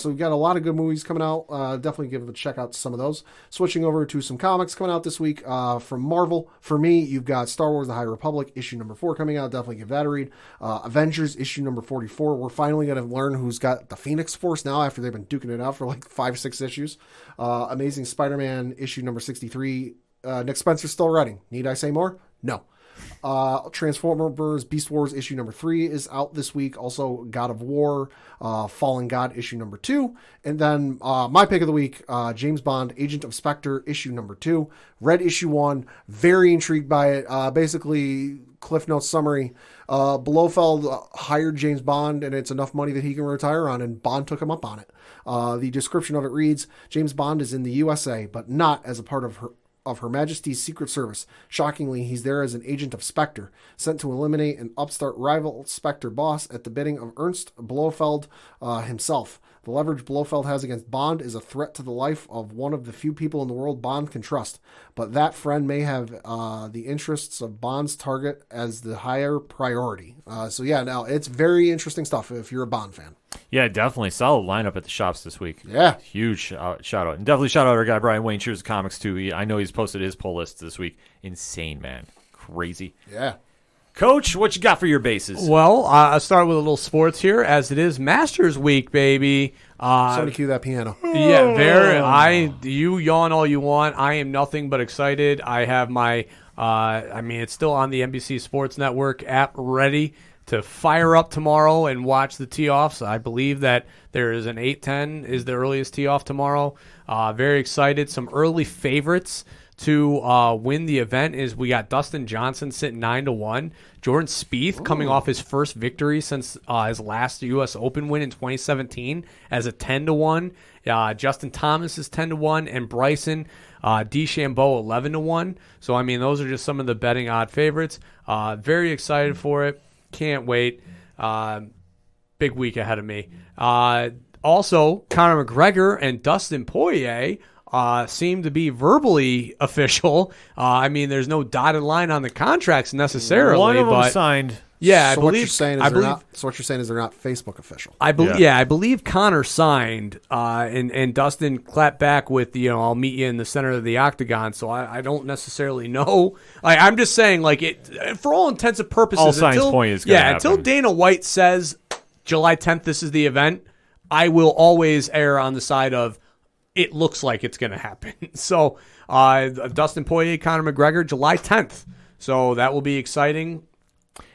C: we've got a lot of good movies coming out. Definitely give a check out to some of those. Switching over to some comics coming out this week from Marvel. For me, you've got Star Wars The High Republic, issue number 4 coming out. Definitely give that a read. Avengers, issue number 44. We're finally going to learn who's got the Phoenix Force now after they've been duking it out for like 5-6 issues. Amazing Spider-Man, issue number 63. Nick Spencer's still writing. Need I say more? No. Transformers Beast Wars issue number 3 is out this week. Also God of War, Fallen God issue number 2. And then my pick of the week, James Bond, Agent of Spectre issue number 2. Read issue 1. Very intrigued by it. Basically, Cliff Notes summary. Blofeld hired James Bond and it's enough money that he can retire on, and Bond took him up on it. The description of it reads, James Bond is in the USA, but not as a part of Her Majesty's Secret Service. Shockingly, he's there as an agent of Spectre, sent to eliminate an upstart rival Spectre boss at the bidding of Ernst Blofeld himself. The leverage Blofeld has against Bond is a threat to the life of one of the few people in the world Bond can trust, but that friend may have the interests of Bond's target as the higher priority. Now it's very interesting stuff if you're a Bond fan.
A: Yeah, definitely. Solid lineup at the shops this week.
C: Yeah.
A: Huge shout out. And definitely shout out our guy, Brian Wayne, Cheers Comics, too. I know he's posted his pull list this week. Insane, man. Crazy.
C: Yeah.
A: Coach, what you got for your bases?
D: Well, I'll start with a little sports here, as it is Masters Week, baby.
C: Somebody cue that piano.
D: Yeah, you yawn all you want. I am nothing but excited. I have my, it's still on the NBC Sports Network app ready to fire up tomorrow and watch the tee-offs. I believe that there is an 8:10 is the earliest tee-off tomorrow. Very excited. Some early favorites to win the event is we got Dustin Johnson sitting 9-1. Jordan Spieth coming off his first victory since his last U.S. Open win in 2017 as a 10-1. Justin Thomas is 10-1, and Bryson DeChambeau 11-1. So those are just some of the betting odd favorites. Very excited for it. Can't wait. Big week ahead of me. Also, Conor McGregor and Dustin Poirier seem to be verbally official. There's no dotted line on the contracts necessarily.
A: One of them signed.
D: Yeah,
C: so what you're saying is they're not Facebook official.
D: I believe Conor signed, and Dustin clapped back with I'll meet you in the center of the octagon. So I don't necessarily know. I'm just saying, for all intents and purposes,
A: all signs point is going to happen.
D: Until Dana White says July 10th, this is the event, I will always err on the side of it looks like it's going to happen. So Dustin Poirier, Conor McGregor, July 10th. So that will be exciting.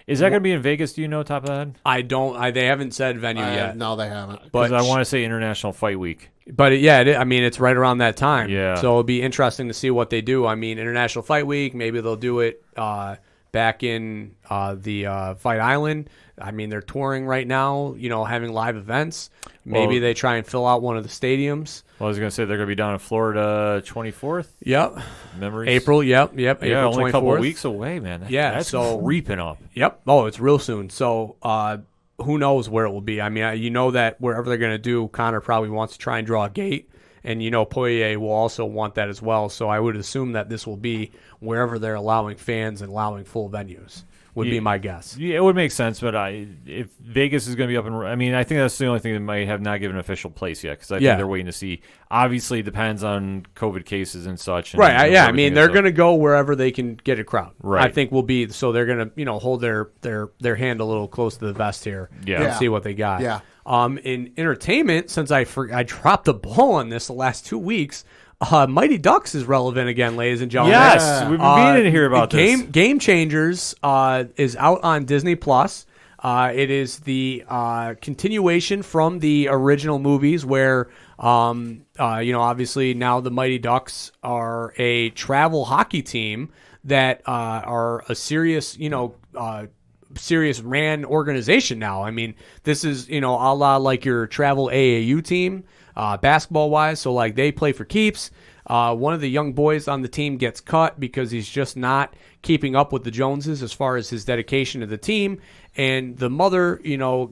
A: Is that going to be in Vegas? Do you know, top of the head?
D: I don't. They haven't said venue yet.
C: No, they haven't.
A: But I want to say International Fight Week.
D: But it's right around that time.
A: Yeah.
D: So it'll be interesting to see what they do. International Fight Week. Maybe they'll do it back in the Fight Island. They're touring right now. Having live events. Maybe they try and fill out one of the stadiums.
A: Well, I was going to say they're going to be down in Florida 24th.
D: Yep.
A: Memories.
D: April, yep.
A: Yeah,
D: April
A: only
D: 24th.
A: a couple of weeks away, man. That's creeping up.
D: Yep. Oh, it's real soon. So who knows where it will be. That wherever they're going to do, Conor probably wants to try and draw a gate. And, Poirier will also want that as well. So I would assume that this will be wherever they're allowing fans and allowing full venues. Would be my guess.
A: Yeah, it would make sense, but if Vegas is going to be up and I think that's the only thing that might have not given an official place yet, because I think they're waiting to see. Obviously, it depends on COVID cases and such.
D: And, they're going to go wherever they can get a crowd.
A: Right.
D: I think will be so they're going to hold their hand a little close to the vest here and see what they got.
C: Yeah.
D: In entertainment, since I dropped the ball on this the last 2 weeks. Mighty Ducks is relevant again, ladies and gentlemen.
A: Yes, we've been meaning to hear about this.
D: Game Changers is out on Disney Plus. It is the continuation from the original movies, where obviously now the Mighty Ducks are a travel hockey team that are a serious ran organization now. I mean, this is a la like your travel AAU team. Basketball wise, so like they play for keeps. One of the young boys on the team gets cut because he's just not keeping up with the Joneses as far as his dedication to the team, and the mother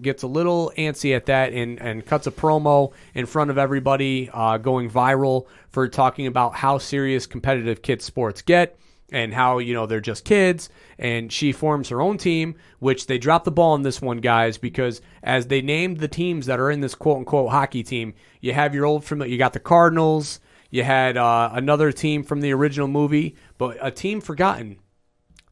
D: gets a little antsy at that and cuts a promo in front of everybody, going viral for talking about how serious competitive kids sports get and how they're just kids. And she forms her own team, which they dropped the ball on this one, guys, because as they named the teams that are in this quote-unquote hockey team, you have your old familiar. You got the Cardinals. You had another team from the original movie, but a team forgotten,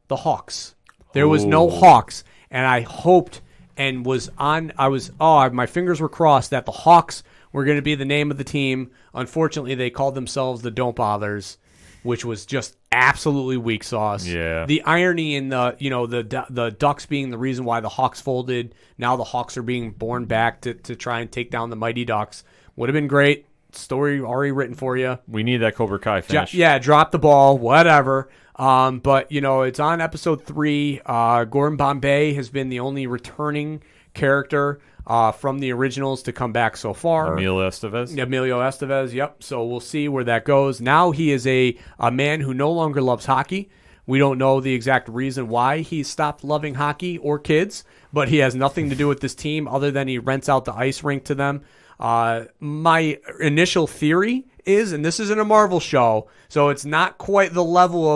D: the Hawks. There was no Hawks, and I hoped and my fingers were crossed that the Hawks were going to be the name of the team. Unfortunately, they called themselves the Don't Bothers, which was just absolutely weak sauce.
A: Yeah.
D: The irony in the Ducks being the reason why the Hawks folded. Now the Hawks are being born back to try and take down the Mighty Ducks. Would have been great. Story already written for you.
A: We need that Cobra Kai finish.
D: Drop the ball, whatever. But it's on episode 3. Gordon Bombay has been the only returning character from the originals to come back so far.
A: Emilio Estevez,
D: yep. So we'll see where that goes. Now he is a man who no longer loves hockey. We don't know the exact reason why he stopped loving hockey or kids, but he has nothing to do with this team other than he rents out the ice rink to them. My initial theory is, and this isn't a Marvel show, so it's not quite the level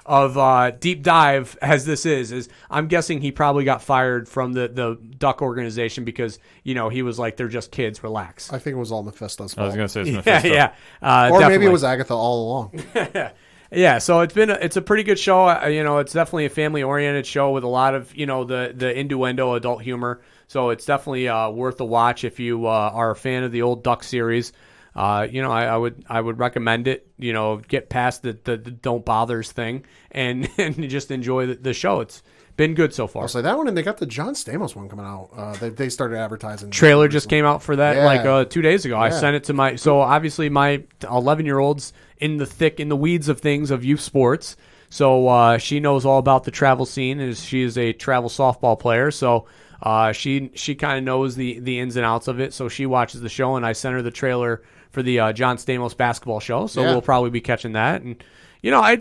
D: of deep dive as this is I'm guessing he probably got fired from the Duck organization because he was like, they're just kids, relax.
C: I think it was all Mephisto's fault.
A: I was going to say it's Mephisto.
D: Yeah.
C: Or
D: definitely.
C: maybe it was Agatha all along.
D: Yeah, so it's a pretty good show. It's definitely a family oriented show with a lot of the innuendo adult humor. So it's definitely worth a watch if you are a fan of the old Duck series. I would recommend it. Get past the Don't Bothers thing and just enjoy the show. It's been good so far.
C: I'll say that one, and they got the John Stamos one coming out. They started advertising.
D: Trailer just came out for that 2 days ago. Yeah. I sent it to so obviously my 11-year-old's in the weeds of things of youth sports. So she knows all about the travel scene, as she is a travel softball player. So she kind of knows the ins and outs of it. So she watches the show, and I sent her the trailer for the John Stamos basketball show. So we'll probably be catching that. And my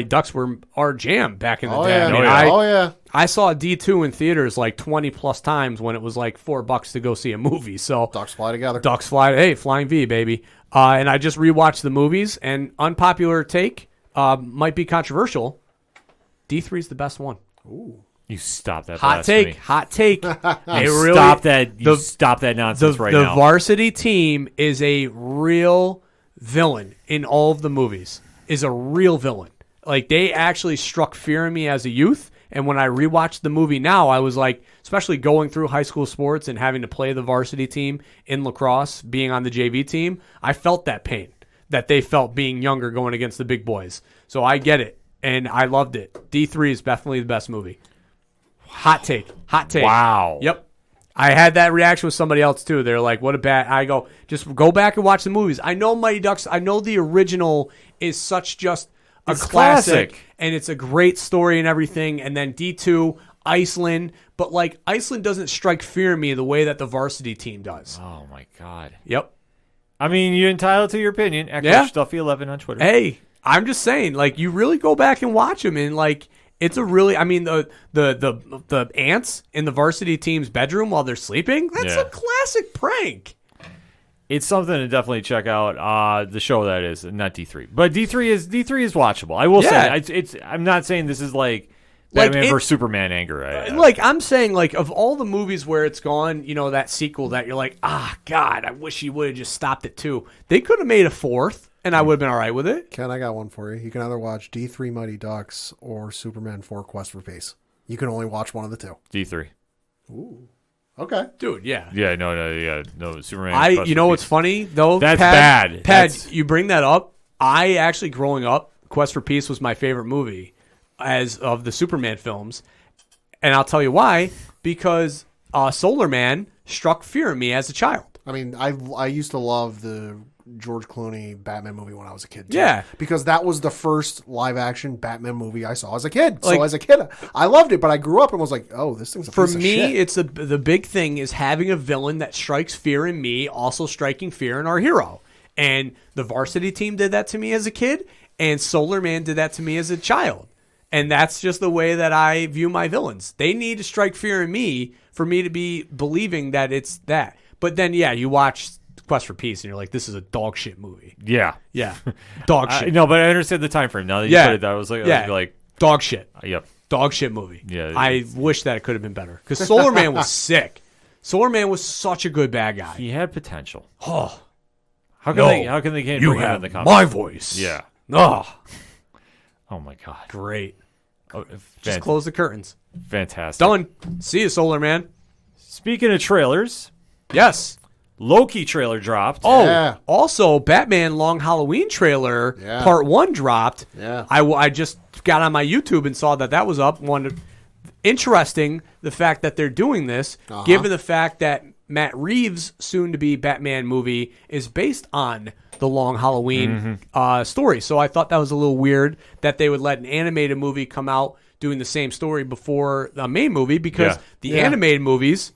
D: Ducks were our jam back in the day. I saw D2 in theaters like 20 plus times when it was like $4 to go see a movie. So
C: Ducks fly together.
D: Ducks fly. Hey, Flying V, baby. And I just rewatched the movies, and unpopular take, might be controversial. D3 is the best one.
C: Ooh.
A: You stop that.
D: Hot take. Stop
A: that nonsense right now.
D: The varsity team is a real villain in all of the movies. Is a real villain. Like, they actually struck fear in me as a youth. And when I rewatched the movie now, I was like, especially going through high school sports and having to play the varsity team in lacrosse, being on the JV team, I felt that pain that they felt being younger going against the big boys. So I get it. And I loved it. D3 is definitely the best movie. Hot take.
A: Wow.
D: Yep. I had that reaction with somebody else too. They're like, what a bad. I go, just go back and watch the movies. I know Mighty Ducks. I know the original is such just a classic. And it's a great story and everything. And then D2, Iceland. But like, Iceland doesn't strike fear in me the way that the varsity team does.
A: Oh my God.
D: Yep.
A: I mean, you're entitled to your opinion. Stuffy11 on Twitter.
D: Hey, I'm just saying, like, you really go back and watch them, and like, it's a really, I mean, the ants in the varsity team's bedroom while they're sleeping, that's a classic prank.
A: It's something to definitely check out. The show, that is, not D3, but D3 is watchable. I will say, I'm not saying this is like Batman versus Superman anger.
D: I'm saying, like, of all the movies where it's gone, that sequel that you're like, God, I wish you would have just stopped it too. They could have made a fourth. And I would have been all right with it.
C: Ken, I got one for you. You can either watch D3 Mighty Ducks or Superman 4 Quest for Peace. You can only watch one of the two.
A: D3.
C: Ooh. Okay.
D: Dude, yeah.
A: Yeah, no, Superman.
D: You know what's funny though?
A: That's bad.
D: Pad, you bring that up. I actually, growing up, Quest for Peace was my favorite movie as of the Superman films, and I'll tell you why. Because Solar Man struck fear in me as a child.
C: I mean, I used to love the George Clooney Batman movie when I was a kid, too.
D: Yeah.
C: Because that was the first live-action Batman movie I saw as a kid. So as a kid, I loved it, but I grew up and was like, oh, this thing's a piece of shit.
D: For me, it's the big thing is having a villain that strikes fear in me, also striking fear in our hero. And the Varsity Team did that to me as a kid, and Solar Man did that to me as a child. And that's just the way that I view my villains. They need to strike fear in me for me to be believing that it's that. But then, you watch Quest for Peace, and you're like, this is a dog shit movie.
A: Yeah.
D: Yeah. Dog shit.
A: No, but I understand the time frame. Now that you put it that, I was like,
D: dog shit.
A: Yep.
D: Dog shit movie.
A: Yeah.
D: I wish that it could have been better. Because Solar Man was sick. Solar Man was such a good bad guy.
A: He had potential.
D: Oh.
A: How can they can't
D: you
A: bring him
D: have
A: in the comic?
D: my voice.
A: Yeah.
D: Oh.
A: Oh, my God.
D: Great.
A: Oh,
D: Just close the curtains.
A: Fantastic.
D: Done. See you, Solar Man.
A: Speaking of trailers.
D: Yes.
A: Loki trailer dropped.
D: Oh,
C: Yeah.
D: also Batman Long Halloween trailer part 1 dropped.
C: Yeah.
D: I just got on my YouTube and saw that was up. Interesting, the fact that they're doing this, given the fact that Matt Reeves' soon-to-be Batman movie is based on the Long Halloween story. So I thought that was a little weird that they would let an animated movie come out doing the same story before the main movie, because the animated movies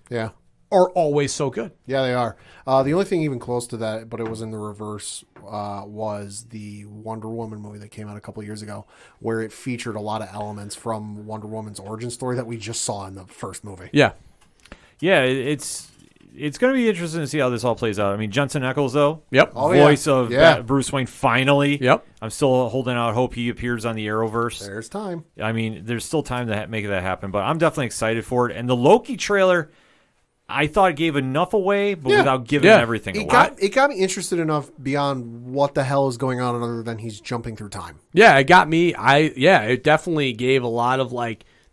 D: are always so good.
C: Yeah, they are. The only thing even close to that, but it was in the reverse, was the Wonder Woman movie that came out a couple of years ago, where it featured a lot of elements from Wonder Woman's origin story that we just saw in the first movie.
D: Yeah.
A: Yeah, it's going to be interesting to see how this all plays out. I mean, Jensen Ackles, though.
D: Yep.
A: Voice of Bruce Wayne, finally.
D: Yep.
A: I'm still holding out hope he appears on the Arrowverse.
C: There's time.
A: I mean, there's still time to make that happen, but I'm definitely excited for it. And the Loki trailer, I thought it gave enough away, but without giving everything away.
C: It got me interested enough beyond what the hell is going on other than he's jumping through time.
D: Yeah, it got me. It definitely gave a lot of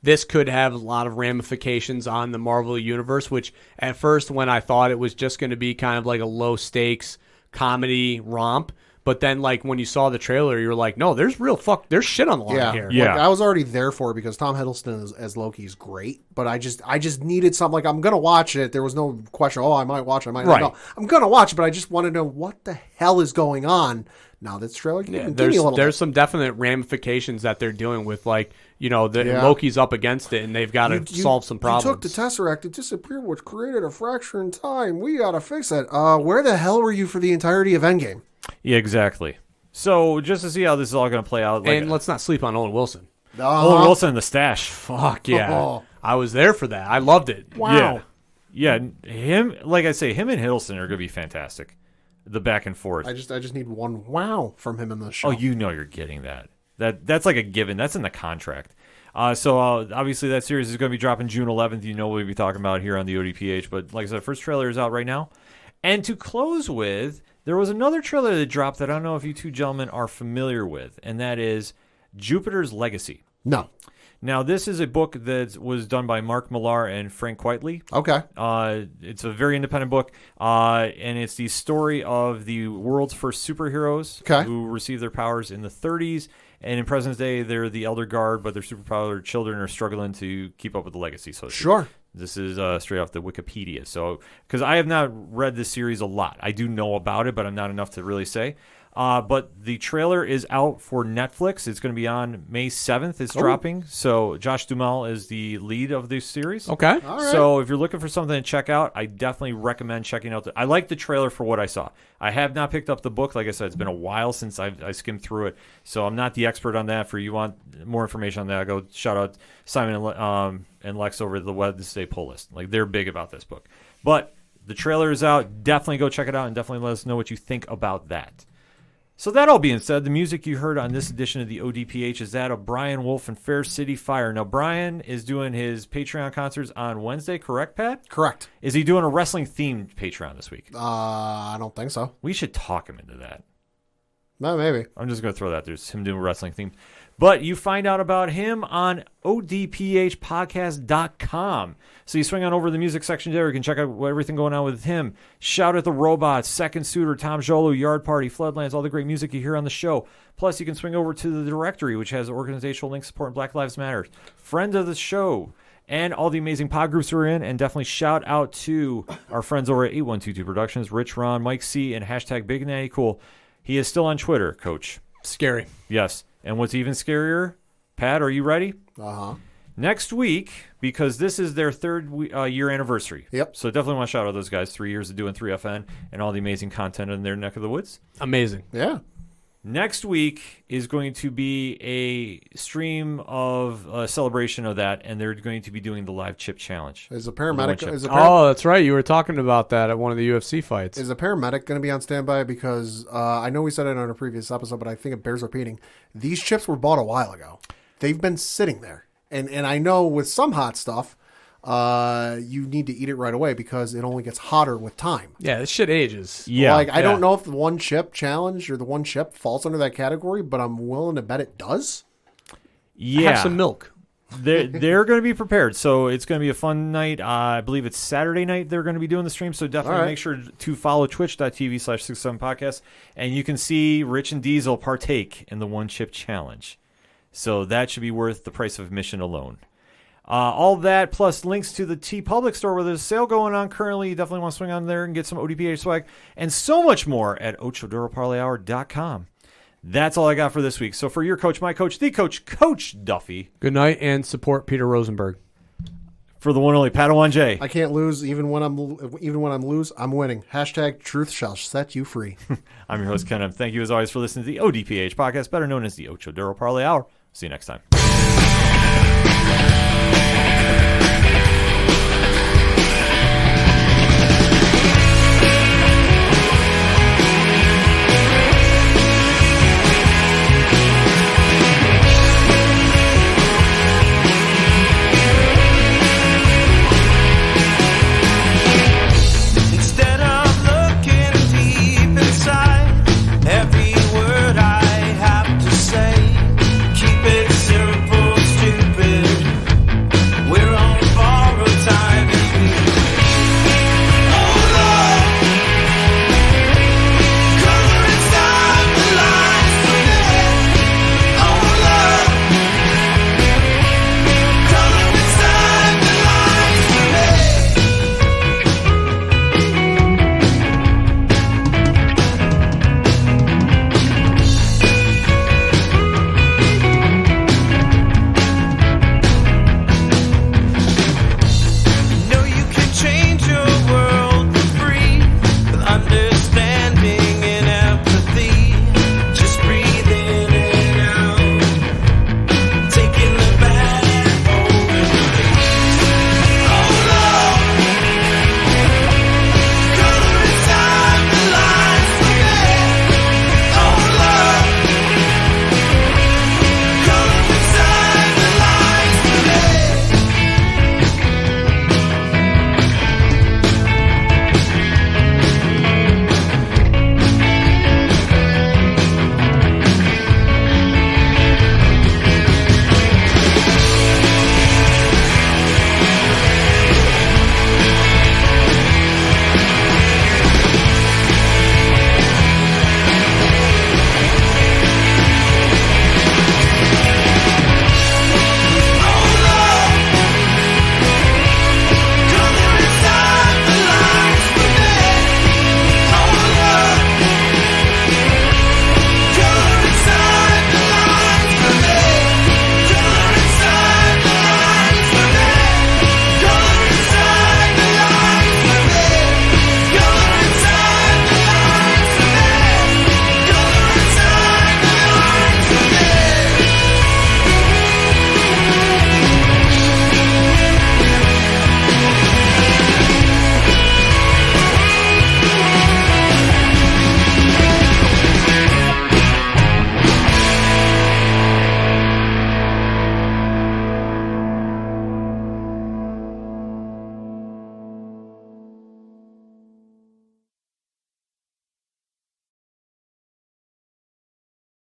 D: this could have a lot of ramifications on the Marvel Universe, which at first when I thought it was just going to be kind of like a low stakes comedy romp, but then when you saw the trailer, you're like, no, there's there's shit on the line here.
A: Yeah.
C: I was already there for it because Tom Hiddleston as Loki is great, but I just needed something. I'm going to watch it. There was no question, I might watch it. I might not. No, I'm going to watch it, but I just want to know what the hell is going on. Now this trailer can give me a little
D: there's some definite ramifications that they're doing with Loki's up against it and they've got to solve some problems.
C: You took the Tesseract, it disappeared, which created a fracture in time. We got to fix it. Where the hell were you for the entirety of Endgame?
A: Yeah, exactly. So just to see how this is all going to play out.
D: And let's not sleep on Owen Wilson.
A: Owen Wilson and the stash.
D: Fuck yeah. I was there for that. I loved it.
C: Wow.
A: Yeah. Him, like I say, him and Hiddleston are going to be fantastic. The back and forth.
C: I just need one wow from him in the show.
A: Oh, you're getting that. That's like a given. That's in the contract. So obviously that series is going to be dropping June 11th. We'll be talking about it here on the ODPH. But like I said, first trailer is out right now. And to close with, there was another trailer that dropped that I don't know if you two gentlemen are familiar with, and that is Jupiter's Legacy.
C: No.
A: Now, this is a book that was done by Mark Millar and Frank Quitely.
C: Okay.
A: It's a very independent book, and it's the story of the world's first superheroes who received their powers in the 30s. And in present day, they're the Elder Guard, but their superpowered children are struggling to keep up with the legacy. So
C: sure.
A: This is straight off the Wikipedia. So, because I have not read this series a lot. I do know about it, but I'm not enough to really say. But the trailer is out for Netflix. It's going to be on May 7th. It's dropping. So Josh Duhamel is the lead of this series.
D: Okay.
C: All right.
A: So if you're looking for something to check out, I definitely recommend checking out. I like the trailer for what I saw. I have not picked up the book. Like I said, it's been a while since I skimmed through it. So I'm not the expert on that. For you want more information on that, go shout out Simon and Lex over at the Wednesday Pull List. They're big about this book. But the trailer is out. Definitely go check it out and definitely let us know what you think about that. So that all being said, the music you heard on this edition of the ODPH is that of Brian Wolf and Fair City Fire. Now, Brian is doing his Patreon concerts on Wednesday, correct, Pat?
C: Correct.
A: Is he doing a wrestling-themed Patreon this week?
C: I don't think so.
A: We should talk him into that.
C: No, maybe.
A: I'm just going to throw that. There's him doing wrestling theme. But you find out about him on ODPHpodcast.com. So you swing on over to the music section there. You can check out everything going on with him. Shout at the Robots, Second Suitor, Tom Jolo, Yard Party, Floodlands, all the great music you hear on the show. Plus, you can swing over to the directory, which has organizational links supporting Black Lives Matter. Friend of the show, and all the amazing pod groups we're in. And definitely shout out to our friends over at 8122 Productions, Rich, Ron, Mike C, and hashtag Big Natty Cool. He is still on Twitter, Coach.
D: Scary.
A: Yes. And what's even scarier, Pat, are you ready?
C: Uh-huh.
A: Next week, because this is their third year anniversary.
C: Yep.
A: So definitely want to shout out those guys. 3 years of doing 3FN and all the amazing content in their neck of the woods.
D: Amazing.
C: Yeah.
A: Next week is going to be a stream of a celebration of that, and they're going to be doing the live chip challenge.
C: Is a paramedic?
D: Oh, that's right. You were talking about that at one of the UFC fights.
C: Is a paramedic going to be on standby? Because I know we said it on a previous episode, but I think it bears repeating. These chips were bought a while ago. They've been sitting there, and I know with some hot stuff, you need to eat it right away because it only gets hotter with time.
D: Yeah, this shit ages.
A: Yeah.
C: Like, I don't know if the one chip challenge or the one chip falls under that category, but I'm willing to bet it does.
A: Yeah.
D: Have some milk.
A: They're going to be prepared. So it's going to be a fun night. I believe it's Saturday night they're going to be doing the stream. So definitely make sure to follow twitch.tv/67podcast. And you can see Rich and Diesel partake in the one chip challenge. So that should be worth the price of admission alone. All that plus links to the TeePublic store where there's a sale going on currently. You definitely want to swing on there and get some ODPH swag and so much more at OchoDuroParlayHour.com. That's all I got for this week. So for your coach, my coach, the coach, Coach Duffy.
D: Good night and support Peter Rosenberg.
A: For the one only Padawan J.
C: I can't lose even when I'm lose. I'm winning. Hashtag truth shall set you free.
A: I'm your host, Ken. Thank you as always for listening to the ODPH podcast, better known as the Ocho Duro Parlay Hour. See you next time.